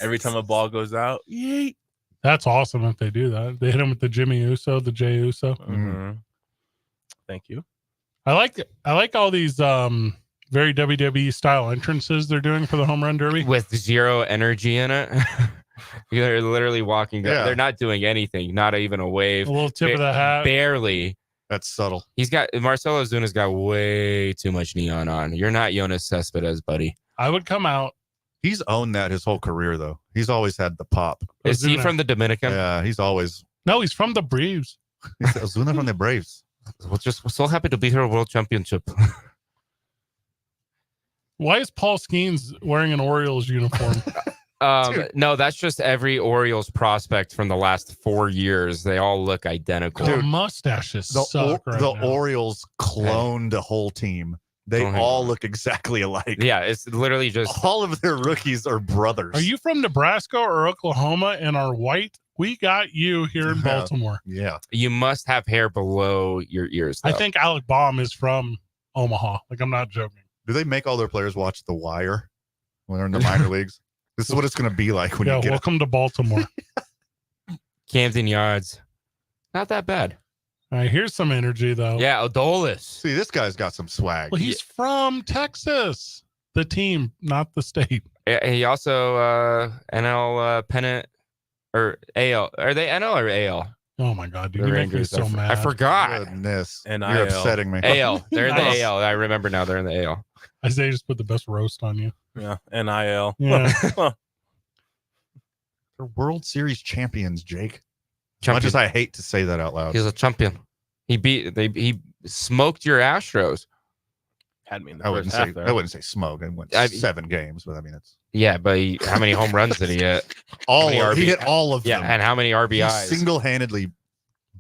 every time a ball goes out? Yeet. That's awesome if they do that. They hit him with the Jimmy Uso, the Jey Uso. Mm-hmm. Thank you. I like all these very WWE style entrances they're doing for the home run derby. With zero energy in it. They're literally walking. Yeah. They're not doing anything. Not even a wave. A little tip of the hat. Barely. That's subtle. Marcelo Zuna's got way too much neon on. You're not Jonas Cespedes, buddy. I would come out. He's owned that his whole career, though. He's always had the pop. Is he Ozuna. from the Dominican? Yeah, he's always. No, he's from the Braves. He's Ozuna from the Braves. We're so happy to be here at World Championship. Why is Paul Skeens wearing an Orioles uniform? No, that's just every Orioles prospect from the last 4 years. They all look identical. The mustaches suck right the now. Orioles cloned a whole team. They all look exactly alike. Yeah, it's literally just all of their rookies are brothers. Are you from Nebraska or Oklahoma and are white? We got you here in Baltimore. Yeah. You must have hair below your ears, though. I think Alec Baum is from Omaha. Like, I'm not joking. Do they make all their players watch The Wire when they're in the minor leagues? This is what it's going to be like when you get welcome to Baltimore. Camden Yards. Not that bad. All right, here's some energy, though. Yeah, Odolis. See, this guy's got some swag. Well, he's from Texas. The team, not the state. He also NL pennant or AL. Are they NL or AL? Oh my God, dude, The you make me Rangers. so mad. I forgot. Goodness. And You're upsetting me. AL. They're in Nice. the AL. I remember now. They're in the AL. Isaiah just put the best roast on you. Yeah, NIL. Yeah. They're World Series champions, Jake. As Champion. much as I hate to say that out loud. He's a champion. He smoked your Astros. Had me in the I first wouldn't half say there. I wouldn't say smoke. It went 7 games, but I mean it's Yeah, but how many home runs did he hit? he hit all of them. Yeah, and how many He RBIs? single-handedly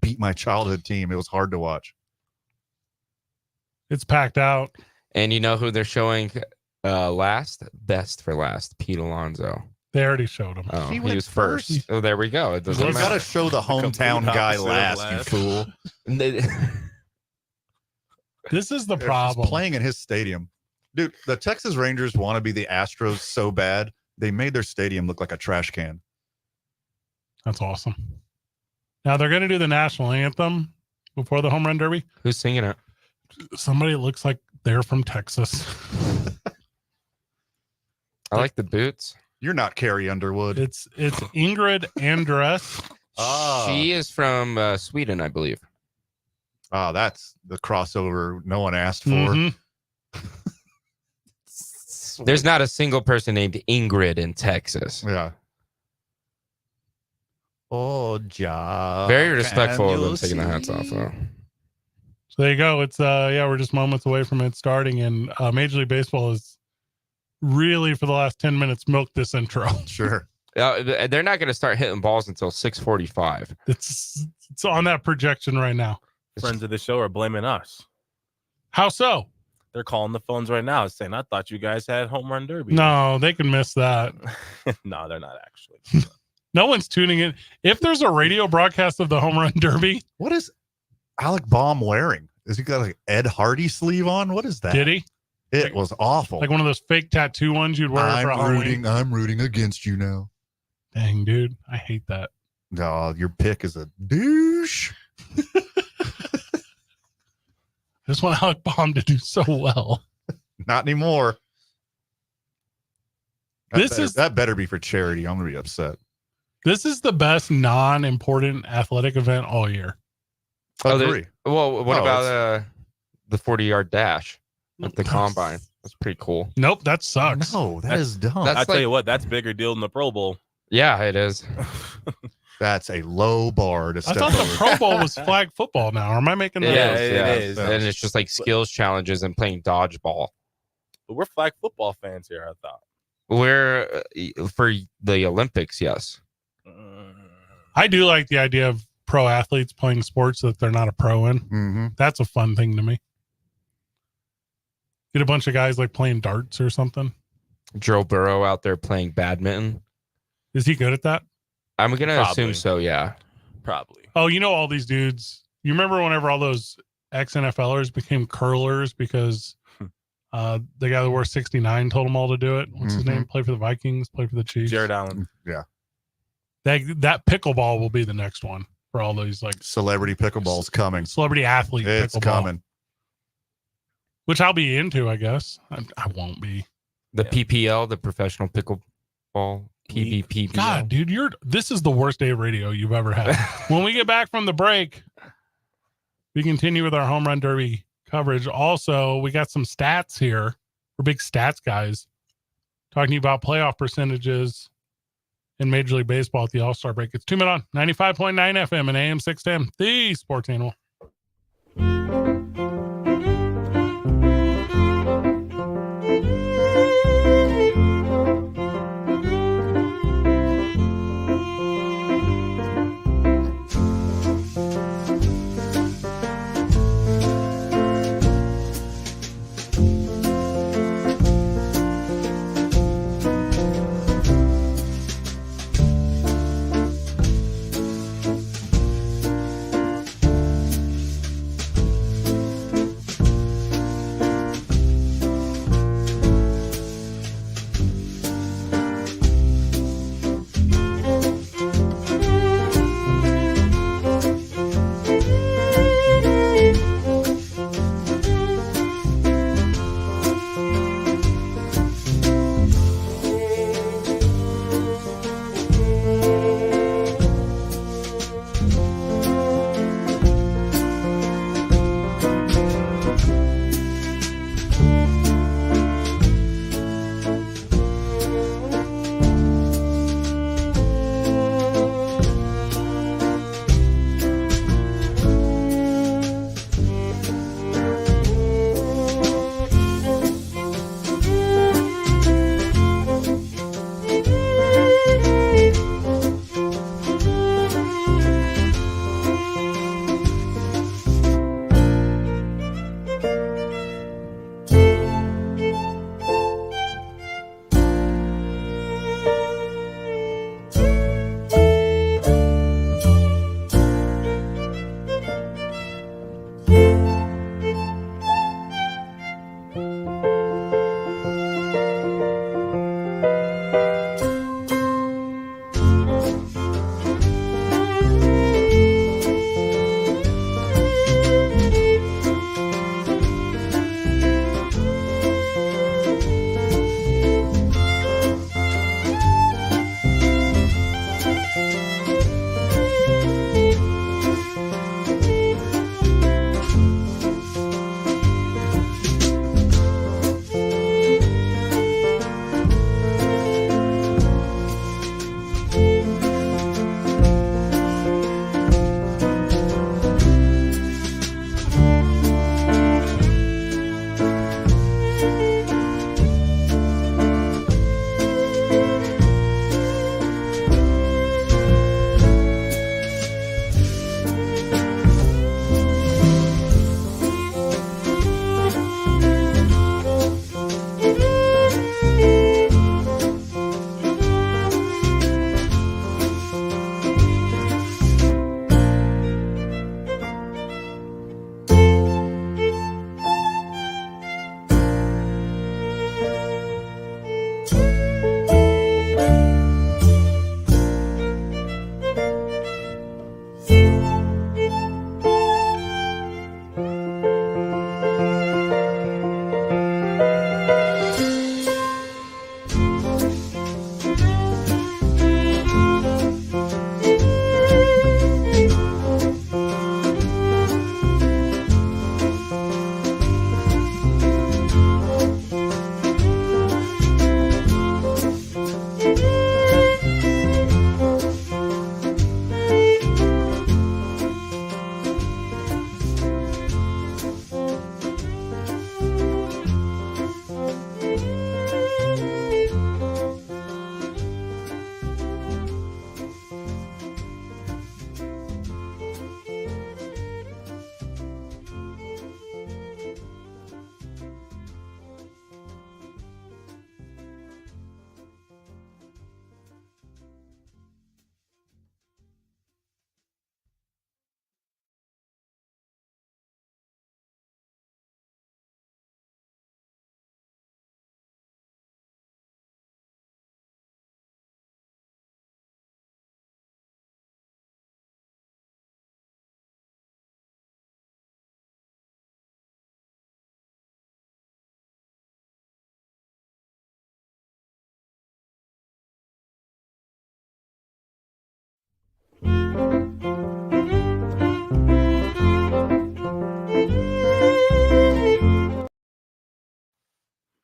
beat my childhood team. It was hard to watch. It's packed out. And you know who they're showing best for last? Pete Alonso. They already showed him. Oh, He he went was first. first. Oh, there we go. It doesn't You got matter. to show the hometown complete guy opposite of last, you last. fool. This is the They're just problem. playing in his stadium. Dude, the Texas Rangers want to be the Astros so bad, they made their stadium look like a trash can. That's awesome. Now they're going to do the national anthem before the home run derby. Who's singing it? Somebody that looks like they're from Texas. I like the boots. You're not Carrie Underwood. It's Ingrid Andress. She is from Sweden, I believe. Oh, that's the crossover no one asked for. Mhm. There's not a single person named Ingrid in Texas. Yeah. Oh, ja. Very respectful can of them you taking the hats see? off, though. So there you go. It's we're just moments away from it starting, and Major League Baseball is really for the last 10 minutes milked this intro. Sure. They're not going to start hitting balls until 6:45. It's on that projection right now. Friends of the show are blaming us. How so? They're calling the phones right now saying, I thought you guys had home run derby. No, they can miss that. No, they're not actually. No one's tuning in. If there's a radio broadcast of the home run derby, What is Alec Baum wearing? Is he got like Ed Hardy sleeve on? What is that? did he? It was awful. Like one of those fake tattoo ones you'd wear for Halloween. I'm rooting against you now. Dang, dude. I hate that. No, your pick is a douche. I just want Alec Baum to do so well. Not anymore. This That better be for charity. I'm gonna be upset. This is the best non-important athletic event all year. Agree. Well, what Oh, about the 40-yard dash at the combine? That's pretty cool. Nope, that sucks. No, that is dumb. That's I tell like- you what, that's bigger deal than the Pro Bowl. Yeah, it is. That's a low bar to I step thought the over. Pro Bowl was flag football now. Or am I making that Yeah, up? it is. And it's just like skills challenges and playing dodgeball. But we're flag football fans here, I thought. We're for the Olympics, yes. I do like the idea of pro athletes playing sports that they're not a pro in. Mm-hmm. That's a fun thing to me. Get a bunch of guys like playing darts or something. Joe Burrow out there playing badminton. Is he good at that? I'm going to assume so, yeah. Probably. Oh, you know all these dudes. You remember whenever all those ex-NFLers became curlers because the guy that wore 69 told them all to do it? What's his name? Play for the Vikings, play for the Chiefs. Jared Allen. Yeah. That pickleball will be the next one for all those like celebrity pickleball's coming. Celebrity athlete It's pickleball. coming. Which I'll be into, I guess. I won't be. The PPL, the professional pickleball, PVPBL. God, dude, this is the worst day of radio you've ever had. When we get back from the break, we continue with our home run derby coverage. Also, we got some stats here. We're big stats guys. Talking about playoff percentages in Major League Baseball at the All-Star break. It's 2 Men On 95.9 FM and AM 610, the sports animal.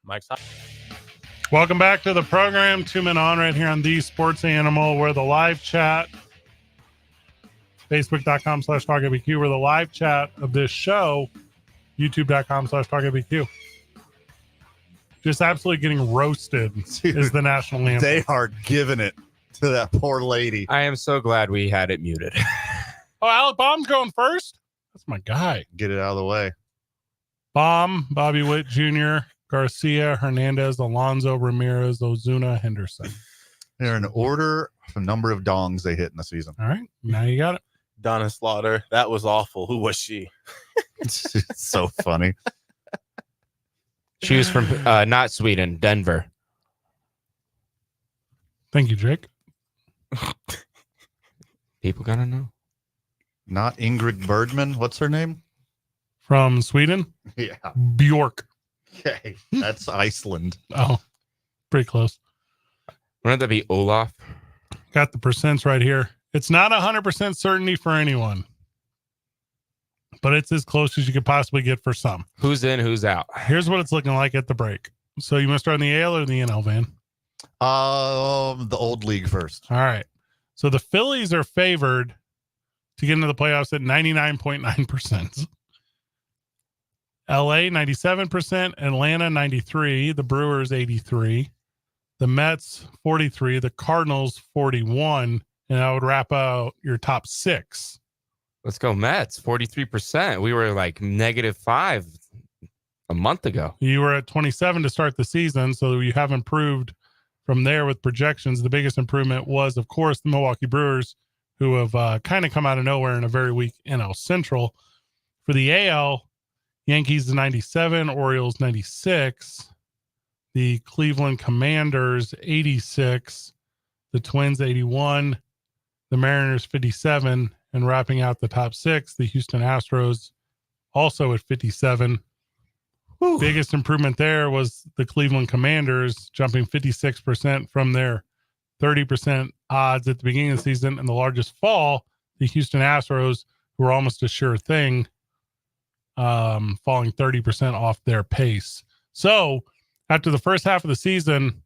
Mike's hot. Welcome back to the program. 2 Men On right here on The Sports Animal. We're the live chat. Facebook.com/TalkABQ. We're the live chat of this show. YouTube.com/TalkABQ. Just absolutely getting roasted is the national anthem. They are giving it to that poor lady. I am so glad we had it muted. Oh, Alec Baum's going first? That's my guy. Get it out of the way. Baum, Bobby Witt Jr., Garcia, Hernandez, Alonso, Ramirez, Ozuna, Henderson. They're in order of the number of dongs they hit in the season. All right. Now you got it. Donna Slaughter. That was awful. Who was she? It's so funny. She was from not Sweden, Denver. Thank you, Jake. People gotta know. Not Ingrid Bergman. What's her name? From Sweden? Yeah. Bjork. Okay. That's Iceland. Oh, pretty close. Wouldn't that be Olaf? Got the percents right here. It's not 100% certainty for anyone, but it's as close as you could possibly get for some. Who's in, who's out? Here's what it's looking like at the break. So you want to start in the AL or the NL, Van? The old league first. All right. So the Phillies are favored to get into the playoffs at 99.9%. LA 97%, Atlanta 93, the Brewers 83, the Mets 43, the Cardinals 41, and I would wrap out your top 6. Let's go Mets, 43%. We were like -5 a month ago. You were at 27 to start the season, so you have improved from there with projections. The biggest improvement was, of course, the Milwaukee Brewers, who have kind of come out of nowhere in a very weak NL Central. For the AL, Yankees 97, Orioles 96, the Cleveland Commanders 86, the Twins 81, the Mariners 57, and wrapping out the top 6, the Houston Astros also at 57. Whew. Biggest improvement there was the Cleveland Commanders jumping 56% from their 30% odds at the beginning of the season, and the largest fall, the Houston Astros, who were almost a sure thing, falling 30% off their pace. So after the first half of the season,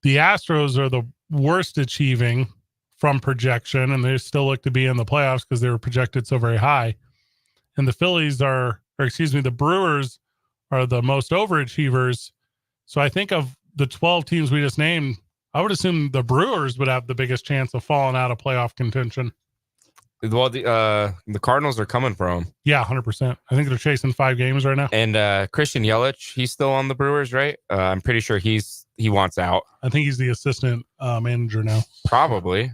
the Astros are the worst achieving from projection, and they still look to be in the playoffs because they were projected so very high. And the the Brewers are the most overachievers. So I think of the 12 teams we just named, I would assume the Brewers would have the biggest chance of falling out of playoff contention. Well, the Cardinals are coming for him. Yeah, 100%. I think they're chasing 5 games right now. And Christian Yelich, he's still on the Brewers, right? I'm pretty sure he wants out. I think he's the assistant manager now. Probably.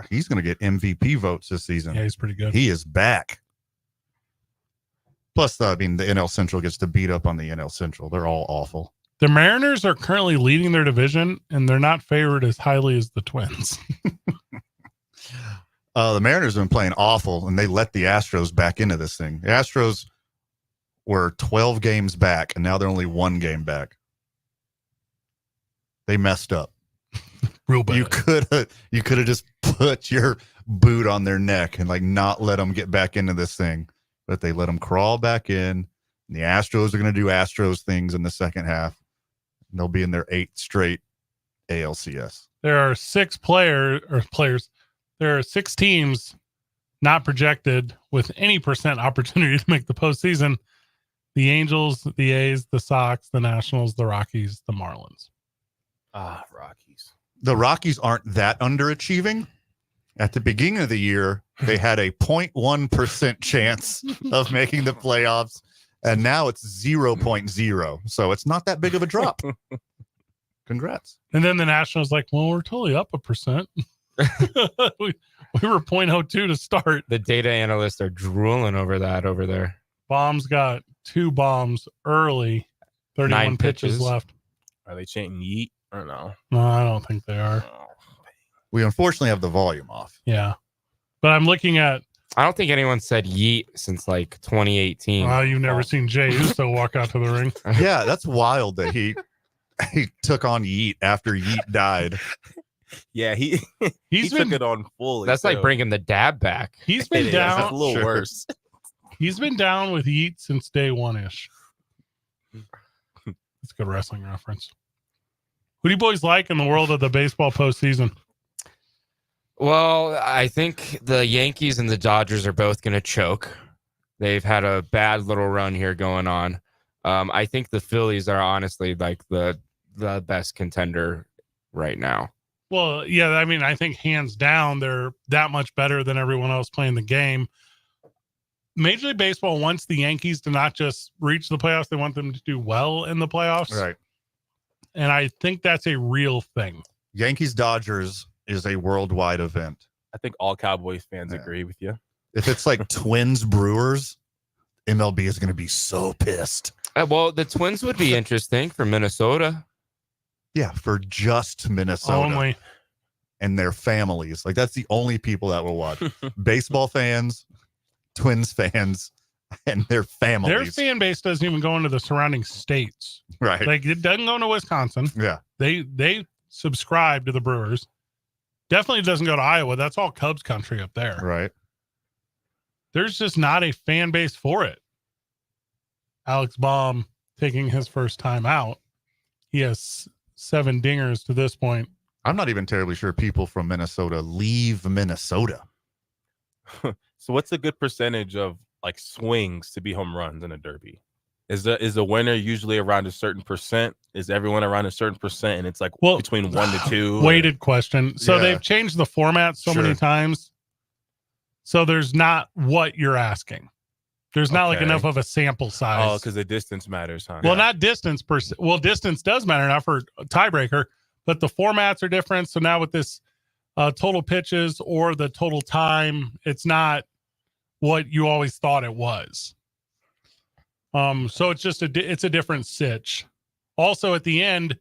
He's going to get MVP votes this season. Yeah, he's pretty good. He is back. Plus, the NL Central gets to beat up on the NL Central. They're all awful. The Mariners are currently leading their division, and they're not favored as highly as the Twins. The Mariners have been playing awful, and they let the Astros back into this thing. The Astros were 12 games back, and now they're only 1 game back. They messed up. Real bad. You could have just put your boot on their neck and not let them get back into this thing, but they let them crawl back in. And the Astros are going to do Astros things in the second half. And they'll be in their 8th straight ALCS. There are 6 players. There are 6 teams not projected with any percent opportunity to make the postseason. The Angels, the A's, the Sox, the Nationals, the Rockies, the Marlins. Rockies. The Rockies aren't that underachieving. At the beginning of the year, they had a 0.1% chance of making the playoffs, and now it's 0.0. So it's not that big of a drop. Congrats. And then the Nationals we're totally up 1%. we were 0.02 to start. The data analysts are drooling over that over there. Bombs got 2 bombs early. 31 9 pitches left. Are they chanting yeet or no? No, I don't think they are. We unfortunately have the volume off. Yeah. But I'm looking at... I don't think anyone said yeet since 2018. Well, you've never seen Jay Uso walk out to the ring. Yeah, that's wild that he took on Yeet after Yeet died. Yeah, he took it on fully. That's like bringing the dab back. He's been It down. is. It's a little worse. He's been down with Yeet since day one-ish. That's a good wrestling reference. Who do you boys like in the world of the baseball postseason? Well, I think the Yankees and the Dodgers are both going to choke. They've had a bad little run here going on. I think the Phillies are honestly like the best contender right now. Well, yeah, I mean, I think hands down they're that much better than everyone else playing the game. Major League Baseball wants the Yankees to not just reach the playoffs, they want them to do well in the playoffs. Right. And I think that's a real thing. Yankees Dodgers is a worldwide event. I think all Cowboys fans agree with you. If it's like Twins Brewers, MLB is going to be so pissed. Well, the Twins would be interesting for Minnesota. Yeah, for just Minnesota. Only. And their families. Like, that's the only people that will watch. Baseball fans, Twins fans, and their families. Their fan base doesn't even go into the surrounding states. Right. Like, it doesn't go into Wisconsin. Yeah. They subscribe to the Brewers. Definitely doesn't go to Iowa. That's all Cubs country up there. Right. There's just not a fan base for it. Alex Baum taking his first time out. He has 7 dingers to this point. I'm not even terribly sure people from Minnesota leave Minnesota. So what's a good percentage of like swings to be home runs in a derby? Is the winner usually around a certain percent? Is everyone around a certain percent? And it's like between 1 to 2? Weighted question. So Yeah. they've changed the format so many times. So there's not what you're asking. There's not like Okay. enough of a sample size. Oh, because the distance matters, huh? Well, not distance per se. Well, distance does matter, not for a tiebreaker, but the formats are different. So now with this total pitches or the total time, it's not what you always thought it was. So it's just it's a different sitch. Also, at the end,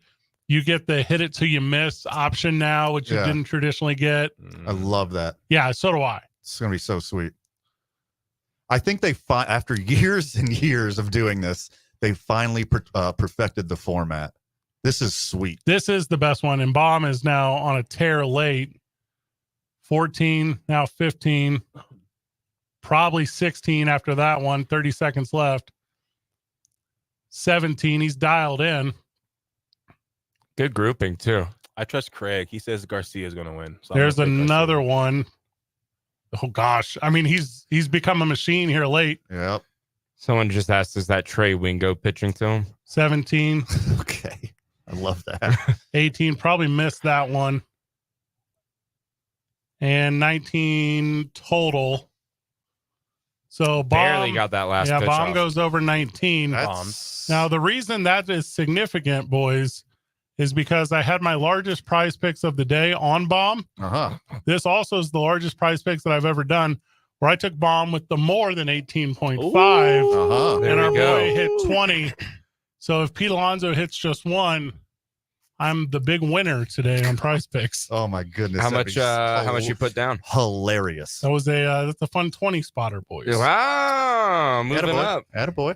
you get the hit it till you miss option now, which you Yeah. didn't traditionally get. I love that. Yeah, so do I. It's going to be so sweet. I think they after years and years of doing this, they finally perfected the format. This is sweet. This is the best one. And Baum is now on a tear late. 14, now 15, probably 16 after that one. 30 seconds left. 17, he's dialed in. Good grouping too. I trust Craig. He says Garcia is going to win. So There's another one. Oh gosh, I mean he's become a machine here late. Yep. Someone just asked, is that Trey Wingo pitching to him? 17. Okay. I love that. 18, probably missed that one. And 19 total. So Baum Barely got that last pitch Baum off. goes over 19. Now the reason that is significant, boys, is because I had my largest prize picks of the day on Baum. This also is the largest prize picks that I've ever done, where I took Baum with the more than 18.5, There and we our go. boy hit 20. So if Pete Alonso hits just one, I'm the big winner today on prize picks. Oh my goodness. How that'd much? be How much you put down? Hilarious. That was that's a fun 20 spotter, boys. Wow, moving Attaboy. up. Attaboy.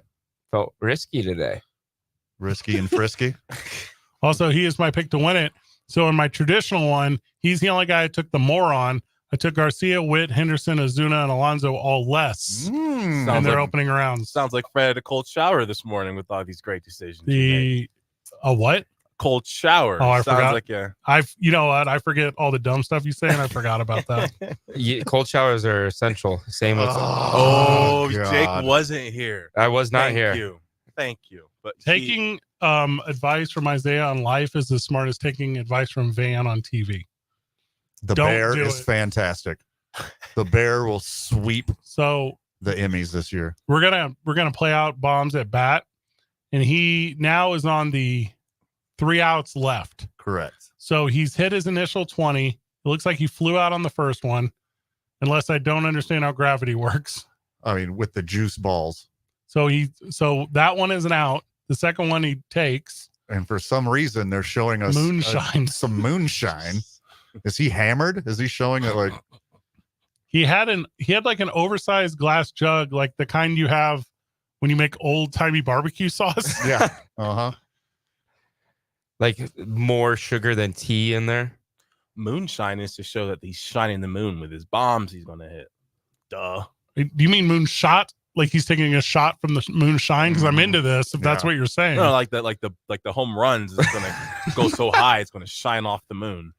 Felt risky today. Risky and frisky. Also, he is my pick to win it. So in my traditional one, he's the only guy I took the more on. I took Garcia, Witt, Henderson, Ozuna, and Alonso all less in their opening rounds. Sounds like Fred had a cold shower this morning with all these great decisions. A what? Cold shower. Oh, I Sounds forgot. like You know what? I forget all the dumb stuff you say, and I forgot about that. Cold showers are essential. Same with. Oh, God. Jake wasn't here. I was not Thank here. You. Thank you. But Taking advice from Isaiah on life is as smart as taking advice from Van on TV. The Don't Bear do is it. fantastic. The Bear will sweep So the Emmys this year. we're gonna play out bombs at bat, and he now is on the 3 outs left. Correct. So he's hit his initial 20. It looks like he flew out on the first one, unless I don't understand how gravity works. I mean, with the juice balls. So that one is an out. The second one he takes. And for some reason, they're showing us Moonshine. some moonshine. Is he hammered? Is he showing that like He had like an oversized glass jug, like the kind you have when you make old timey barbecue sauce. Yeah. Uh-huh. Like more sugar than tea in there. moonshine is to show that he's shining the moon with his bombs he's going to hit. Duh. Do you mean moonshot? Like he's taking a shot from the moonshine? Because I'm into this. If that's what you're saying. No, like the home runs is going to go so high it's going to shine off the moon.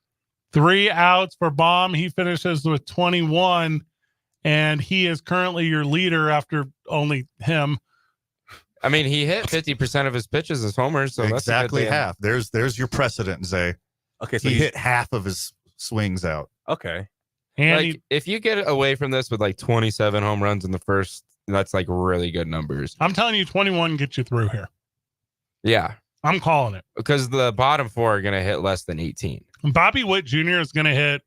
3 outs for Baum. He finishes with 21, and he is currently your leader after only him. I mean, he hit 50% of his pitches as homers, so exactly that's half. There's your precedent, Zay. Okay, so he hit half of his swings out. Okay. And like if you get away from this with like 27 home runs in the first, that's like really good numbers. I'm telling you, 21 gets you through here. Yeah. I'm calling it. Because the bottom 4 are going to hit less than 18. Bobby Witt Jr. is going to hit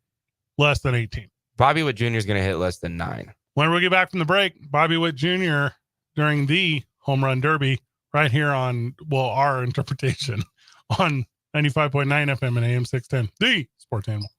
less than 18. Bobby Witt Jr. is going to hit less than 9. When we get back from the break, Bobby Witt Jr. during the Home Run Derby right here on, our interpretation on 95.9 FM and AM 610, the Sports Animal.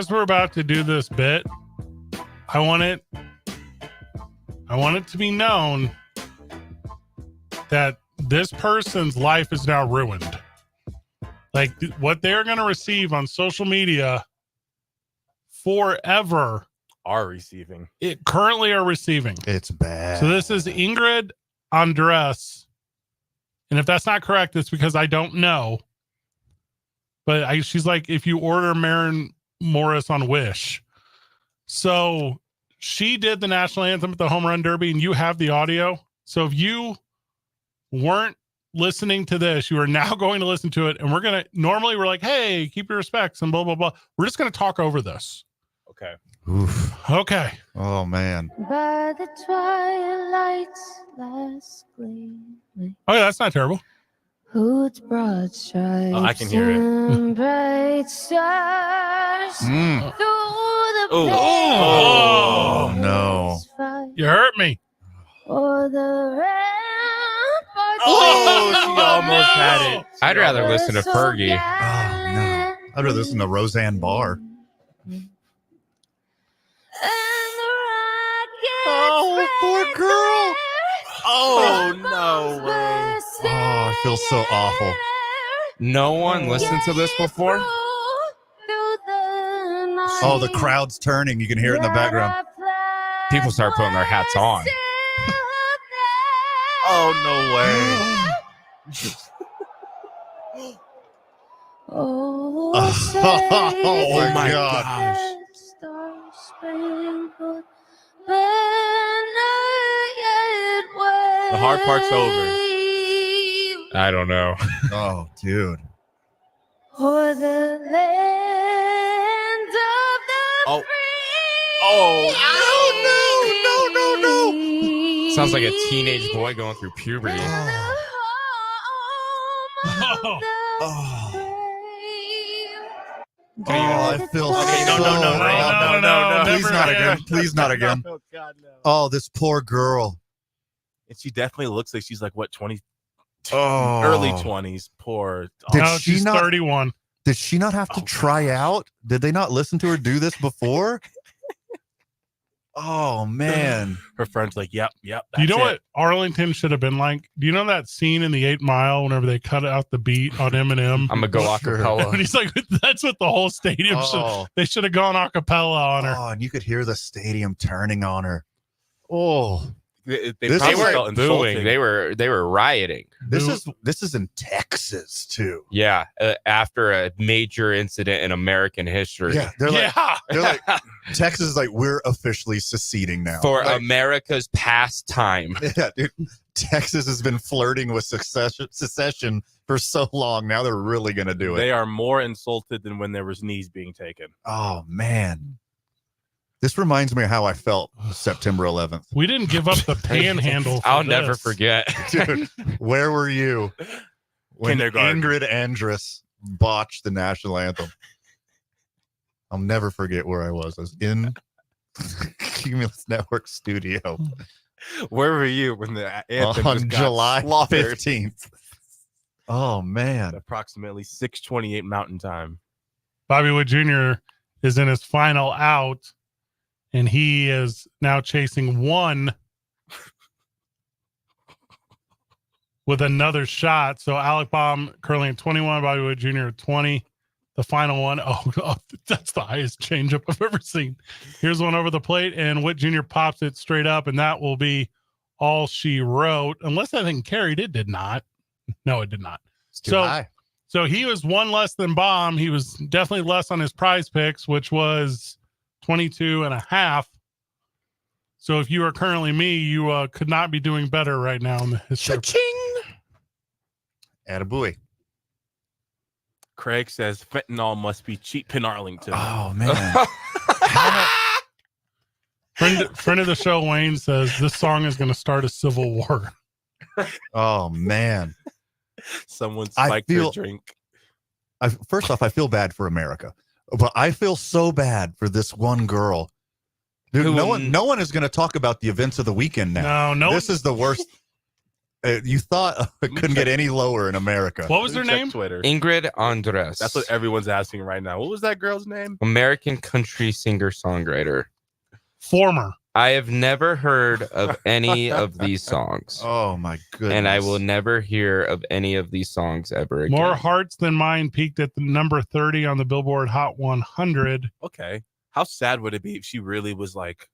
as we're about to do this bit, I want it to be known that this person's life is now ruined. Like what they're going to receive on social media forever currently are receiving. It's bad. So this is Ingrid Andress. And if that's not correct, it's because I don't know. But she's like, if you order Maren Morris on Wish. So she did the national anthem at the Homerun Derby, and you have the audio. So if you weren't listening to this, you are now going to listen to it. And normally we're like, hey, keep your respects and blah, blah, blah. We're just going to talk over this. Okay. Oof. Okay. Oh, man. By the twilight's last gleaming. Oh, yeah, that's not terrible. Whose broad stripes I can hear it. and bright stars through the Oh, no. You hurt me. Or the ramparts. Oh, she almost had it. I'd rather listen to Fergie. Oh, no. I'd rather listen to Roseanne Barr. Oh, poor girl. Oh, no way. Oh, I feel so awful. No one listened to this before? Oh, the crowd's turning. You can hear it in the background. People start putting their hats on. Oh, no way. Oh, Oh, my gosh. The hard part's over. I don't know. Oh, dude. For the land of the Oh. free. Oh, no. Sounds like a teenage boy going through puberty. I feel Okay, so no. Please Never not again. again. Please not again. Oh, God, no. Oh, this poor girl. And she definitely looks like she's like, what, 20? Oh. Early 20s. Poor. Did No, she she's not- 31. Did she not have to try out? Did they not listen to her do this before? Oh, man. Her friend's like, yep. Do you know what Arlington should have been like? Do you know that scene in the 8 Mile whenever they cut out the beat on Eminem? I'm going to go Sure. acapella. And he's like, that's what the whole stadium Oh. they should have gone a cappella on her. Oh, and you could hear the stadium turning on her. Oh, They This They probably is- felt weren't booing. insulting. They were rioting. this is in Texas too. Yeah, after a major incident in American history. Yeah, they're Yeah. like Texas is like, we're officially seceding now. For Like, America's pastime. yeah, dude, Texas has been flirting with secession for so long. Now they're really gonna do it. They are more insulted than when there was knees being taken. Oh man, this reminds me of how I felt September 11th. We didn't give up the panhandle. I'll never forget. Dude, where were you when Kindergarten. Ingrid Andress botched the national anthem? I'll never forget where I was. I was in Cumulus Network studio Where were you when the anthem on just got July slaughtered 15th. Oh at man. approximately 6:28 Mountain Time? Bobby Wood Jr. is in his final out, and he is now chasing one with another shot. So Alec Baum currently at 21, Bobby Wood Jr. at 20. The final one, oh, that's the highest changeup I've ever seen. Here's one over the plate, and Witt Jr. pops it straight up, and that will be all she wrote. Unless I think carried, it did not. No, it did not. It's too high. So he was one less than Baum. He was definitely less on his prize picks, which was 22.5. So if you are currently me, you could not be doing better right now in the history. Attaboy. Craig says fentanyl must be cheap in Arlington. Oh man. Friend of the show, Wayne, says this song is going to start a civil war. Oh man. Someone I spiked feel- their drink. First off, I feel bad for America, but I feel so bad for this one girl. Dude, no one is going to talk about the events of the weekend now. No, This is the worst. You thought it couldn't get any lower in America. What was their name? Twitter. Ingrid Andress. That's what everyone's asking right now. What was that girl's name? American country singer-songwriter. Former. I have never heard of any of these songs. Oh my goodness. And I will never hear of any of these songs ever again. More Hearts Than Mine peaked at the number 30 on the Billboard Hot 100. Okay. How sad would it be if she really was like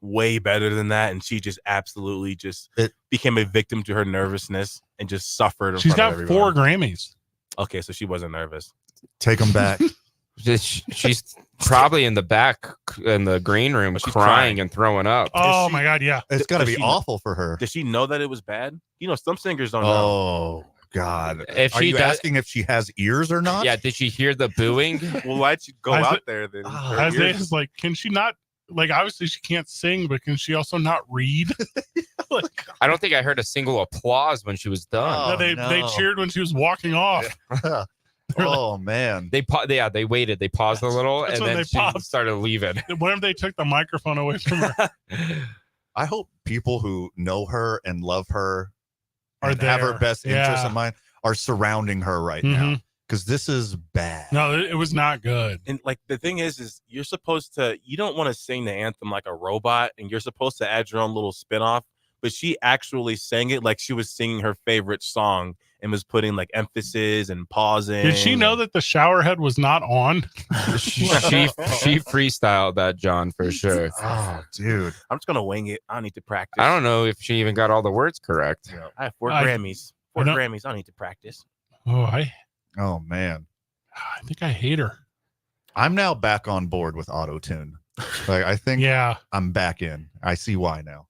way better than that and she just absolutely just became a victim to her nervousness and just suffered in She's front got of 4 everyone? Grammys. Okay, so she wasn't nervous. Take them back. She's probably in the back in the green room crying and throwing up. Oh my God, yeah. It's got to be she- awful for her. Does she know that it was bad? You know, some singers don't know. Oh God. If Are she you does- asking if she has ears or not? Yeah, did she hear the booing? Well, why'd you go Isaiah- out there then? Her Isaiah's ears- like, can she not, like, obviously she can't sing, but can she also not read? I don't think I heard a single applause when she was done. No, they cheered when she was walking off. Oh man. They waited. They paused a little That's and when then they she paused. started leaving. What if they took the microphone away from her? I hope people who know her and love her Are and have her there. best interests Yeah. in mind are surrounding her right now. Mhm. Because this is bad. No, it was not good. And like the thing is you're supposed to, you don't want to sing the anthem like a robot, and you're supposed to add your own little spin-off. But she actually sang it like she was singing her favorite song and was putting like emphasis and pausing. Did she know that the shower head was not on? she freestyled that, John, for sure. Oh, dude. I'm just gonna wing it. I don't need to practice. I don't know if she even got all the words correct. I have 4 I- Grammys. I 4 don't- Grammys. I don't need to practice. Oh man. I think I hate her. I'm now back on board with auto tune. Like I think I'm back in. I see why now.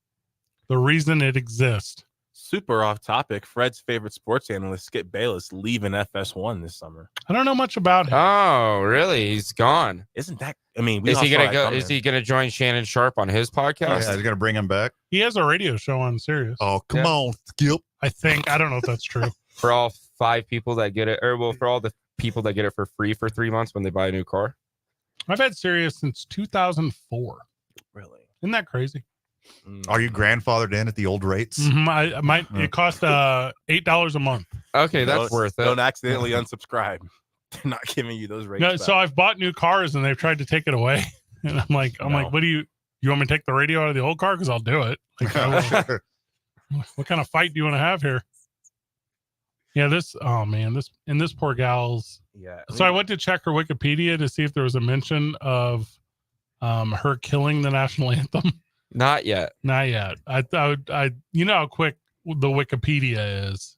The reason it exists. Super off topic. Fred's favorite sports analyst, Skip Bayless, leaving FS1 this summer. I don't know much about him. Oh, really? He's gone. Isn't that? I mean, we Is all he saw gonna that go? coming. Is he gonna join Shannon Sharp on his podcast? Yeah, he's gonna bring him back. He has a radio show on Sirius. Oh, come on, Skip. I think. I don't know if that's true. For all 5 people that get it, or well, for all the people that get it for free for 3 months when they buy a new car. I've had Sirius since 2004. Really? Isn't that crazy? Are you grandfathered in at the old rates? It cost $8 a month. Okay, that's worth it. Don't accidentally unsubscribe. They're not giving you those rates. No, back. so I've bought new cars and they've tried to take it away. And I'm like, what do you want me to take the radio out of the old car? Because I'll do it. Like, Sure. what kind of fight do you want to have here? Yeah, this poor gal's. Yeah. So I went to check her Wikipedia to see if there was a mention of her killing the national anthem. Not yet. Not yet. I you know how quick the Wikipedia is.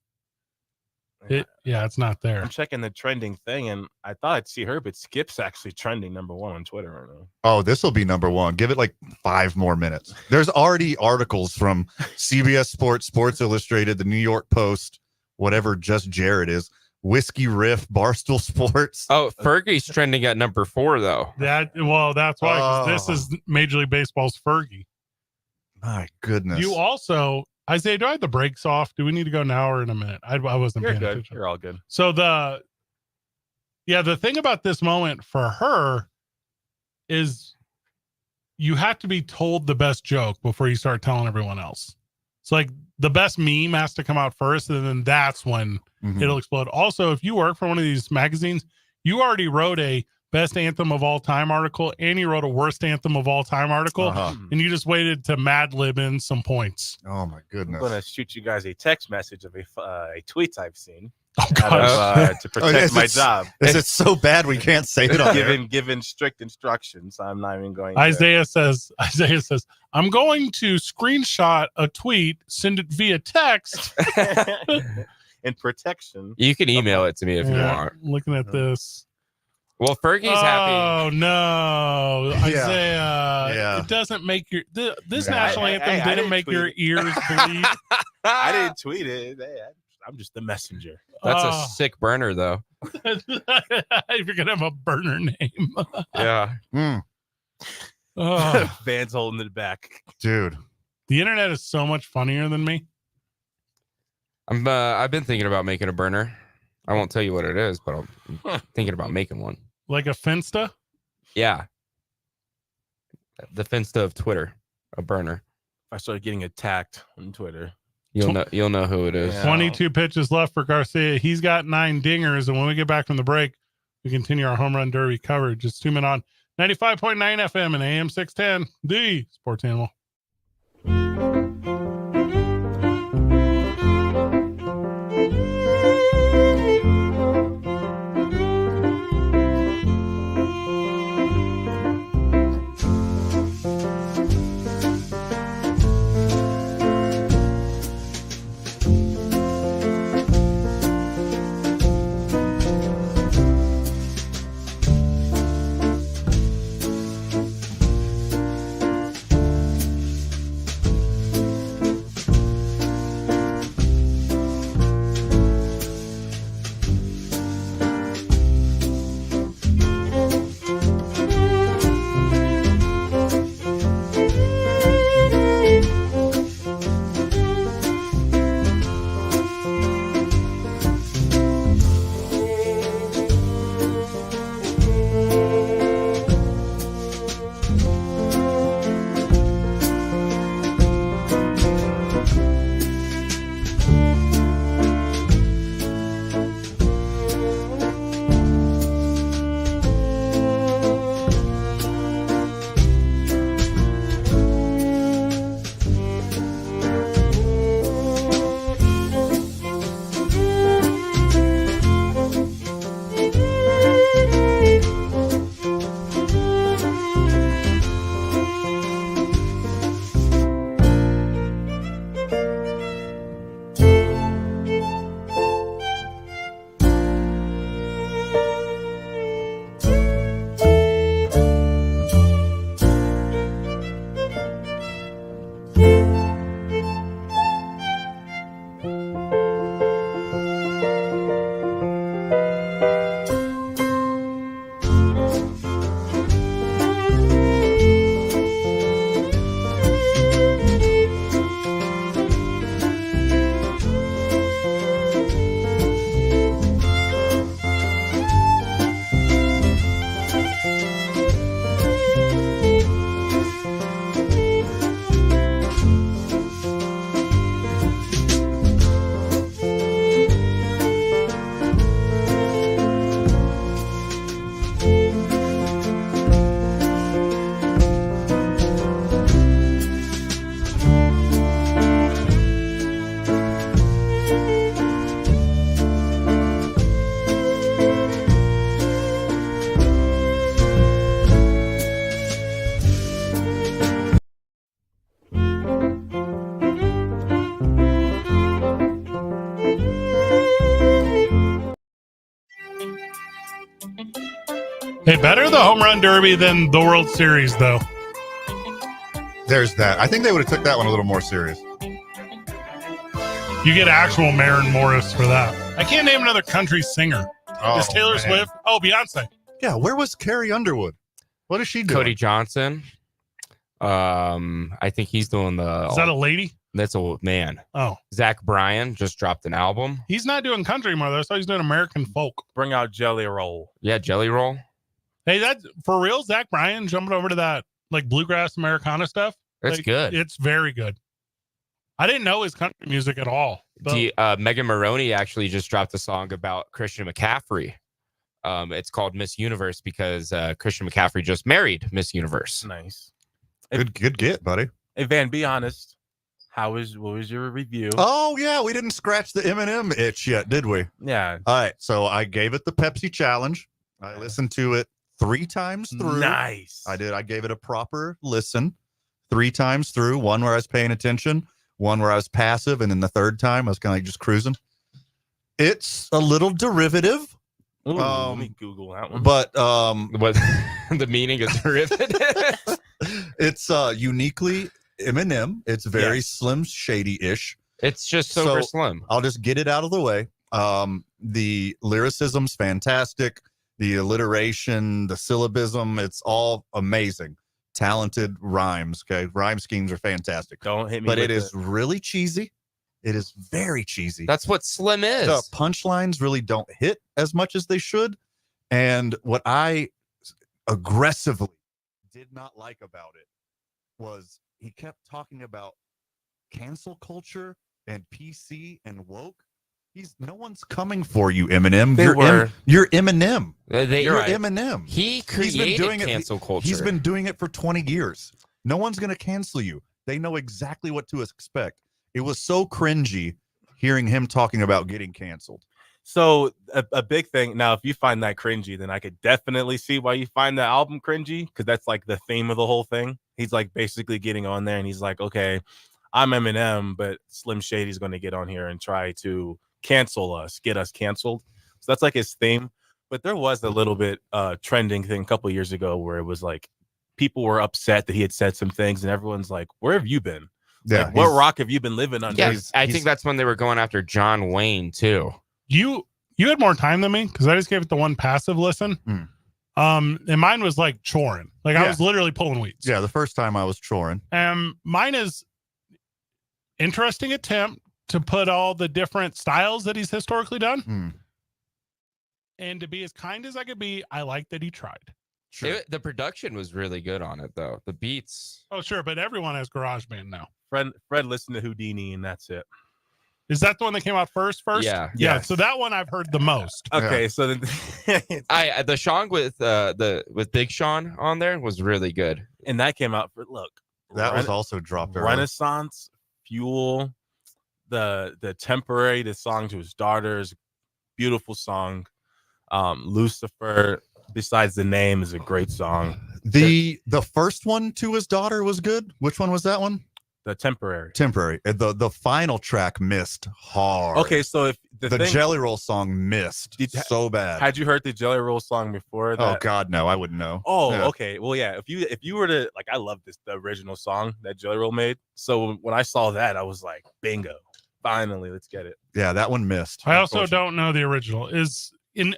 It's not there. I'm checking the trending thing, and I thought I'd see her, but Skip's actually trending #1 on Twitter right now. Oh, this will be #1. Give it like 5 more minutes. There's already articles from CBS Sports, Sports Illustrated, the New York Post, whatever Just Jared is, Whiskey Riff, Barstool Sports. Oh, Fergie's trending at #4 though. That's why 'cause this is Major League Baseball's Fergie. My goodness. You also, Isaiah, do I have the brakes off? Do we need to go now or in a minute? I wasn't You're paying good. attention. You're all good. So the thing about this moment for her is you have to be told the best joke before you start telling everyone else. It's like the best meme has to come out first, and then that's when it'll explode. Also, if you work for one of these magazines, you already wrote a best anthem of all time article, and you wrote a worst anthem of all time article, and you just waited to Mad Lib in some points. Oh my goodness. I'm going to shoot you guys a text message of a tweets I've seen. Oh, To protect my job. Is it so bad we can't say it on air? Given strict instructions, I'm not even going. Isaiah says, I'm going to screenshot a tweet, send it via text. In protection. You can email it to me if you want. Looking at this. Well, Fergie's happy. Oh no, Yeah. Isaiah! Yeah. It doesn't make your this Yeah, national I anthem didn't didn't make tweet your it. ears bleed. I didn't tweet it. Hey, I'm just the messenger. That's a sick burner, though. If you're gonna have a burner name, Yeah. Oh. Van's holding it back. Dude, the internet is so much funnier than me. I've been thinking about making a burner. I won't tell you what it is, but I'm thinking about making one. Like a Finsta. Yeah. The Finsta of Twitter, a burner. I started getting attacked on Twitter. You'll know who it is. 22 pitches left for Garcia. He's got 9 dingers, and when we get back from the break, we continue our home run derby coverage. It's 2 Men On 95.9 FM and AM 610, the Sports Animal. Hey, better the Home Run Derby than the World Series, though. There's that. I think they would have took that one a little more serious. You get actual Maren Morris for that. I can't name another country singer. Oh, Is Taylor man. Swift? Oh, Beyonce. Yeah, where was Carrie Underwood? What is she doing? Cody Johnson. I think he's doing the. Is that a lady? That's a man. Oh. Zach Bryan just dropped an album. He's not doing country anymore, though. I thought he's doing American folk. Bring out Jelly Roll. Yeah, Jelly Roll. Hey, that's for real. Zach Bryan jumping over to that like bluegrass Americana stuff. That's Like, good. It's very good. I didn't know his country music at all. Megan Maroney actually just dropped a song about Christian McCaffrey. It's called Miss Universe because Christian McCaffrey just married Miss Universe. Nice. Good get, buddy. Hey, Van, be honest. What was your review? Oh, yeah. We didn't scratch the M&M itch yet, did we? Yeah. All right. So I gave it the Pepsi challenge. I listened to it 3 times through. Nice. I did. I gave it a proper listen 3 times through. One where I was paying attention, one where I was passive, and then the third time I was kind of like just cruising. It's a little derivative. Ooh, let me Google that one. But what the meaning is derivative? It's uniquely Eminem. It's very Slim Shady-ish. It's just super slim. I'll just get it out of the way. The lyricism's fantastic. The alliteration, the syllabism, it's all amazing. Talented rhymes, okay? Rhyme schemes are fantastic. Don't hit me But with it is really cheesy. It is very cheesy. That's what slim is. The punchlines really don't hit as much as they should. And what I aggressively did not like about it was he kept talking about cancel culture and PC and woke. No one's coming for you, Eminem. They were. You're Eminem. You're You're right. Eminem. He created cancel culture. He's been doing it for 20 years. No one's going to cancel you. They know exactly what to expect. It was so cringy hearing him talking about getting canceled. So a big thing now, if you find that cringy, then I could definitely see why you find the album cringy, because that's like the theme of the whole thing. He's like basically getting on there and he's like, okay, I'm Eminem, but Slim Shady's going to get on here and try to cancel us, get us canceled. So that's like his theme. But there was a little bit trending thing a couple years ago where it was like people were upset that he had said some things and everyone's like, where have you been? Yeah, like, what rock have you been living under? Yeah, I think that's when they were going after John Wayne too. You had more time than me because I just gave it the one passive listen. And mine was like choring. Like I was literally pulling weeds. Yeah, the first time I was choring. Mine is interesting attempt to put all the different styles that he's historically done. And to be as kind as I could be, I like that he tried. Sure. The production was really good on it, though. The beats. Oh, sure. But everyone has GarageBand now. Fred listened to Houdini, and that's it. Is that the one that came out first? Yeah. Yeah. So that one I've heard the most. Okay. So then the song with Big Sean on there was really good. And that came out for that was also dropped early. Renaissance, Fuel, the Temporary, the song to his daughters, beautiful song. Lucifer, besides the name, is a great song. The first one to his daughter was good. Which one was that one? The Temporary. The final track missed hard. Okay, so if the Jelly Roll song missed so bad. Had you heard the Jelly Roll song before that? Oh God, no, I wouldn't know. Oh, yeah. Okay. Well, yeah. If you were to I love the original song that Jelly Roll made. So when I saw that, I was like, bingo. Finally, let's get it. Yeah, that one missed. I also don't know the original.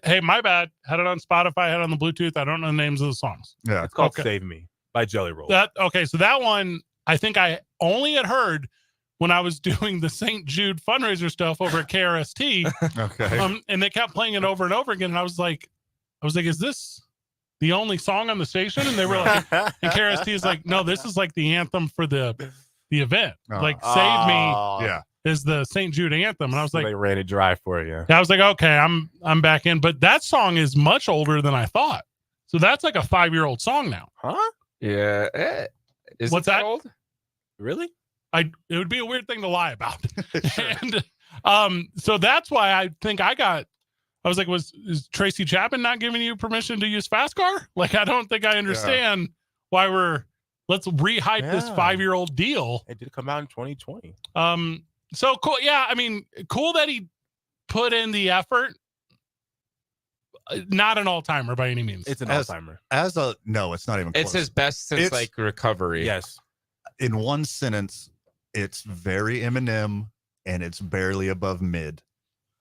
Hey, my bad. Had it on Spotify, had it on the Bluetooth. I don't know the names of the songs. Yeah. It's called Save Me by Jelly Roll. So that one I think I only had heard when I was doing the St. Jude fundraiser stuff over at KRST. Okay. And they kept playing it over and over again. And I was like, is this the only song on the station? And they were like, and KRST is like, no, this is like the anthem for the event. Like Save Me is the St. Jude anthem. And I was like, they ran it dry for you. I was like, okay, I'm back in. But that song is much older than I thought. So that's like a 5-year-old song now. Huh? Yeah. What's that? Old? Really? It would be a weird thing to lie about. And so that's why I think I was like, is Tracy Chapman not giving you permission to use Fast Car? Like, I don't think I understand why let's rehype this 5-year-old deal. It did come out in 2020. So cool. Yeah. I mean, cool that he put in the effort. Not an all-timer by any means. It's an all-timer. No, it's not even close. It's his best since like Recovery. Yes. In one sentence, it's very Eminem and it's barely above mid.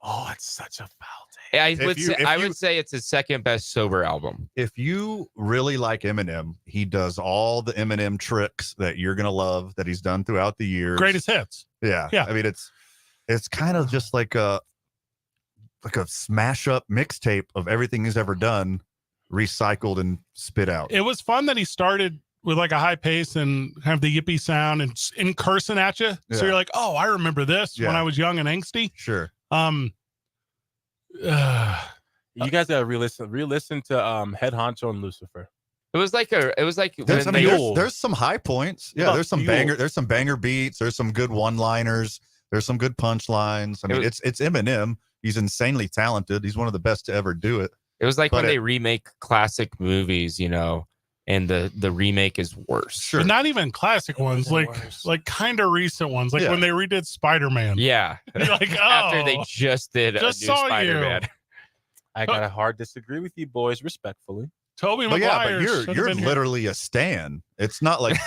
Oh, it's such a foul take. I would say it's his second best sober album. If you really like Eminem, he does all the Eminem tricks that you're gonna love that he's done throughout the years. Greatest hits. Yeah. I mean, it's kind of just like a smash up mixtape of everything he's ever done, recycled and spit out. It was fun that he started with like a high pace and kind of the yippee sound and cursing at you. Yeah. So you're like, oh, I remember this when I was young and angsty. Sure. You guys gotta re-listen to Head Honcho and Lucifer. It was like there's some high points. Yeah, there's some Fuel? banger beats, there's some good one-liners, there's some good punchlines. I mean, it's Eminem. He's insanely talented. He's one of the best to ever do it. It was like when they remake classic movies, and the remake is worse. Sure. But not even classic ones, like kind of recent ones, like when they redid Spider-Man. Yeah. Like, after they just did a new Spider-Man. I gotta hard disagree with you boys, respectfully. Tobey Maguire. But you're literally a stan. It's not like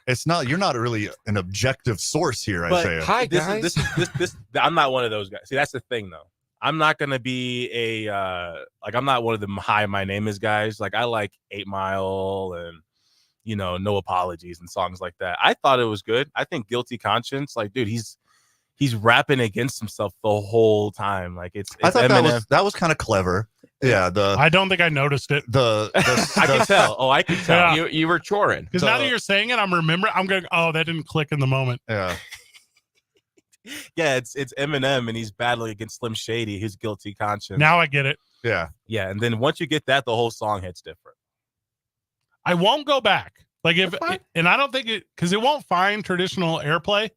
you're not really an objective source here, Isaiah. Hi guys. This I'm not one of those guys. See, that's the thing though. I'm not gonna be I'm not one of the Hi My Name Is guys. Like I like 8 Mile and No Apologies and songs like that. I thought it was good. I think Guilty Conscience, like dude, he's rapping against himself the whole time. Like it's I thought that was kind of clever. Yeah, I don't think I noticed it. I can tell. Oh, I can tell. Yeah. You were choring. Because now that you're saying it, I'm remembering. I'm going, oh, that didn't click in the moment. Yeah. Yeah, it's Eminem, and he's battling against Slim Shady, his guilty conscience. Now I get it. Yeah. Yeah, and then once you get that, the whole song hits different. I won't go back. Like and I don't think because it won't find traditional airplay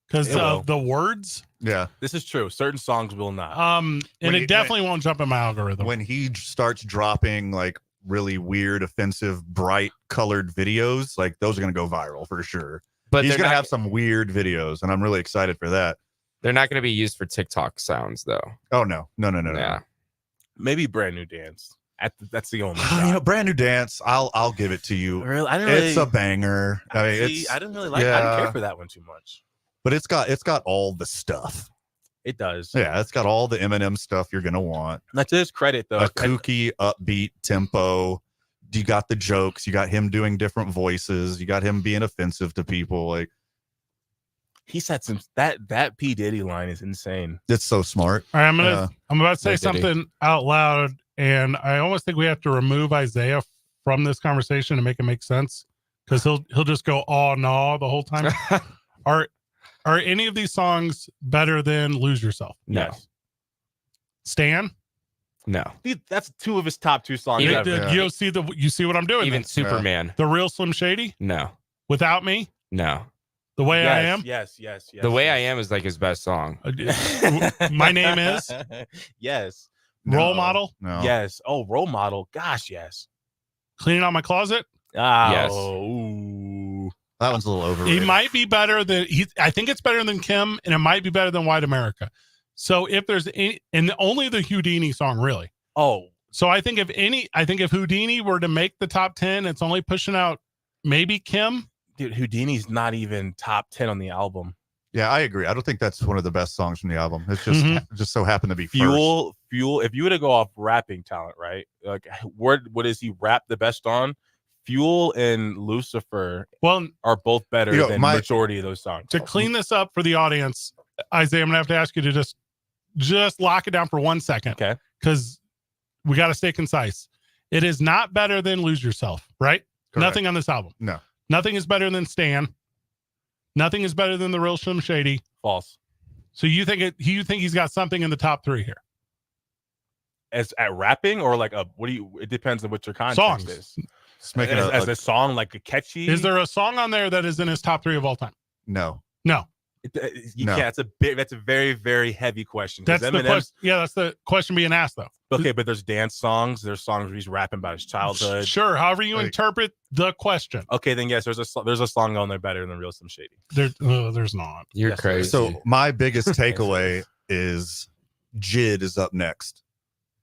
because of the words. Yeah, this is true. Certain songs will not. And it definitely won't jump in my algorithm. When he starts dropping like really weird, offensive, bright colored videos, like those are going to go viral for sure. But he's they're going to not- have some weird videos, and I'm really excited for that. They're not going to be used for TikTok sounds, though. Oh no. Yeah. Maybe Brand New Dance. That's the only. You know, Brand New Dance. I'll give it to you. Really? I didn't it's really, a banger. I mean, see, I didn't really like. I didn't care for that one too much. But it's got all the stuff. It does. Yeah, it's got all the Eminem stuff you're gonna want. Not to his credit, though. A kooky, upbeat tempo. You got the jokes. You got him doing different voices. You got him being offensive to people. Like he said some that P Diddy line is insane. It's so smart. All right, I'm about to say Diddy. something out loud, and I almost think we have to remove Isaiah from this conversation to make it make sense because he'll just go oh no the whole time. Are any of these songs better than Lose Yourself? No. Stan? No. That's two of his top two songs You, ever. you see what I'm doing? Even then? Superman. The Real Slim Shady? No. Without Me? No. The Way I Am? Yes. The Way I Am is like his best song. My Name Is? Yes. Role Model? No. Yes. Oh, Role Model. Gosh, yes. Cleaning Out My Closet? Oh, Yes. Ooh. That one's a little He overrated. might be better than I think it's better than Kim, and it might be better than White America. So if there's any, and only the Houdini song really. Oh, so I think if Houdini were to make the top 10, it's only pushing out maybe Kim. Dude, Houdini's not even top 10 on the album. Yeah, I agree. I don't think that's one of the best songs from the album. It's just just so happened to be Fuel. If you were to go off rapping talent, right? Like, what is he rap the best on? Fuel and Lucifer are both better than majority of those songs. To clean this up for the audience, Isaiah, I'm gonna have to ask you to just lock it down for 1 second. Okay. Because we got to stay concise. It is not better than Lose Yourself, right? Correct. Nothing on this album. No. Nothing is better than Stan. Nothing is better than The Real Slim Shady. False. So you think he's got something in the top 3 here? As at rapping or like it depends on what your context is. As a song, like a catchy. Is there a song on there that is in his top 3 of all time? No. You No. can't. That's a very, very heavy question. That's the question. Yeah, that's the question being asked though. Okay, but there's dance songs. There's songs where he's rapping about his childhood. Sure. However you interpret the question. Okay, then yes, there's a song on there better than Real Slim Shady. There's not. You're Yes, crazy. So my biggest takeaway is JID is up next.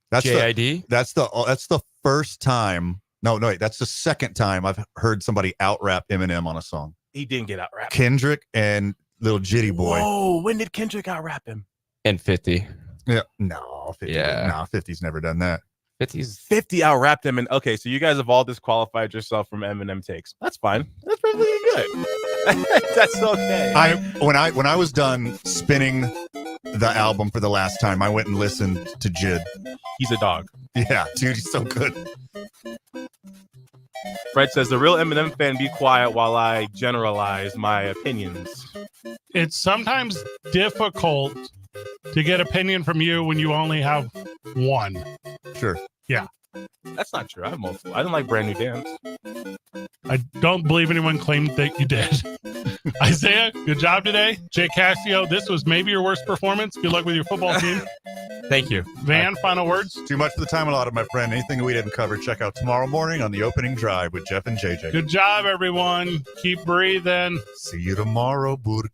That's JID? That's the first time. No, wait, that's the second time I've heard somebody out rap Eminem on a song. He didn't get out rap. Kendrick and Little Jitty Boy. Whoa, when did Kendrick out rap him? And 50. Yeah. No, 50. Yeah. No, 50's never done that. 50 out rapped him. And okay, so you guys have all disqualified yourself from Eminem takes. That's fine. That's perfectly good. That's okay. When I was done spinning the album for the last time, I went and listened to JID. He's a dog. Yeah, dude, he's so good. Fred says the real Eminem fan be quiet while I generalize my opinions. It's sometimes difficult to get opinion from you when you only have one. Sure. Yeah. That's not true. I have multiple. I didn't like Brand New Dance. I don't believe anyone claimed that you did. Isaiah, good job today. Jay Cassio, this was maybe your worst performance. Good luck with your football team. Thank you. Van, final words? Too much for the time allotted, my friend. Anything we didn't cover, check out tomorrow morning on the opening drive with Jeff and JJ. Good job, everyone. Keep breathing. See you tomorrow, Burke.